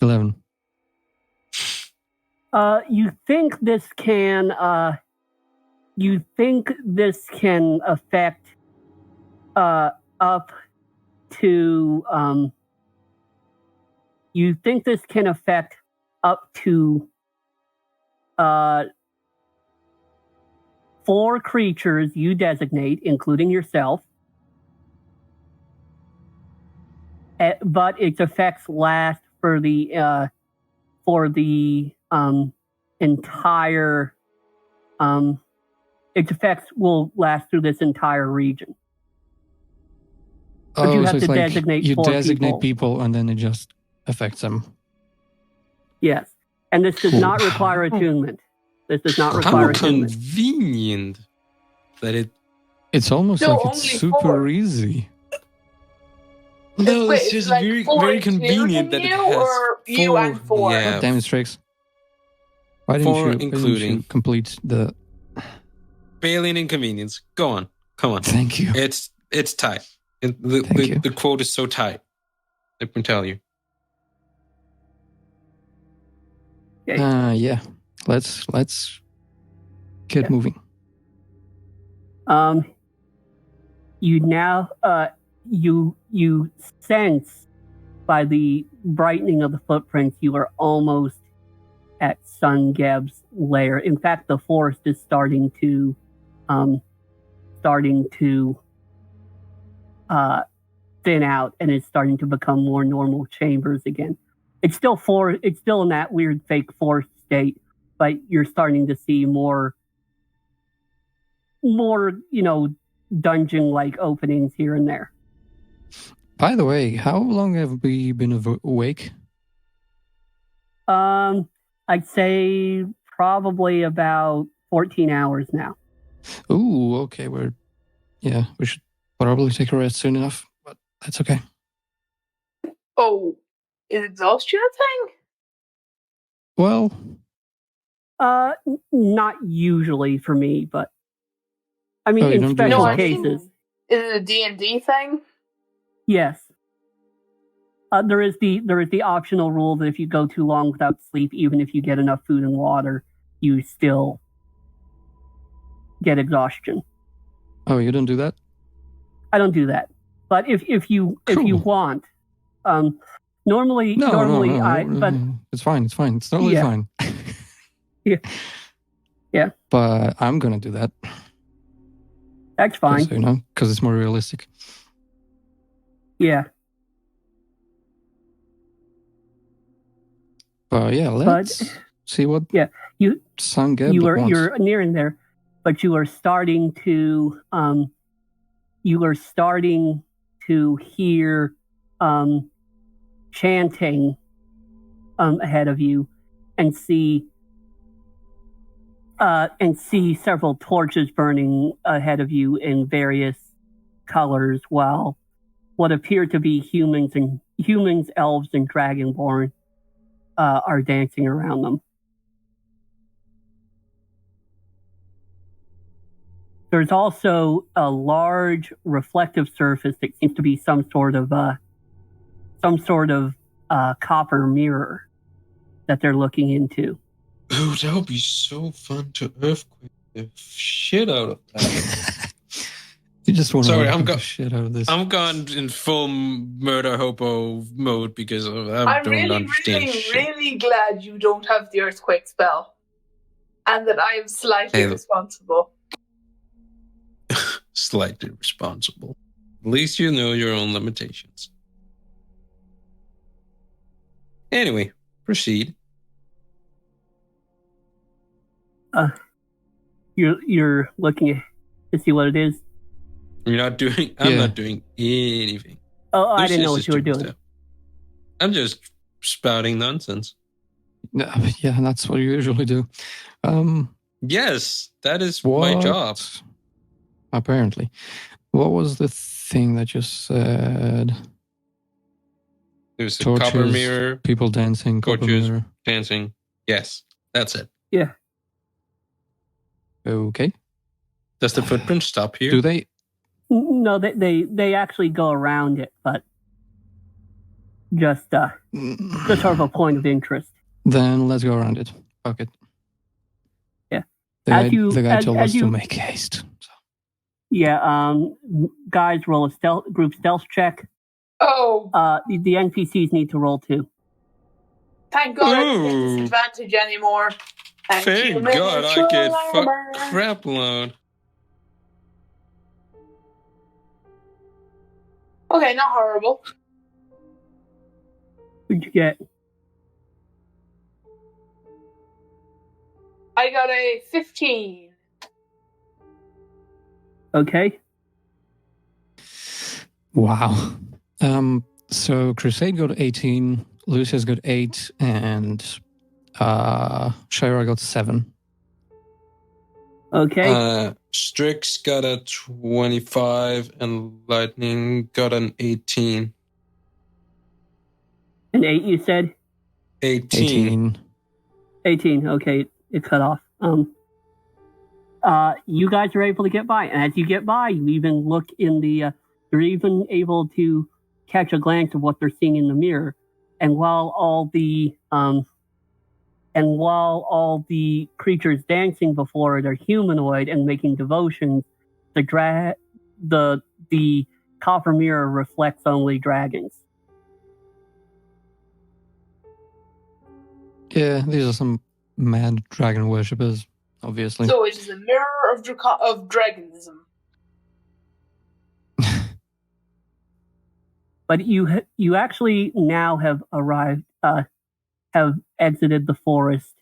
11. You think this can affect up to you think this can affect up to 4 creatures you designate, including yourself. But its effects last for the entire. Its effects will last through this entire region. But you have so it's to like designate you 4 designate people. people and then it just affects them. Yes, and this does Cool. not require attunement. This does not How require attunement. convenient that it. It's almost No, like it's only super 4. easy. No, Wait, it's just like very, 4 very convenient that including it you, has or you and 4? Yeah, God damn it, Strix. Why didn't 4 you including. complete the... Alien inconvenience. Go on, come on. Thank you. It's tight. Thank you. The quote is so tight. Let me tell you. Yeah. Let's get moving. You now you sense by the brightening of the footprints you are almost at Sun Geb's lair. In fact, the forest is starting to thin out, and it's starting to become more normal chambers again. It's still in that weird fake forest state, but you're starting to see more dungeon-like openings here and there. By the way, how long have we been awake? I'd say probably about 14 hours now. Ooh, okay. We should probably take a rest soon enough, but that's okay. Oh, is exhaustion a thing? Well, not usually for me, but I mean, in special cases. Is it a D&D thing? Yes. There is the optional rule that if you go too long without sleep, even if you get enough food and water, you still get exhaustion. Oh, you don't do that? I don't do that. But if you want, normally but it's fine. It's totally fine. Yeah. But I'm gonna do that. That's fine. So, because it's more realistic. Yeah. But yeah, let's see what Sangeb wants. You're nearing there, but you are starting to hear chanting ahead of you, and see several torches burning ahead of you in various colors, while what appear to be humans, elves, and dragonborn are dancing around them. There's also a large reflective surface that seems to be some sort of copper mirror that they're looking into. Oh, that would be so fun to earthquake the shit out of that. You just want to earthquake the shit out of this. I'm gone in full murder hobo mode because I don't understand shit. I'm really glad you don't have the earthquake spell, and that I am slightly responsible. Slightly responsible. At least you know your own limitations. Anyway, proceed. You're looking to see what it is. I'm not doing anything. Oh, I didn't know what you were doing. Stuff. I'm just spouting nonsense. Yeah, that's what you usually do. Yes, that is my job. Apparently. What was the thing that you said? There's torches, a copper mirror. People dancing, torches, dancing. Yes, that's it. Yeah. Okay. Does the footprint stop here? Do they? No, they actually go around it, but just sort of a point of interest. Then let's go around it. Fuck it. Yeah. The guy told us to make haste. So. Yeah. Guys, roll a group stealth check. Oh. The NPCs need to roll too. Thank God I don't get disadvantage anymore. Thank God I get crap load. Okay, not horrible. What'd you get? I got a 15. Okay. Wow. So Crusade got 18, Lucius got 8, and Shira got 7. Okay. Strix got a 25 and Lightning got an 18. An 8, you said? 18. 18. Okay, it cut off. You guys are able to get by, and as you get by, you even look in the. You're even able to catch a glance of what they're seeing in the mirror, and while all the creatures dancing before it are humanoid and making devotions, the copper mirror reflects only dragons. Yeah, these are some mad dragon worshippers, obviously. So it is a mirror of dragonism. But you actually now have arrived, have exited the forest,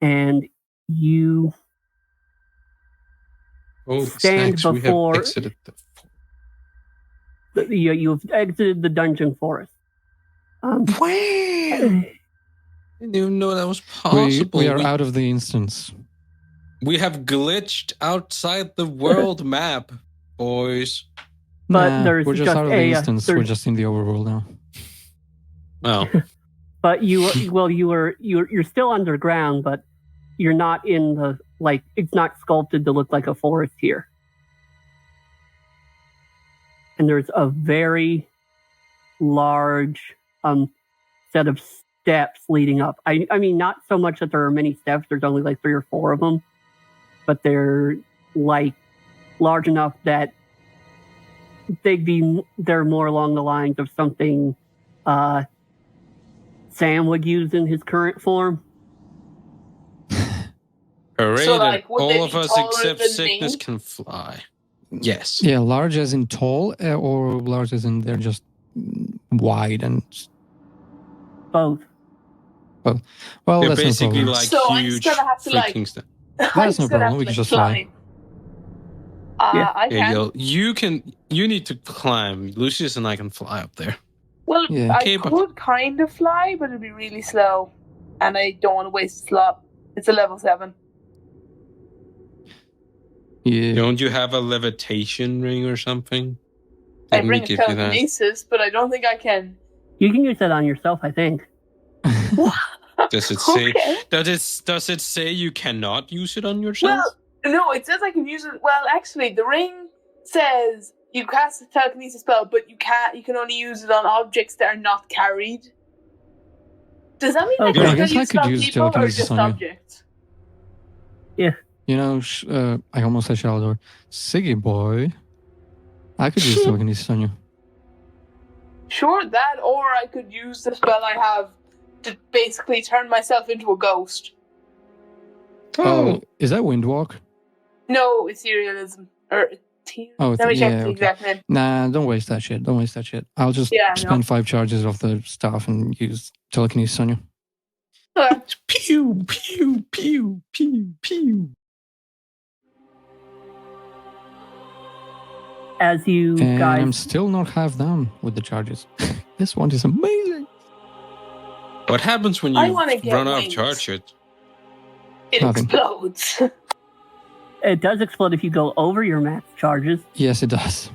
and you Oh, stand snacks, we have before exited the you've exited the dungeon forest. Wow! I didn't even know that was possible. We are out of the instance. We have glitched outside the world map, boys. But there's we're just just out of the a, instance. We're just in the overworld now. Oh. But you're still underground, but you're not in the, like, it's not sculpted to look like a forest here. And there's a very large set of steps leading up. I mean, not so much that there are many steps. There's only like 3 or 4 of them, but they're like large enough that they're more along the lines of something Sam would use in his current form. Hooray, So, like, that would they all of be us taller except than Sickness me? can fly. Yes. Yeah, large as in tall, or large as in they're just wide and. Both. Well, They're that's no basically problem. like So I'm huge just gonna have to, like, freaking stuff. That's no problem. We can just fly. Yeah. I Yeah, can. you need to climb. Lucius and I can fly up there. Well, Yeah. I Okay, but- could kind of fly, but it'd be really slow. And I don't want to waste a slot. It's a level 7. Yeah. Don't you have a levitation ring or something? I Didn't bring we a give you that? telekinesis, but I don't think I can. You can use that on yourself, I think. Does it say? Okay. Does it say you cannot use it on yourself? Well, no, it says I can use it. Well, actually, the ring says you cast a telekinesis spell, but you can only use it on objects that are not carried. Does that mean I Okay. can I guess still I use it could on use people or telekinesis just on you. objects? You know, I almost said Shaldor. Siggy boy. I could use telekinesis on you. Sure, that, or I could use the spell I have to basically turn myself into a ghost. Oh, is that Windwalk? No, etherealism. Oh, Let me check yeah, the okay. exact name. Nah, don't waste that shit. Don't waste that shit. I'll just Yeah, spend 5 charges of the stuff and use telekinesis on you. Okay. Pew pew pew pew pew. As you And guys, I'm still not half down with the charges. This one is amazing. What happens when I you wanna get run out of wings. charges? It Nothing. explodes. it does explode if you go over your max charges. Yes, it does.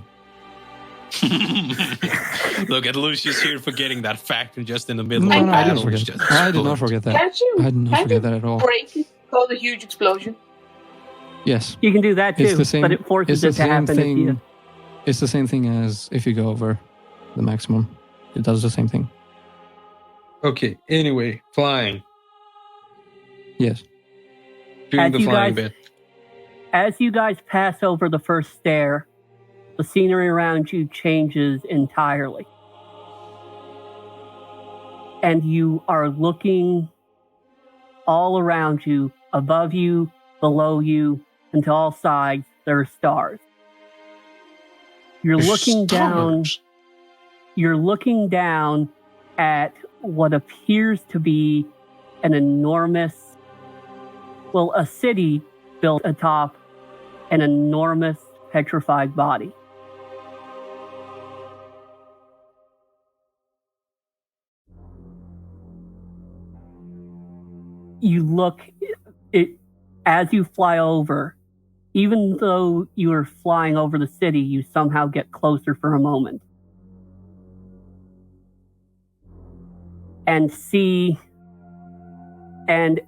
Look at Lucius here forgetting that fact and just in the middle No, of no, I battle. didn't forget. I did not forget that. Can't you? I did not Can't forget you that at all. break it? Cause a huge explosion. Yes. You can do that too, It's the same. but it forces It's it the to same happen if you. thing. It's the same thing as if you go over the maximum. It does the same thing. Okay, anyway, flying. Yes. Doing As the you flying guys- bit. As you guys pass over the first stair, the scenery around you changes entirely. And you are looking all around you, above you, below you, and to all sides, there are stars. You're looking down. Stars. You're looking down at what appears to be an enormous, well, a city built atop an enormous petrified body. You look, as you fly over, even though you are flying over the city, you somehow get closer for a moment. And see, and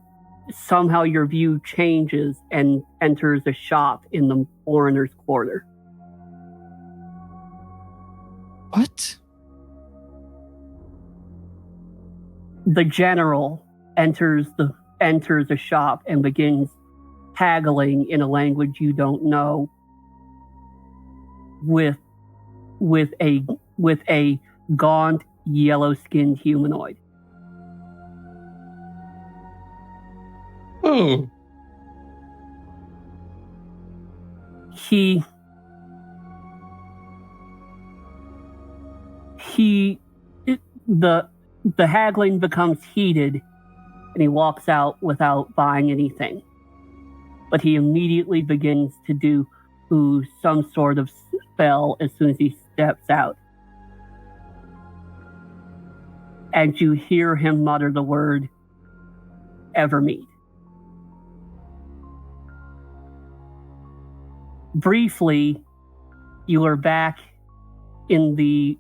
somehow your view changes and enters a shop in the foreigner's quarter. What? The general enters the shop and begins haggling in a language you don't know with a gaunt, yellow-skinned humanoid. Oh. the haggling becomes heated, and he walks out without buying anything. But he immediately begins to do some sort of spell as soon as he steps out. And you hear him mutter the word, Evermeet. Briefly, you are back on the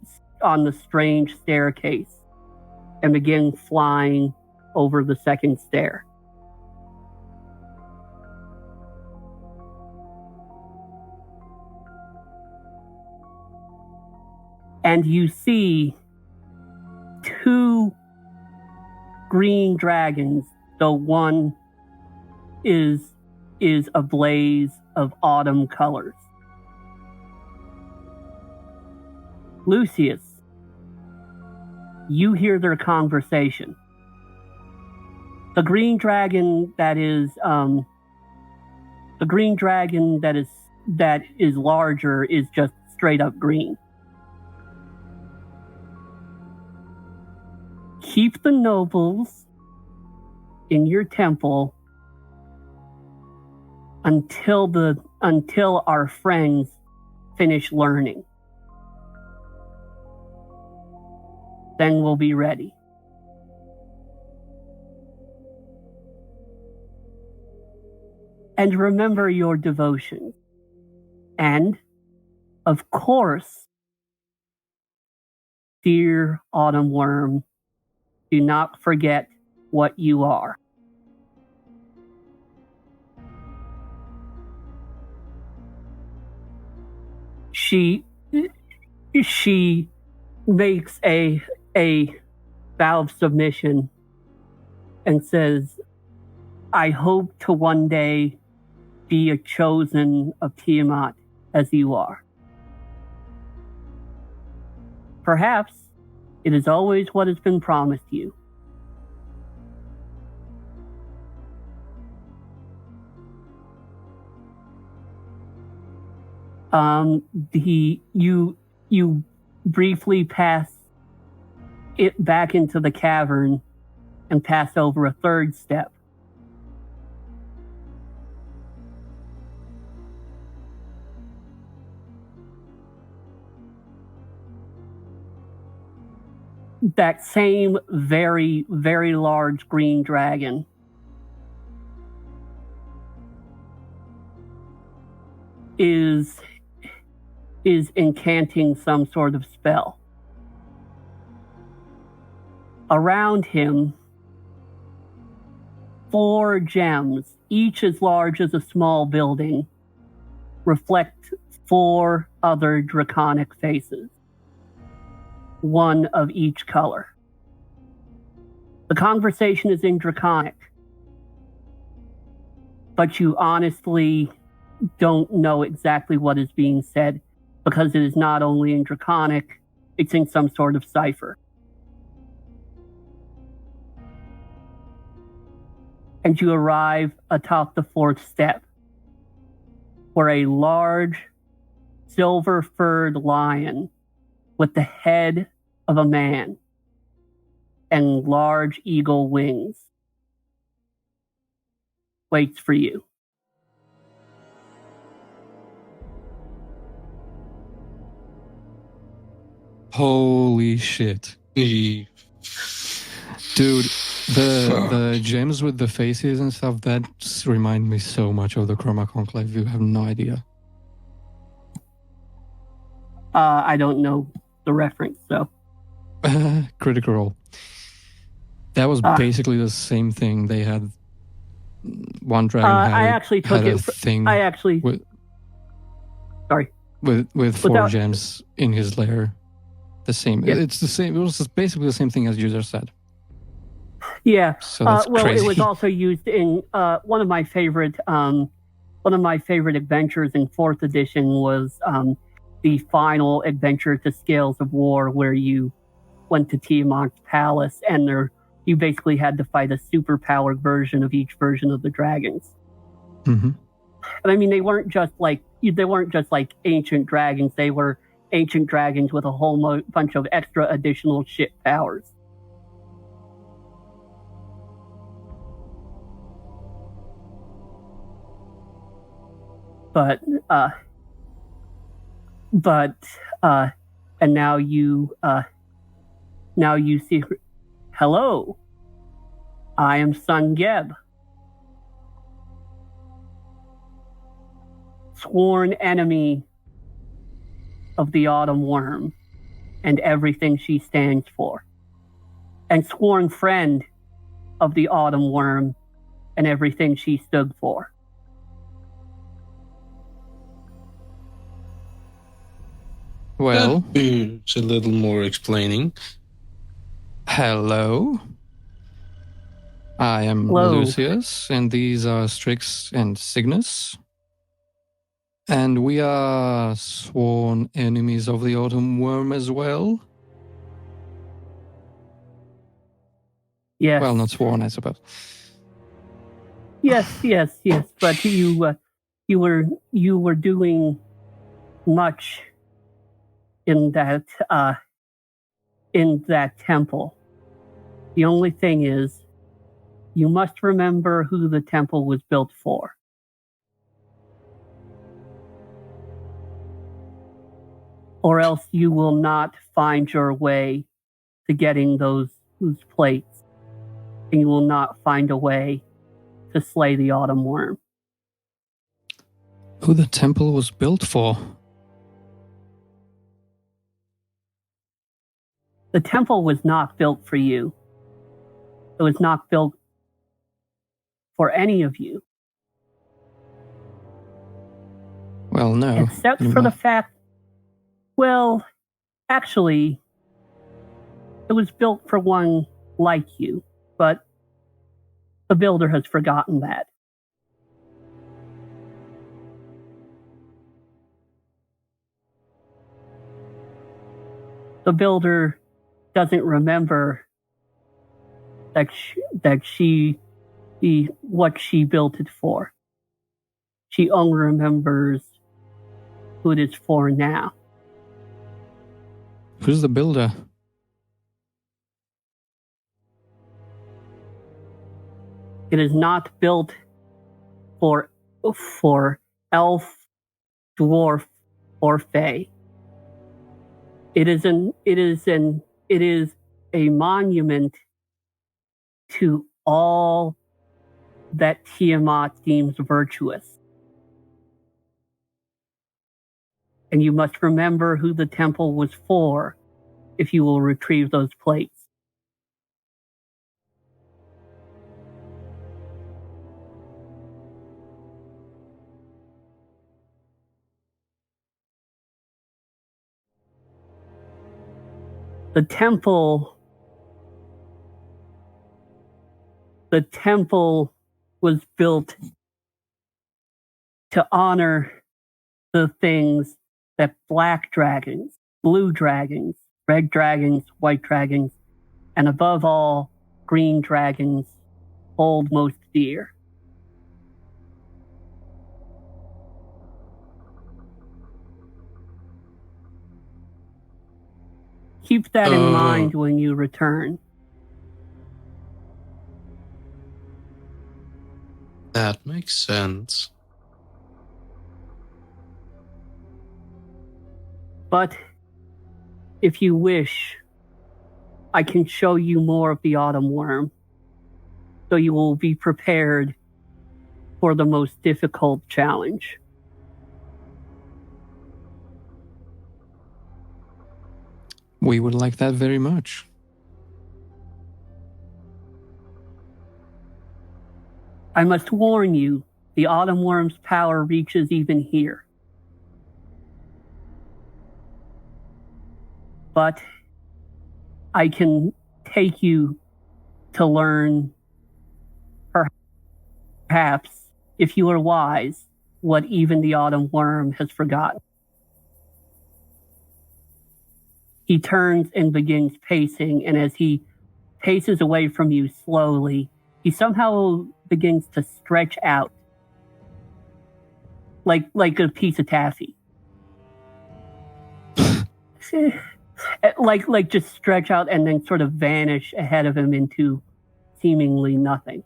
strange staircase and begin flying over the second stair. And you see 2 green dragons, though one is a blaze of autumn colors. Lucius, you hear their conversation. The green dragon that is larger is just straight up green. Keep the nobles in your temple until our friends finish learning. Then we'll be ready. And remember your devotion. And, of course, dear Autumn Wyrm, do not forget what you are. She makes a vow of submission and says, I hope to one day be a chosen of Tiamat as you are. Perhaps it is always what has been promised you. You briefly pass it back into the cavern and pass over a third step. That same very, very large green dragon is incanting some sort of spell. Around him, 4 gems, each as large as a small building, reflect 4 other draconic faces, one of each color. The conversation is in Draconic, but you honestly don't know exactly what is being said because it is not only in Draconic, it's in some sort of cipher. And you arrive atop the 4th step, where a large silver-furred lion with the head of a man and large eagle wings waits for you. Holy shit. Dude, the gems with the faces and stuff, that remind me so much of the Chroma Conclave. You have no idea. I don't know the reference, so. Critical Role. That was basically the same thing. They had one dragon with 4 gems in his lair. The same. Yeah. It's the same. It was basically the same thing as you just said. Yeah. So that's crazy. It was also used in one of my favorite adventures in 4th edition was the final adventure to Scales of War, where you went to Tiamat's palace and you basically had to fight a superpowered version of each version of the dragons. Mm-hmm. And I mean, they weren't just like ancient dragons. They were ancient dragons with a whole bunch of extra additional shit powers. But and now you see her. Hello, I am Sun Geb, sworn enemy of the Autumn Wyrm and everything she stands for, and sworn friend of the Autumn Wyrm and everything she stood for. Well, it's a little more explaining. hello. I am Hello. Lucius, and these are Strix and Cygnus. And we are sworn enemies of the Autumn Wyrm as well. Yes. Well, not sworn, I suppose. Yes. But you were doing much in that temple. The only thing is, you must remember who the temple was built for. Or else you will not find your way to getting those plates, and you will not find a way to slay the Autumn Wyrm. Who the temple was built for? The temple was not built for you. It was not built for any of you. Well, no. Except for the fact, well, actually, it was built for one like you, but the builder has forgotten that. The builder doesn't remember what she built it for. She only remembers who it is for now. Who's the builder? It is not built for elf, dwarf, or fae. It is a monument to all that Tiamat deems virtuous. And you must remember who the temple was for if you will retrieve those plates. The temple was built to honor the things that black dragons, blue dragons, red dragons, white dragons, and above all, green dragons hold most dear. Keep that in mind when you return. That makes sense. But if you wish, I can show you more of the Autumn Wyrm, so you will be prepared for the most difficult challenge. We would like that very much. I must warn you, the Autumn Wyrm's power reaches even here. But I can take you to learn, perhaps, if you are wise, what even the Autumn Wyrm has forgotten. He turns and begins pacing, and as he paces away from you slowly, he somehow begins to stretch out like a piece of taffy. like just stretch out and then sort of vanish ahead of him into seemingly nothing.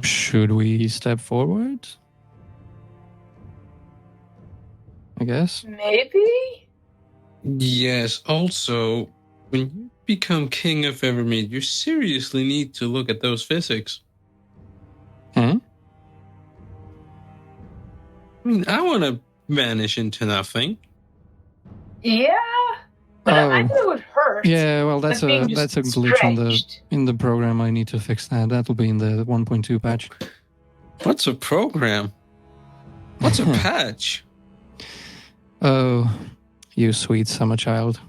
Should we step forward? I guess. Maybe? Yes, also, when you become king of Evermead, you seriously need to look at those physics. Huh? I mean, I want to vanish into nothing. Yeah. But I think it would hurt. Yeah, well, that's Like a being just glitch stretched. in the program. I need to fix that. That'll be in the 1.2 patch. What's a program? What's a patch? Oh, you sweet summer child.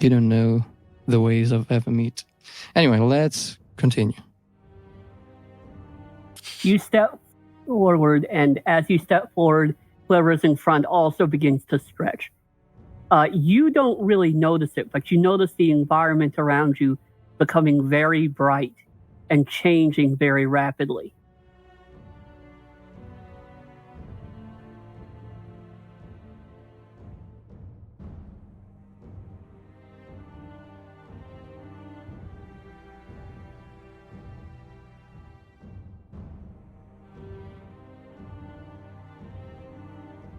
You don't know the ways of Evermead. Anyway, let's continue. You step forward, and as you step forward, whoever's in front also begins to stretch. You don't really notice it, but you notice the environment around you becoming very bright and changing very rapidly.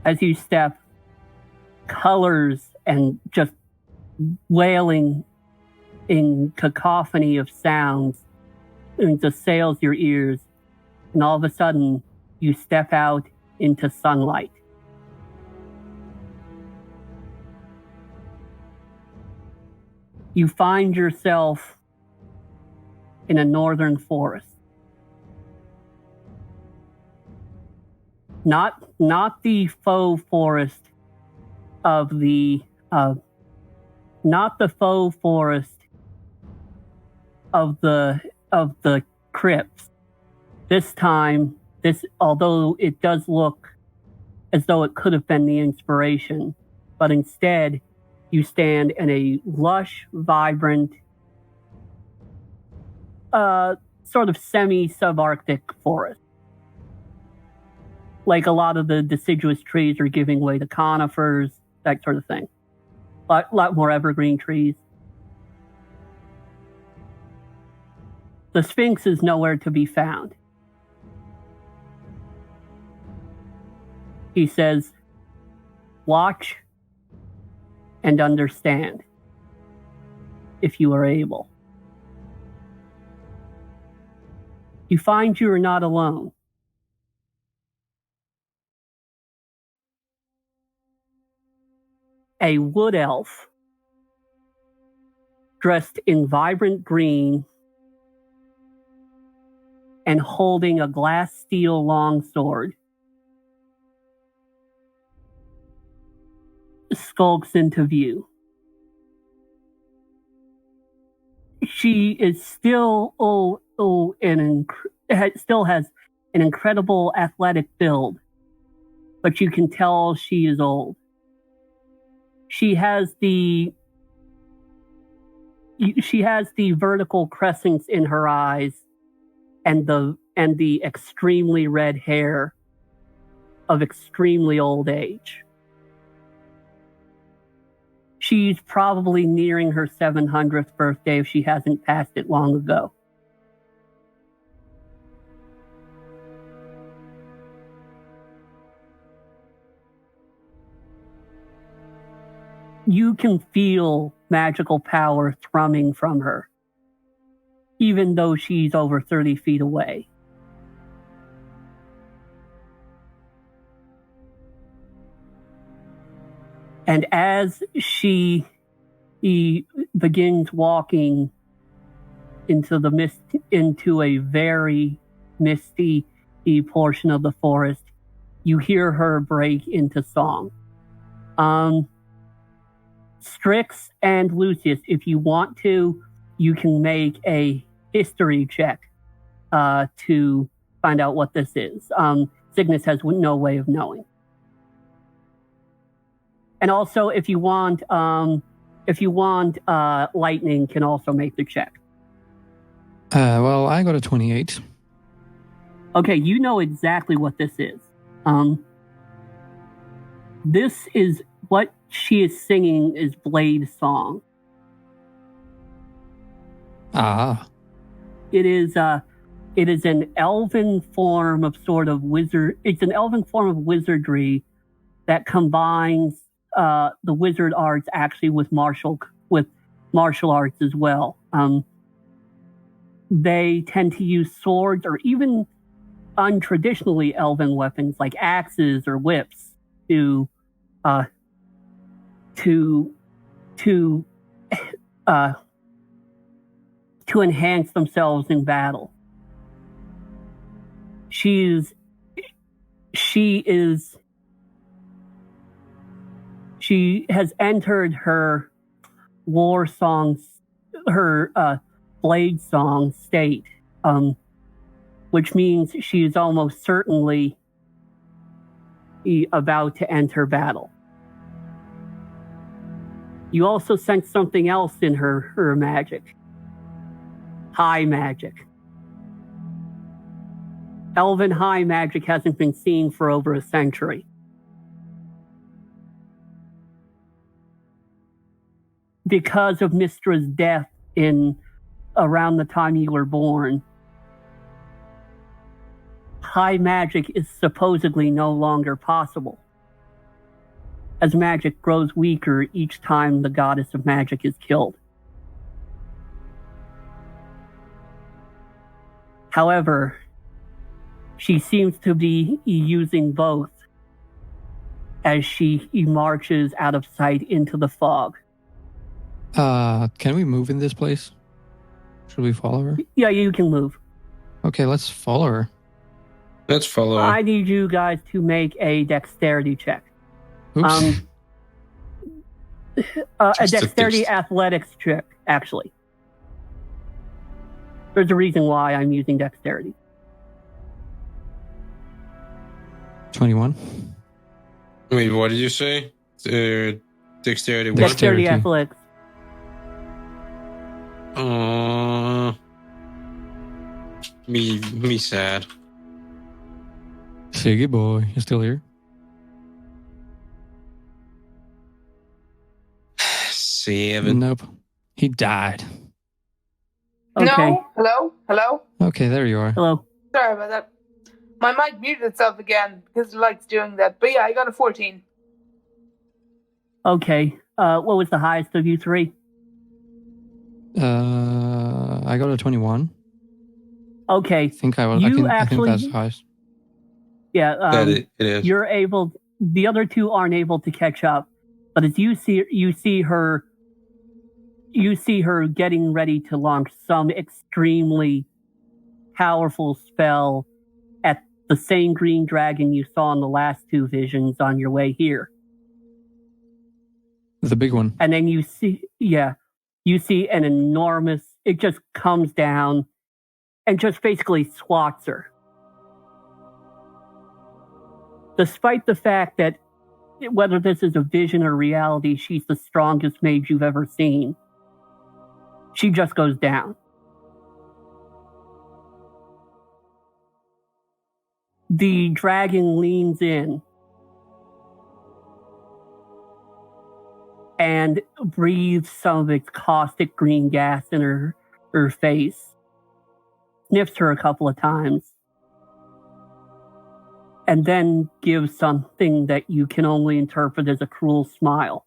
As you step, colors and just wailing in cacophony of sounds and assails your ears, and all of a sudden you step out into sunlight. You find yourself in a northern forest. Not the faux forest of the not the faux forest of the crypts. This time, although it does look as though it could have been the inspiration, but instead you stand in a lush, vibrant, sort of semi-subarctic forest. Like a lot of the deciduous trees are giving way to conifers, that sort of thing. A lot more evergreen trees. The sphinx is nowhere to be found. He says, watch and understand, if you are able. You find you are not alone. A wood elf, dressed in vibrant green and holding a glass steel longsword, skulks into view. She is still still has an incredible athletic build, but you can tell she is old. She has the vertical crescents in her eyes and the extremely red hair of extremely old age. She's probably nearing her 700th birthday if she hasn't passed it long ago. You can feel magical power thrumming from her, even though she's over 30 feet away. And as he begins walking into a very misty portion of the forest, you hear her break into song. Strix and Lucius, if you want to, you can make a history check to find out what this is. Cygnus has no way of knowing. And also, if you want, If you want, lightning can also make the check. Well, I got a 28. Okay, you know exactly what this is. This is what she is singing is Blade's song. Ah. It is an elven form of sort of wizard. It's an elven form of wizardry that combines the wizard arts actually with martial arts as well. They tend to use swords or even untraditionally elven weapons like axes or whips to enhance themselves in battle. She has entered her war songs, her blade song state, which means she is almost certainly about to enter battle. You also sense something else in her magic. High magic. Elven high magic hasn't been seen for over a century. Because of Mystra's death around the time you were born, high magic is supposedly no longer possible, as magic grows weaker each time the goddess of magic is killed. However, she seems to be using both as she marches out of sight into the fog. Can we move in this place? Should we follow her? Yeah, you can move. Okay, let's follow her. Let's follow. I need you guys to make a dexterity check. Oops. A dexterity athletics check, actually. There's a reason why I'm using dexterity. 21. Wait, what did you say? Dexterity. What? Dexterity athletics. Me sad. Siggy boy, you still here? Seven. Nope. He died. Okay. No? Hello? Okay, there you are. Hello. Sorry about that. My mic muted itself again because it likes doing that. But yeah, I got a 14. Okay. What was the highest of you three? I got a 21. Okay. I think I think that's the highest. Yeah. It is. You're able. The other two aren't able to catch up, but as you see her getting ready to launch some extremely powerful spell at the same green dragon you saw in the last two visions on your way here. The big one. And then you see an enormous, it just comes down and just basically swats her. Despite the fact that whether this is a vision or reality, she's the strongest mage you've ever seen. She just goes down. The dragon leans in and breathes some of its caustic green gas in her face, sniffs her a couple of times, and then gives something that you can only interpret as a cruel smile.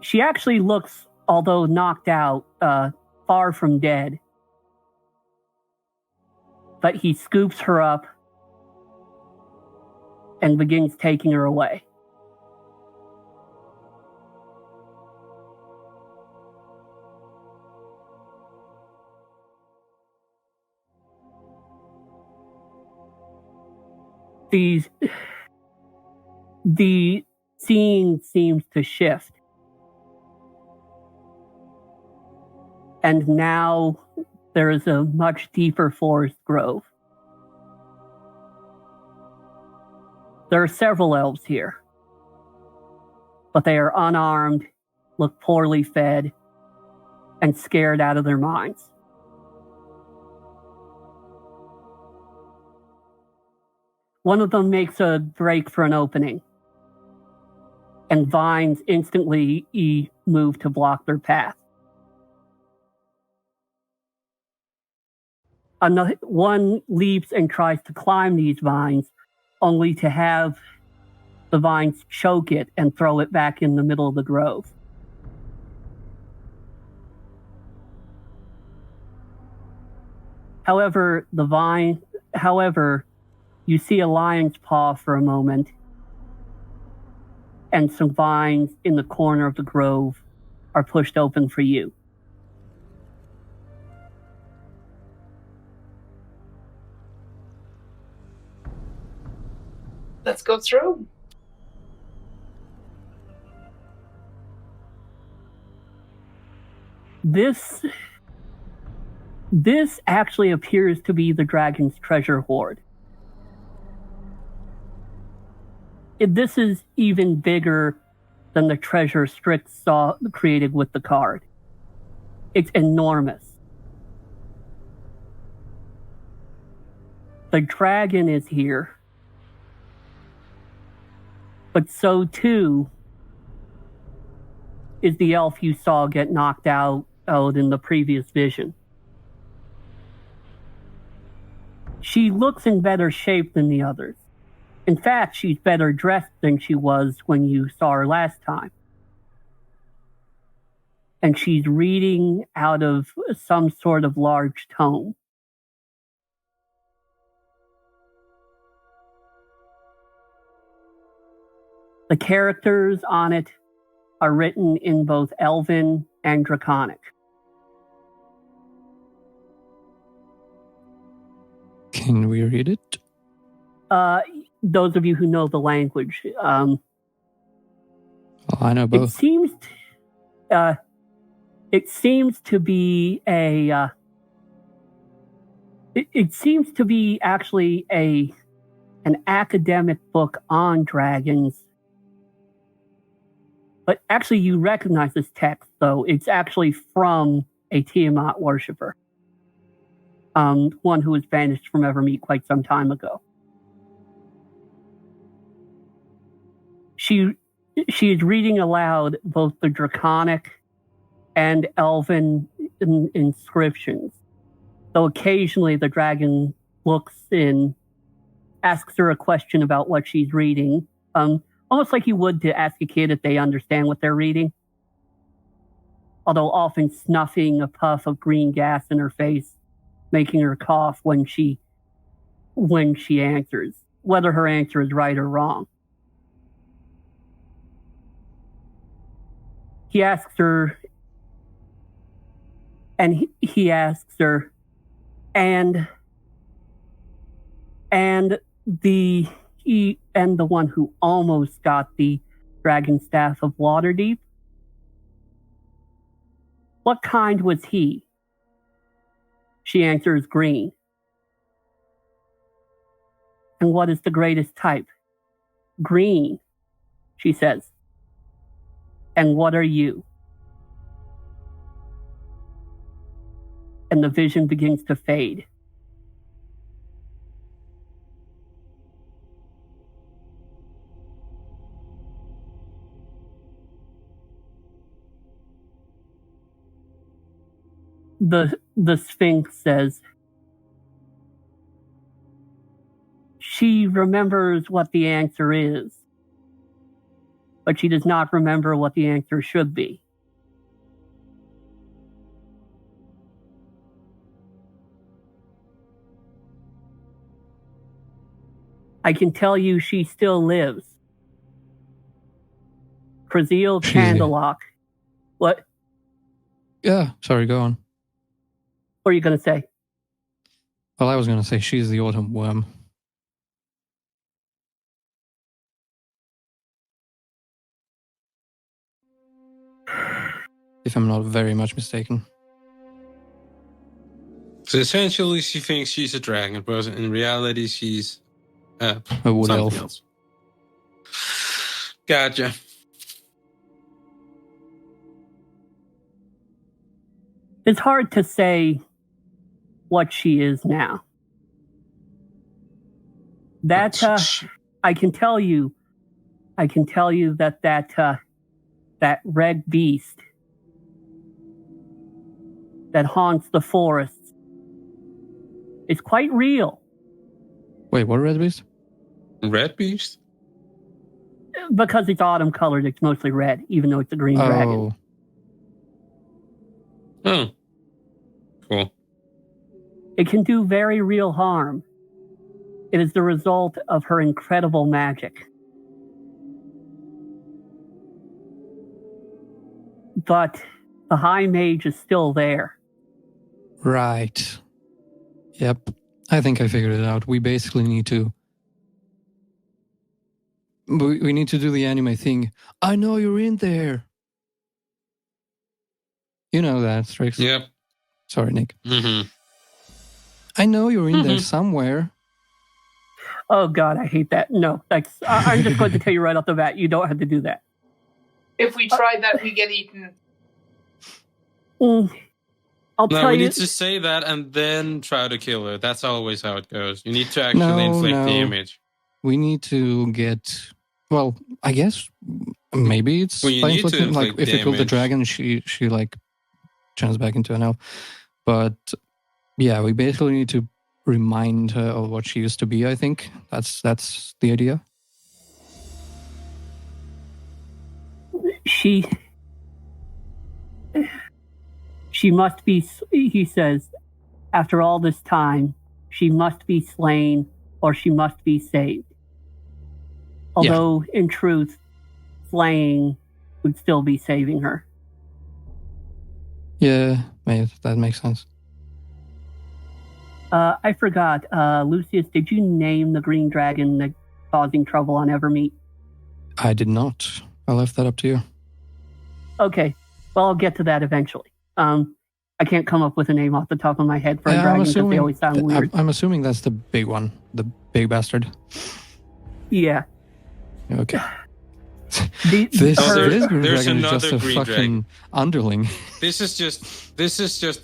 She actually looks, although knocked out, far from dead. But he scoops her up and begins taking her away. The scene seems to shift. And now there is a much deeper forest grove. There are several elves here. but they are unarmed, look poorly fed, and scared out of their minds. One of them makes a break for an opening, and vines instantly move to block their path. One leaps and tries to climb these vines, only to have the vines choke it and throw it back in the middle of the grove. However, you see a lion's paw for a moment, and some vines in the corner of the grove are pushed open for you. Let's go through. This actually appears to be the dragon's treasure hoard. This is even bigger than the treasure Strix saw created with the card. It's enormous. The dragon is here, but so too is the elf you saw get knocked out in the previous vision. She looks in better shape than the others. In fact, she's better dressed than she was when you saw her last time. And she's reading out of some sort of large tome. The characters on it are written in both Elven and Draconic. Can we read it? Those of you who know the language, I know both. It seems to be a. It seems to be actually an academic book on dragons. But actually, you recognize this text, though. It's actually from a Tiamat worshiper. One who was banished from Evermeet quite some time ago. She is reading aloud both the Draconic and Elven inscriptions. Though occasionally the dragon looks in, asks her a question about what she's reading. Almost like you would to ask a kid if they understand what they're reading. Although often snuffing a puff of green gas in her face, making her cough when she answers, whether her answer is right or wrong. He asks her, and he asks her, and the one who almost got the dragon staff of Waterdeep, what kind was he? She answers green. And what is the greatest type? Green, she says. And what are you? And the vision begins to fade. The Sphinx says, she remembers what the answer is, but she does not remember what the answer should be. I can tell you she still lives. Krasil Candlelock. What? Yeah, sorry, go on. What are you going to say? Well, I was going to say she's the Autumn Wyrm. If I'm not very much mistaken. So essentially, she thinks she's a dragon, but in reality, she's A wood elf. else. Gotcha. It's hard to say what she is now. That I can tell you that that red beast that haunts the forests is quite real. Wait, what red beast? Red beast? Because it's autumn colored, it's mostly red, even though it's a green dragon. Oh. Cool. It can do very real harm. It is the result of her incredible magic. But the High Mage is still there. Right. Yep. I think I figured it out. We basically need to... We need to do the anime thing. I know you're in there. You know that, Strix. Yep. Sorry, Nick. Mm-hmm. I know you're in there somewhere. Oh God, I hate that. No, I'm just going to tell you right off the bat, you don't have to do that. If we try that, we get eaten. I'll tell we you. need to say that and then try to kill her. That's always how it goes. You need to actually inflict the image. We need to get... Well, I guess maybe it's by inflicting, like if you kill the dragon, she like turns back into an elf. But yeah, we basically need to remind her of what she used to be. I think that's the idea. She must be. He says, after all this time, she must be slain or she must be saved. Although, in truth, slaying would still be saving her. Yeah, that makes sense. I forgot. Lucius, did you name the green dragon that's causing trouble on Evermeet? I did not. I left that up to you. Okay. Well, I'll get to that eventually. I can't come up with a name off the top of my head for a dragon because they always sound weird. I'm assuming that's the big one. The big bastard. Yeah. Okay. This green dragon is just a fucking dragon. underling. This is just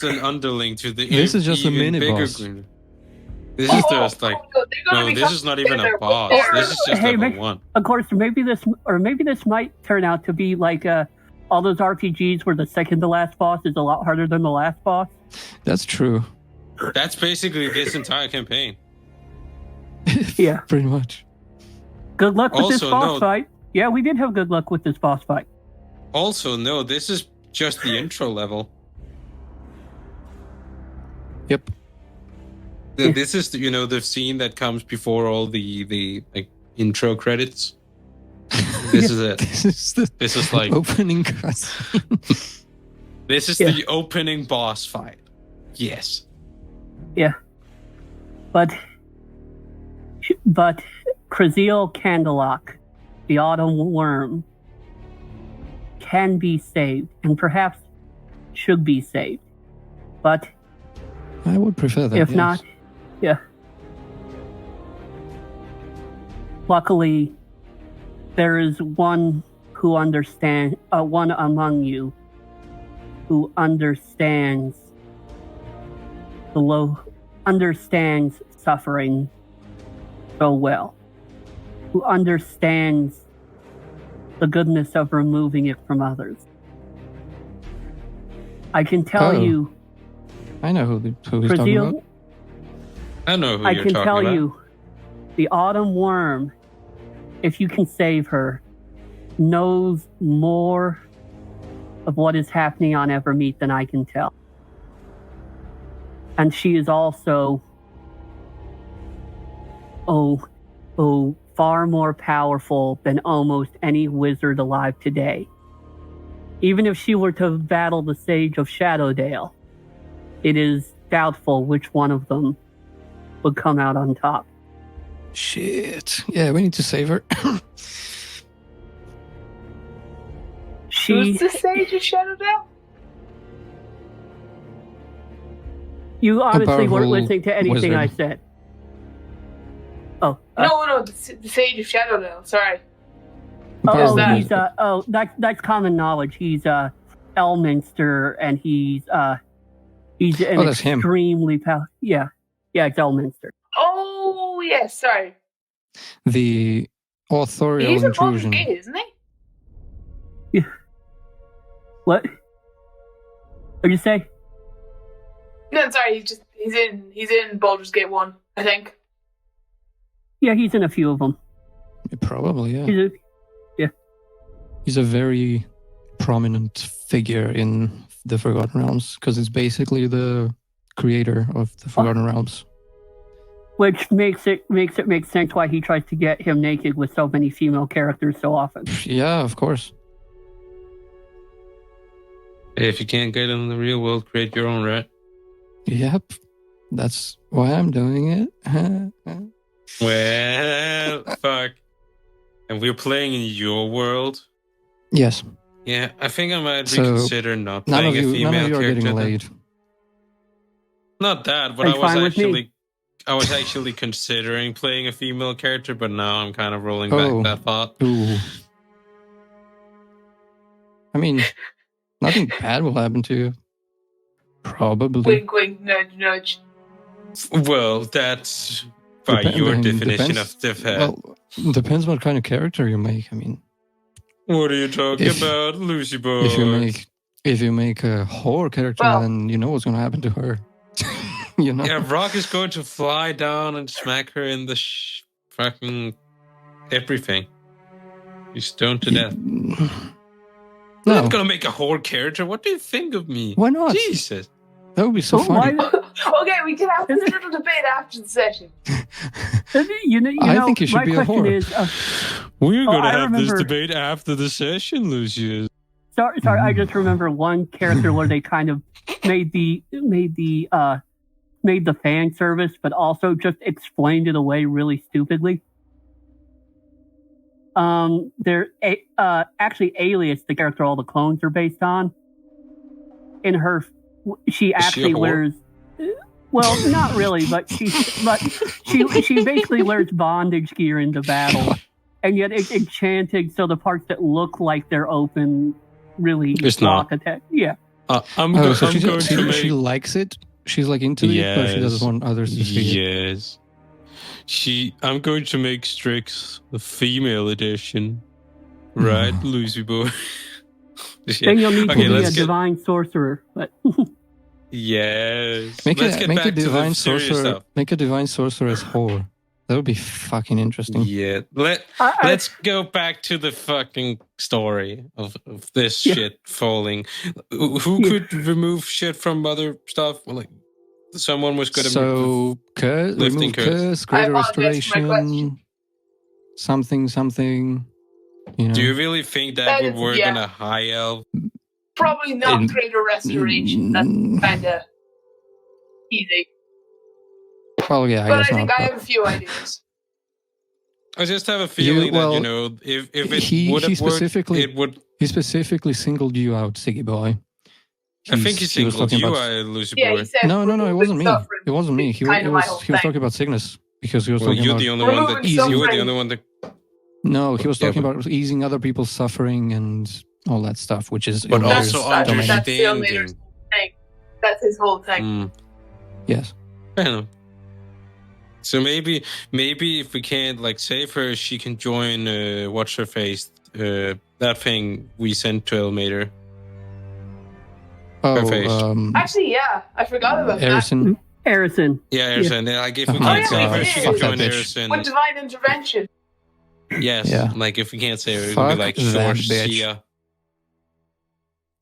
an underling to the. This is just a mini boss. This is just like this is not even a boss. This is just level 1. Of course, maybe this might turn out to be like all those RPGs where the second to last boss is a lot harder than the last boss. That's true. That's basically this entire campaign. Yeah, pretty much. Good luck with this boss fight. Yeah, we did have good luck with this boss fight. Also, no, this is just the intro level. Yep. This is the scene that comes before all the like intro credits. This is it. This is like opening cutscene. This is the opening boss fight. Yes. Yeah. But Kraziel Candelock, the Autumn Wyrm, can be saved and perhaps should be saved. But I would prefer that. If not, yeah. Luckily, there is one who understands, one among you who understands understands suffering so well, who understands the goodness of removing it from others. I can tell you. I know who he's talking about. I know who I you're can talking tell about. you, the Autumn Wyrm, if you can save her, knows more of what is happening on Evermeet than I can tell. And she is also, far more powerful than almost any wizard alive today. Even if she were to battle the Sage of Shadowdale, it is doubtful which one of them would come out on top. Shit. Yeah, we need to save her. Who's the Sage of Shadowdale? You honestly weren't listening to anything I said. Oh. No, the Sage of Shadowdale. Sorry. That's common knowledge. He's Elminster, and he's He's an that's him. extremely yeah, it's Elminster. Oh, yes, sorry. The authorial He's a Baldur's intrusion. Gate, isn't he? Yeah. What? What'd you say? No, sorry, he's in Baldur's Gate 1, I think. Yeah, he's in a few of them. Probably, yeah. He's a very prominent figure in the Forgotten Realms because it's basically the creator of the Forgotten Realms. Which makes it make sense why he tries to get him naked with so many female characters so often. Yeah, of course. If you can't get in the real world, create your own, right? Yep. That's why I'm doing it. Well, fuck. And we're playing in your world? Yes. Yeah, I think I might So, reconsider not None playing of a you female are character. getting then. laid. Not that, but That's fine with me. I was actually considering playing a female character, but now I'm kind of rolling Oh. back that thought. Ooh. I mean, nothing bad will happen to you. Probably. Wink, wink, nudge, nudge. Well, that's by your definition of diff head. Well, depends what kind of character you make. I mean, What are you talking about, Lucy boy? if you make a whore character, Well- then you know what's going to happen to her. You know. Yeah, Rock is going to fly down and smack her in the fucking everything. He's stoned to death. I'm No. not gonna make a whore character. What do you think of me? Why not? Jesus. That would be so funny. Okay, we can have this little debate after the session. I think you should my be a question whore. is, We're Oh, gonna I have this remember- debate after the session, Lucius. sorry, I just remember one character where they kind of made the fan service, but also just explained it away really stupidly. Actually, Alias, the character all the clones are based on, in her, she actually a whore? wears. Well, not really, but she basically wears bondage gear into battle, and yet it's enchanted, so the parts that look like they're open really It's not. block attack. Yeah. I'm Oh, going so to make... she likes it. She's like into it, but she doesn't want others to see it. Yes. I'm going to make Strix the female edition. Right, Lucy boy? Then you'll need to be a let's get... divine sorcerer. But Yes. Make Let's a get make a back to divine the serious sorcerer. stuff. Make a divine sorceress whore. That would be fucking interesting. Yeah. I- Let's go back to the fucking story of this shit falling. Who could remove shit from other stuff? Well, like someone was going to So lifting remove curse. curse, I greater apologize for my restoration, something. You know. Do you really think that That would is- work yeah. in a high elf? Probably not greater restoration. That's kind of easy. Well, yeah, I But I guess think not. I have a few ideas. I just have a feeling well, that, if it he would have worked, specifically- it would. He specifically singled you out, Siggy boy. I think he was singled talking you about- out, Lucy Yeah, boy. he said No, it wasn't removing me. suffering. It wasn't me. He Kind of my whole was thing. talking about sickness because he was Well, talking you're about the only one that Removing you were the suffering. only one that. no. He was Yeah, talking but- about easing other people's suffering and all that stuff, which is But Ilmater's also That's- domain. that's the understanding. Ilmater's thing. That's his whole thing. Yes. I know. So maybe if we can't save her, she can join what's her face, that thing we sent to Elmater. Oh, face. Actually, yeah, I forgot about that. Harrison. Harrison, Yeah, Erison. Like if we Oh can't my save her, God, she fuck can join that bitch. Erison. With divine intervention. Yes. Yeah. Like if we can't save her, it Fuck would be like that sure, bitch. see ya.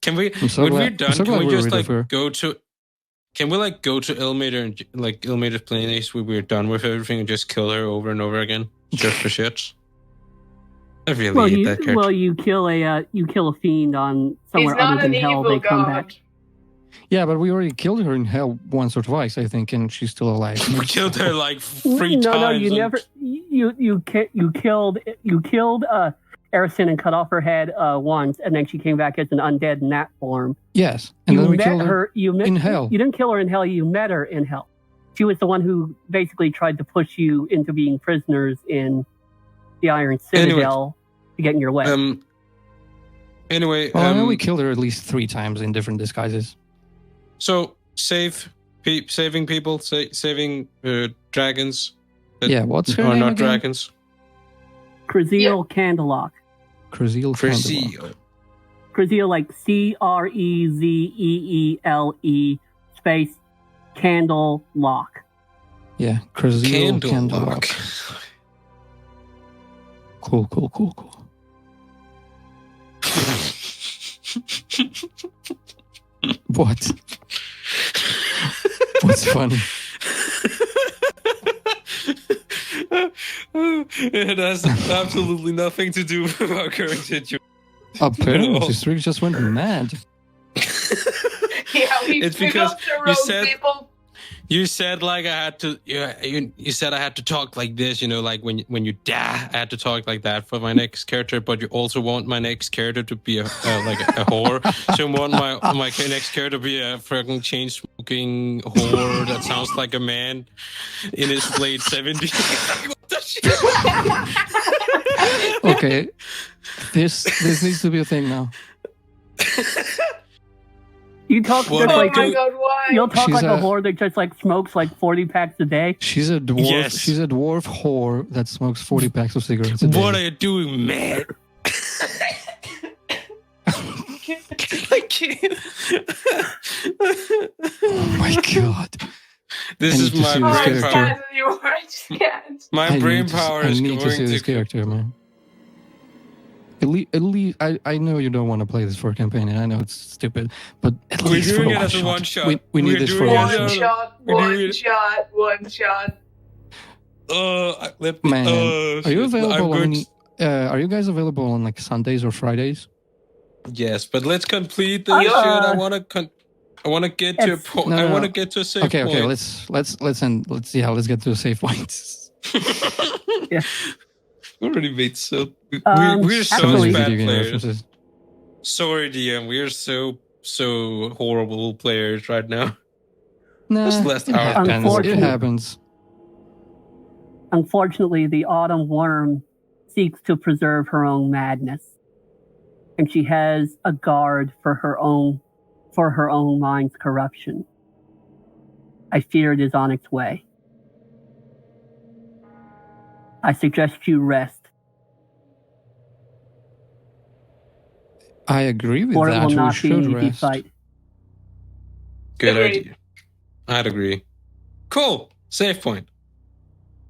Can we? I'm so when glad- we're I'm done, so can glad we we were just rid of her. go to? Can we go to Elmater and Elmater's place where we're done with everything and just kill her over and over again just for shits? I really hate that character. you kill a fiend on He's somewhere not other an than hell. evil They come god. back. Yeah, but we already killed her in hell once or twice, I think, and she's still alive. We killed her like 3 times. No, you and- never. You killed Erison and cut off her head once, and then she came back as an undead in that form. Yes, and You then we met killed her. You met in hell. You didn't kill her in hell. You met her in hell. She was the one who basically tried to push you into being prisoners in the Iron Citadel to get in your way. Anyway, Well, I know we killed her at least 3 times in different disguises. so saving people, saving dragons. Yeah, what's her Or name not again? dragons. Crezeel Candlelock. Crezeel Candlelock. Crezeel. Crezeel, like Crezeele space candle lock. Yeah, Crezeel Candlelock. Candlelock. Cool. What? What's funny? It has absolutely nothing to do with our current situation. Apparently, Streak just went mad. Yeah, It's because you said people. you said like I had to. You said I had to talk like this. Like when you die, I had to talk like that for my next character. But you also want my next character to be like a whore. So you want my next character to be a freaking chain smoking whore that sounds like a man in his late 70s. What the shit? Okay, this needs to be a thing now. You talk What just do Oh like my god, why? you'll talk She's like a a- whore that just like smokes like 40 packs a day. She's a dwarf. Yes. She's a dwarf whore that smokes 40 packs of cigarettes a day. What are you doing, man? I can't. Oh my god! This I is need to my see Oh, this I brain character. power. can't anymore. I just can't. My I brain need to- power I is need going to see this character, man. At least I know you don't want to play this for a campaign, and I know it's stupid, but at We're least for doing a it as a one one shot. shot. We need We're this for a doing it one as One a- shot. shot, We're doing one it- shot. Let me, Man, are you shit. available I'm on? going Are you guys available on like Sundays or Fridays? yes, but let's complete this Uh, shit. I want to get to a it's- point. No, I no, want to no. get to a safe Okay, point. let's end. Let's get to a safe point. Yeah. Already made so. Um, We're so actually- bad Video game players. references. Sorry, DM. We're so horrible players right now. Nah, Just last it hour. happens. It Unfortunately. happens. Unfortunately, the Autumn Wyrm seeks to preserve her own madness, and she has a guard for her own mind's corruption. I fear it is on its way. I suggest you rest, I agree with or it that. will We not be should an easy rest. fight. Good Agreed. idea. I'd agree. Cool. Safe point.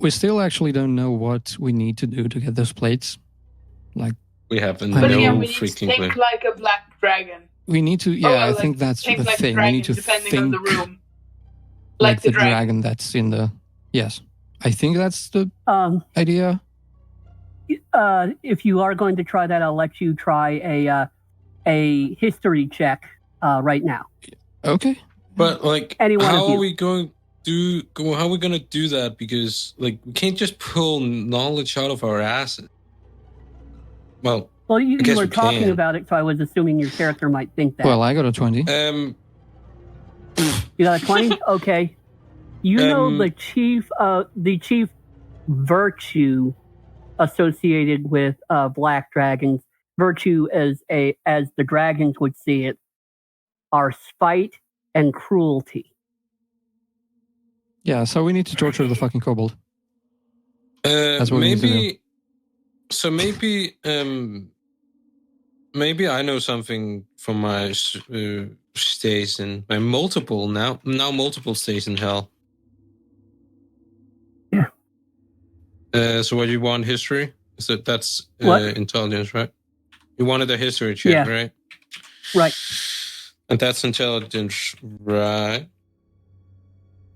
We still actually don't know what we need to do to get those plates. Like We have I no But know. again, we need to freaking clue. think like a black dragon. we need to. Yeah, Or, I like, think that's think the like a thing. We dragon, need to depending think on the room. like the dragon. dragon that's in the. Yes, I think that's the idea. If you are going to try that, I'll let you try a history check right now. Okay. But like, Any one how of you. are we going to how are we going to do that? Because like, we can't just pull knowledge out of our asses. Well, Well, you guess were we talking can. about it, so I was assuming your character might think that. Well, I got a 20. You got a 20? Okay. You know Um, the chief virtue associated with black dragons, virtue as the dragons would see it, are spite and cruelty. Yeah, so we need to torture the fucking kobold. That's what we need to maybe. So maybe I know something from my stays in my multiple multiple stays in hell. Yeah. So what you want history? So that's What? intelligence, right? You wanted a history check, Yeah. right? Right. And that's intelligence, right?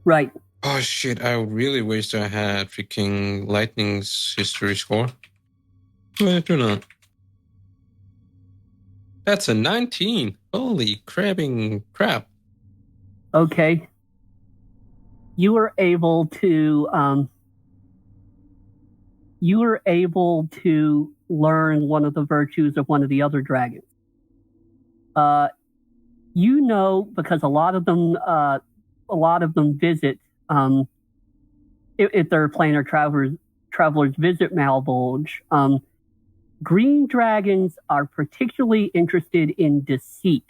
Right. Oh shit! I really wish I had freaking Lightning's history score. But I do not. That's a 19. Holy crabbing crap! Okay. You were able to learn one of the virtues of one of the other dragons. You know, because a lot of them visit, if they're planar travelers visit Malbolge. Green dragons are particularly interested in deceit.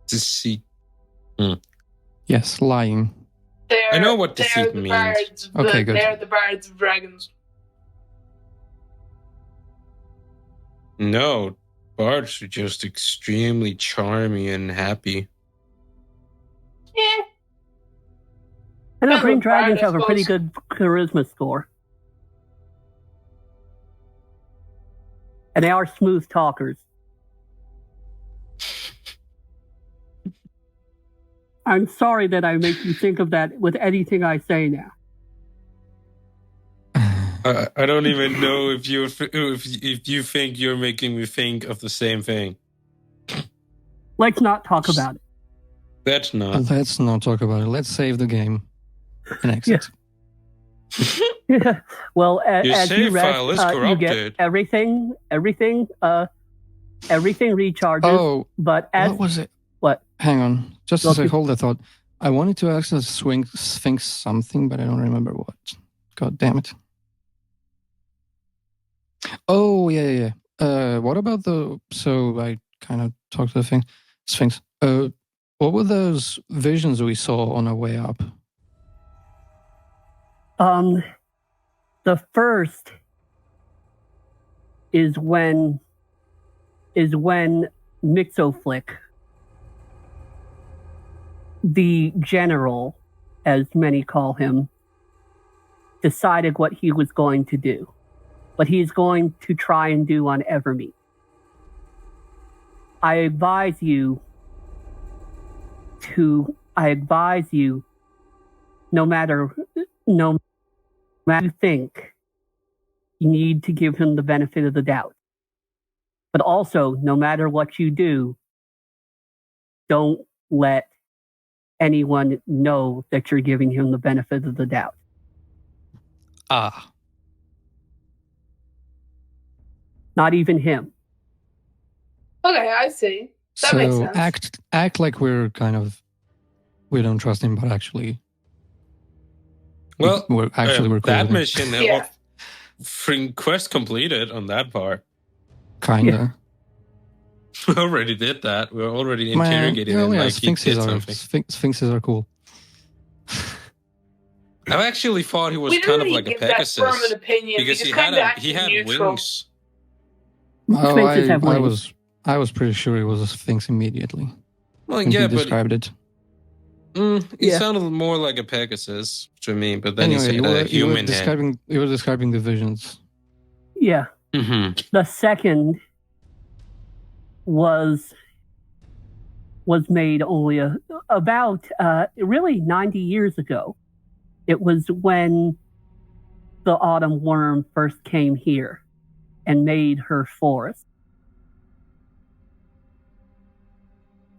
Deceit. Yes, lying. I know what they're deceit the means. bards. Okay, good. They're the bards of dragons. No, bards are just extremely charming and happy. Yeah. I know Well, green bard, dragons I have a pretty suppose. good charisma score. And they are smooth talkers. I'm sorry that I make you think of that with anything I say now. I don't even know if you think you're making me think of the same thing. Let's not talk about it. That's not. Let's not talk about it. Let's save the game and exit. Well, Your as save you rest, file is you get corrupted. everything recharges. Oh, but as what was it? what? Hang on. Just Go as I to- hold the thought, I wanted to ask the Sphinx something, but I don't remember what. God damn it. Oh, yeah. What about so I kind of talked to the Sphinx. What were those visions we saw on our way up? The first is when Mixoflick, the general, as many call him, decided what he was going to do. What he's going to try and do on Evermeet. I advise you, no matter what you think, you need to give him the benefit of the doubt. But also, no matter what you do, don't let anyone know that you're giving him the benefit of the doubt. Ah. Not even him. Okay, I see. That makes So sense. act like we don't trust him, but actually, Well, we're cool with that him. mission, Yeah. quest completed on that part. Kinda. We already did that. We were already Man, interrogating him like he did something. Sphinxes are cool. I actually thought he was We kind don't of really like a give that firm Pegasus an opinion. because we he just kind of had acted neutral. wings. Oh, Sphinxes have wings. I was pretty sure it was a Sphinx immediately Well, when yeah, you but described it. it Yeah. sounded more like a Pegasus to me. But then Anyway, he said a human head. you were describing the visions. Yeah. Mm-hmm. The second was made only about really 90 years ago. It was when the Autumn Wyrm first came here and made her forest.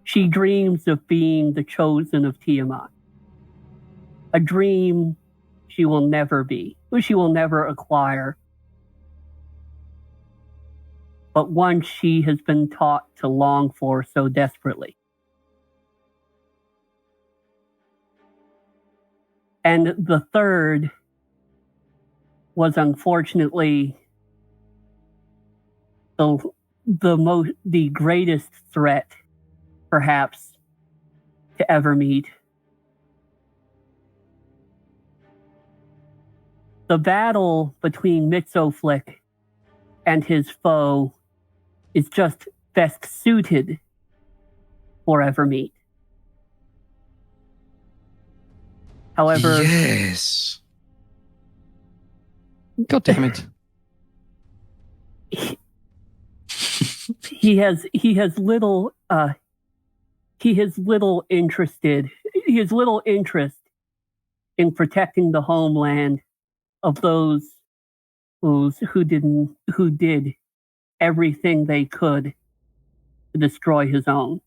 She dreams of being the chosen of Tiamat. A dream she will never be, she will never acquire, but one she has been taught to long for so desperately. And the third was unfortunately the greatest threat, perhaps, to ever meet. The battle between Mixoflick and his foe is just best suited for Evermeet. However, Yes. God damn it. he has little interest in protecting the homeland of those who did everything they could to destroy his own.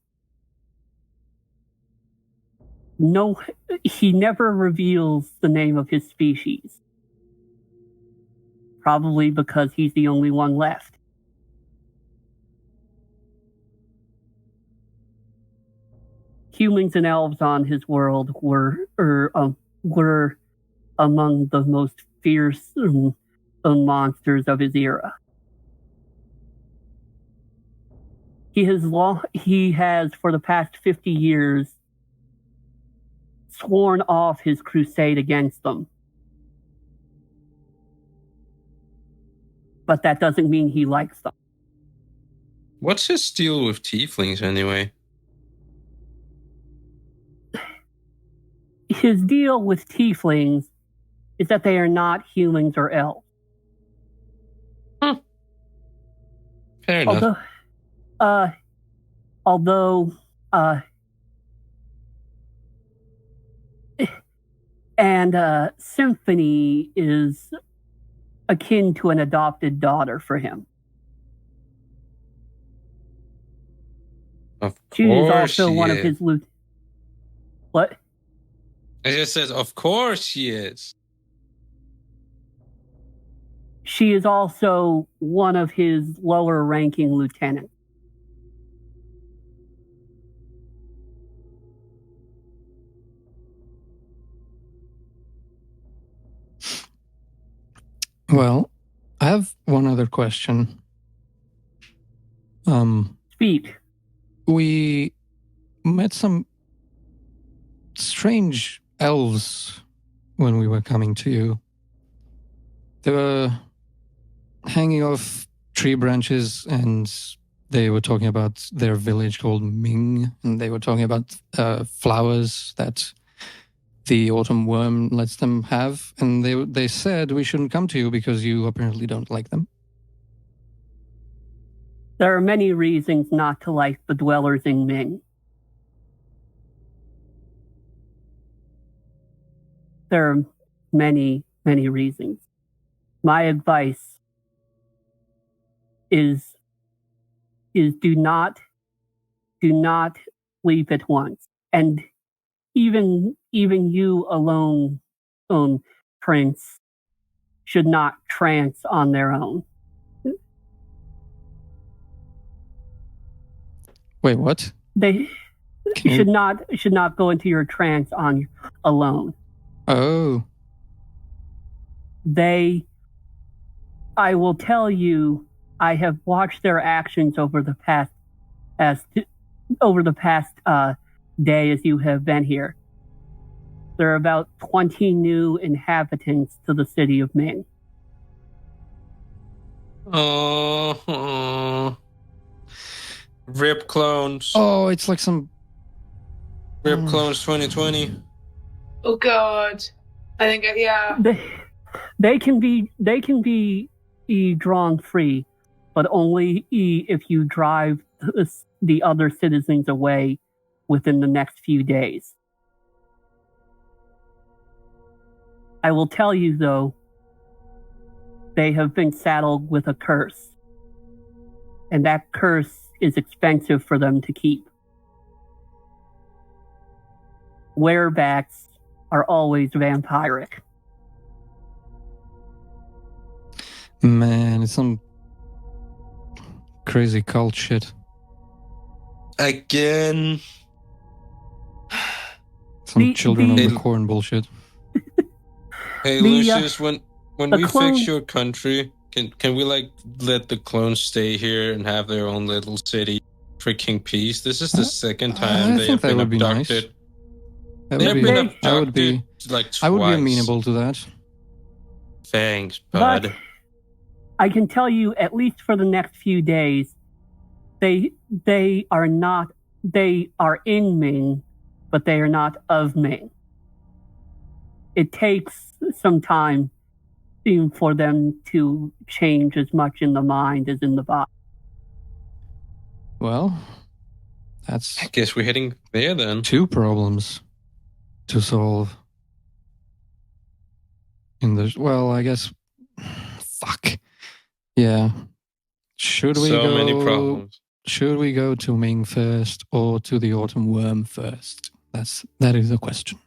No, he never reveals the name of his species. Probably because he's the only one left. Humans and elves on his world were among the most fierce monsters of his era. He has for the past 50 years sworn off his crusade against them. But that doesn't mean he likes them. What's his deal with tieflings anyway? His deal with tieflings is that they are not humans or elves. Fair enough. Although, Symphony is akin to an adopted daughter for him. Of course, she is also one of his What? It just says, of course she is. She is also one of his lower-ranking lieutenants. Well, I have one other question. Speak. We met some strange elves when we were coming to you. They were hanging off tree branches and they were talking about their village called Ming, and they were talking about flowers that the Autumn Wyrm lets them have, and they said we shouldn't come to you because you apparently don't like them. There are many reasons not to like the dwellers in Ming. There are many, many reasons. My advice is do not leave at once. And even you alone, Prince, should not trance on their own. Wait, what? They should not go into your trance on alone. Oh. I will tell you, I have watched their actions over the past day as you have been here. There are about 20 new inhabitants to the city of Ming. Oh, rip clones. Oh, it's like some rip clones 2020. Oh God, I think yeah. They can be drawn free, but only if you drive the other citizens away within the next few days. I will tell you, though, they have been saddled with a curse, and that curse is expensive for them to keep. Werebacks are always vampiric. Man, it's some crazy cult shit. Again. Some children of the corn bullshit. Hey, Lucius, when we fix your country, can we let the clones stay here and have their own little city? Freaking peace. This is the second time they have been abducted. I would be amenable to that. Thanks, bud. But I can tell you, at least for the next few days, they are in Ming, but they are not of Ming. It takes some time for them to change as much in the mind as in the body. Well, I guess we're heading there then. 2 problems to solve. I guess. Fuck. Yeah. Many problems. Should we go to Ming first or to the Autumn Wyrm first? That is the question.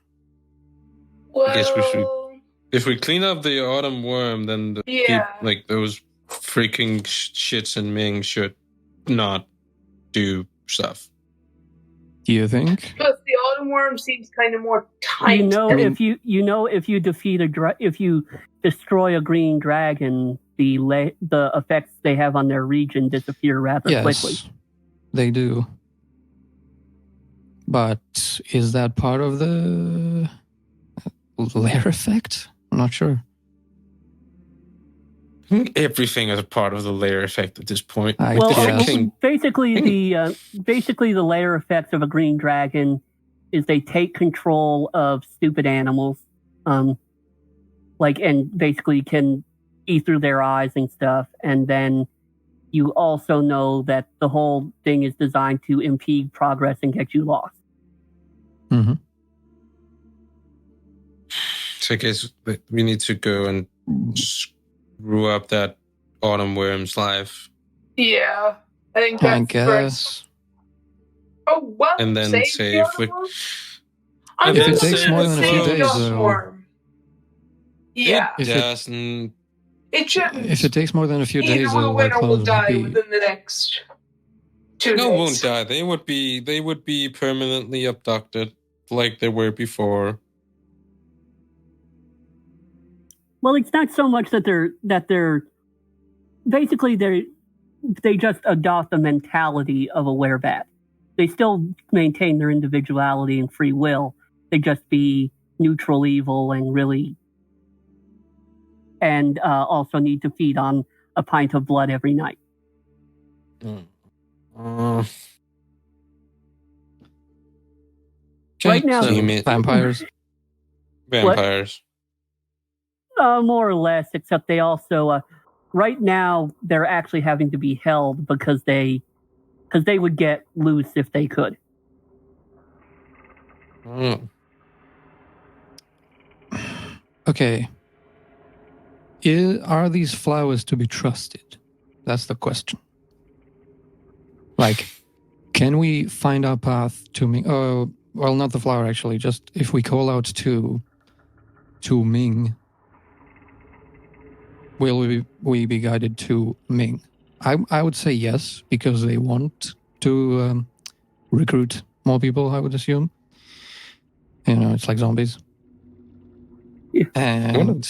Well, I guess we should. If we clean up the Autumn Wyrm, then those freaking shits in Ming should not do stuff. Do you think? Plus, the Autumn Wyrm seems kind of more tight. If you destroy a green dragon, the effects they have on their region disappear rather quickly. They do. But is that part of the layer effect? I'm not sure. I think everything is a part of the layer effect at this point. Well, guess. basically the layer effects of a green dragon is they take control of stupid animals, and basically can eat through their eyes and stuff. And then you also know that the whole thing is designed to impede progress and get you lost. Mm-hmm. So I guess we need to go and screw up that Autumn Wyrm's life. Yeah, I think I that's guess. Oh well, And then save say the if Autumn we- Wyrm? And I'm then If it gonna takes say more the than a few save days, the clothes. Autumn though. Wyrm. Yeah, It If it- doesn't. it shouldn't. If it takes more than a few Either days, will though, our win or will clones might die be. within the next 2 No, days. won't die. They would be permanently abducted like they were before. Well, it's not so much that they're basically they just adopt the mentality of a werebat. They still maintain their individuality and free will. They just be neutral evil and really, and also need to feed on a pint of blood every night. Right now- So you mean Vampires. vampires? More or less, except they also, right now, they're actually having to be held because they would get loose if they could. Oh. Okay. Are these flowers to be trusted? That's the question. Like, can we find our path to Ming? Oh, well, not the flower actually. Just if we call out to Ming, will we be guided to Ming? I would say yes, because they want to recruit more people, I would assume. You know, it's like zombies. Yeah. And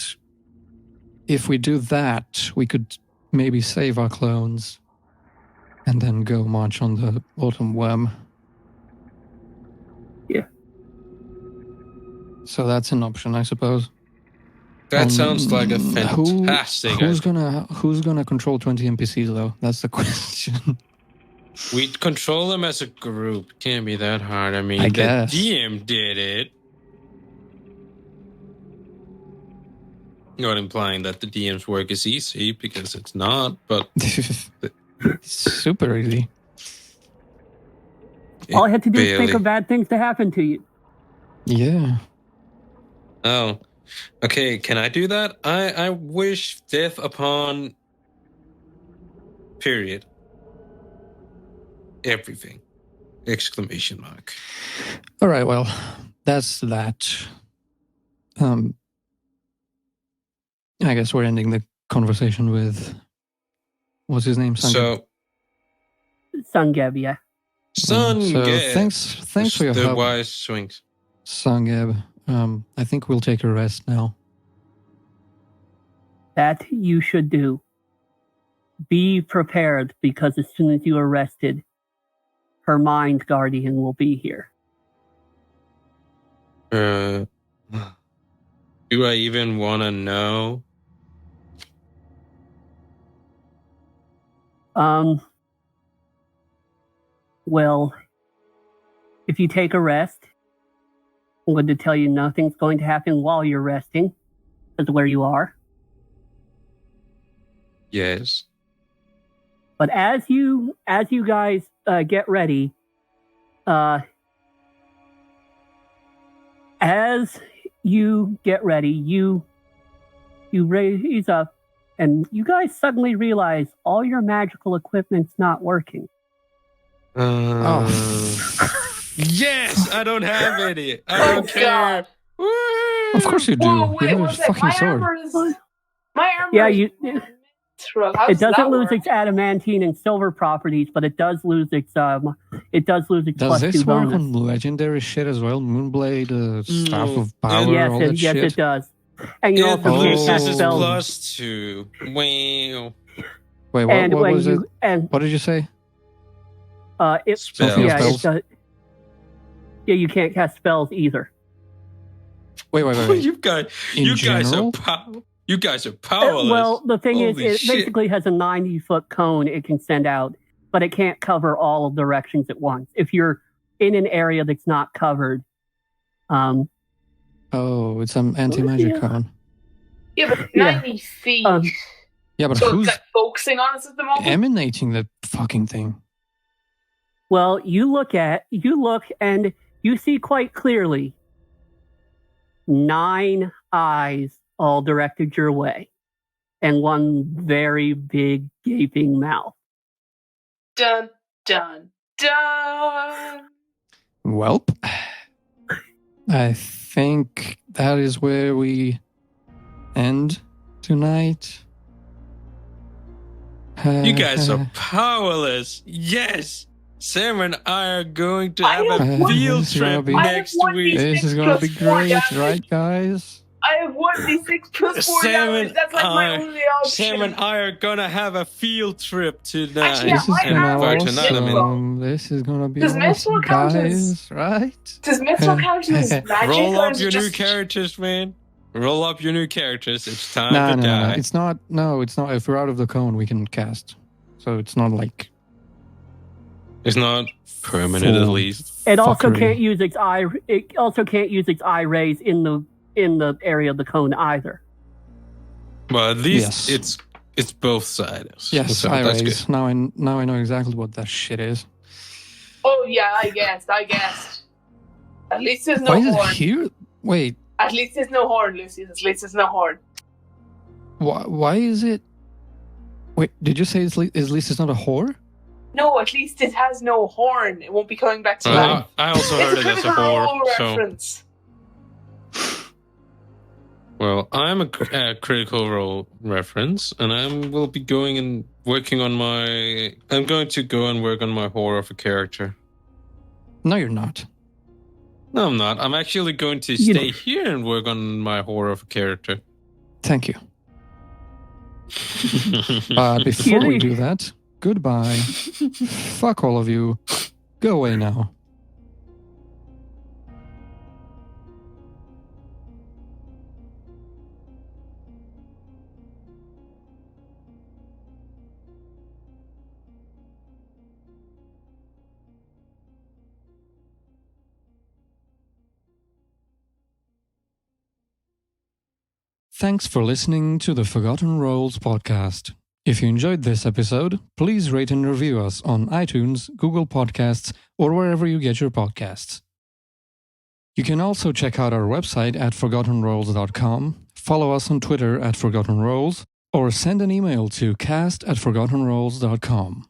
if we do that, we could maybe save our clones and then go march on the Autumn Wyrm. Yeah. So that's an option, I suppose. That sounds like a fantastic Who's idea. gonna control 20 NPCs though? That's the question. We control them as a group. Can't be that hard. I mean, I the guess. DM did it. Not implying that the DM's work is easy, because it's not, but Super easy. All I had to do is think barely. of bad things to happen to you. Yeah. Oh, okay. Can I do that? I wish death upon. Period. Everything. Exclamation mark. All right. Well, that's that. I guess we're ending the conversation with what's his name? Sanjay? So, Sungeb, yeah. Sun So Geb, thanks for your the help, wise swings. Sangeb. I think we'll take a rest now. That you should do. Be prepared, because as soon as you are rested, her mind guardian will be here. Do I even want to know? Well, if you take a rest, I'm going to tell you nothing's going to happen while you're resting, because of where you are. Yes. But as you guys get ready, you raise up, and you guys suddenly realize all your magical equipment's not working. Yes, I don't have any. I don't care. God. Woo! Of course you do. Whoa, You wait, have a one sec. fucking My sword. armor is. My armor Yeah, is you- mithril. How It does that doesn't lose work? its adamantine and silver properties, but it does lose its Does plus this 2 work bonus. on legendary shit as well? Moonblade, Staff No. of Power, Yes, all that yes, shit? it does. And you It also Oh. can loses cast its spells. +2. Wow. Wait, And what when was it? you and What did you say? Spells. Yeah, Spells. yeah, you can't cast spells either. Wait. you guys general? you guys are powerless. Well, the thing Holy is, it shit. basically has a 90-foot cone it can send out, but it can't cover all of directions at once. If you're in an area that's not covered, Oh, it's an anti-magic Yeah. cone. Yeah, but Yeah. 90 feet. Yeah, but So who's it's like focusing on us at the moment? emanating the fucking thing? well, you look and you see quite clearly 9 eyes all directed your way, and one very big gaping mouth. Dun, dun, dun. Welp. I think that is where we end tonight. You guys are powerless. Yes. Sam and I are going to have a have field this is gonna trip be- next I have week. This is gonna be great, right, guys? I have 1d6 plus 4 Sam damage. and That's like my I- only option. Sam and I are gonna have a field trip tonight. Actually, This is I gonna have Virgin Island. awesome. This is gonna be Does Mithril awesome, count as- guys. Right? Does Mithril count as magic? Roll or up is it your new just- characters, man. Roll up your new characters. It's time No, to no, die. no. It's not. No, it's not. If we're out of the cone, we can cast. So it's not like It's not permanent, at full least. It also fuckery. can't use its eye. It also can't use its eye rays in the area of the cone either. Well, at least Yes. it's both sides. Yes, so eye that's rays. good. Now I know exactly what that shit is. Oh, yeah, I guessed. At least there's no Why is it horn. here? Wait, At least there's no horn, Lucius. At least there's no horn. why is it? Wait, did you say at least it's not a whore? No, at least it has no horn. It won't be coming back to life. I also heard It's it a as a Critical whore. Role So, reference. well, I'm a critical role reference, and I will be going and working on my. I'm going to go and work on my horror of a character. No, you're not. No, I'm not. I'm actually going to You stay here and work on my horror of a character. Thank you. Before we do that, goodbye. Fuck all of you. Go away now. Thanks for listening to the Forgotten Roles podcast. If you enjoyed this episode, please rate and review us on iTunes, Google Podcasts, or wherever you get your podcasts. You can also check out our website at ForgottenRoles.com, follow us on Twitter at ForgottenRoles, or send an email to cast@ForgottenRoles.com.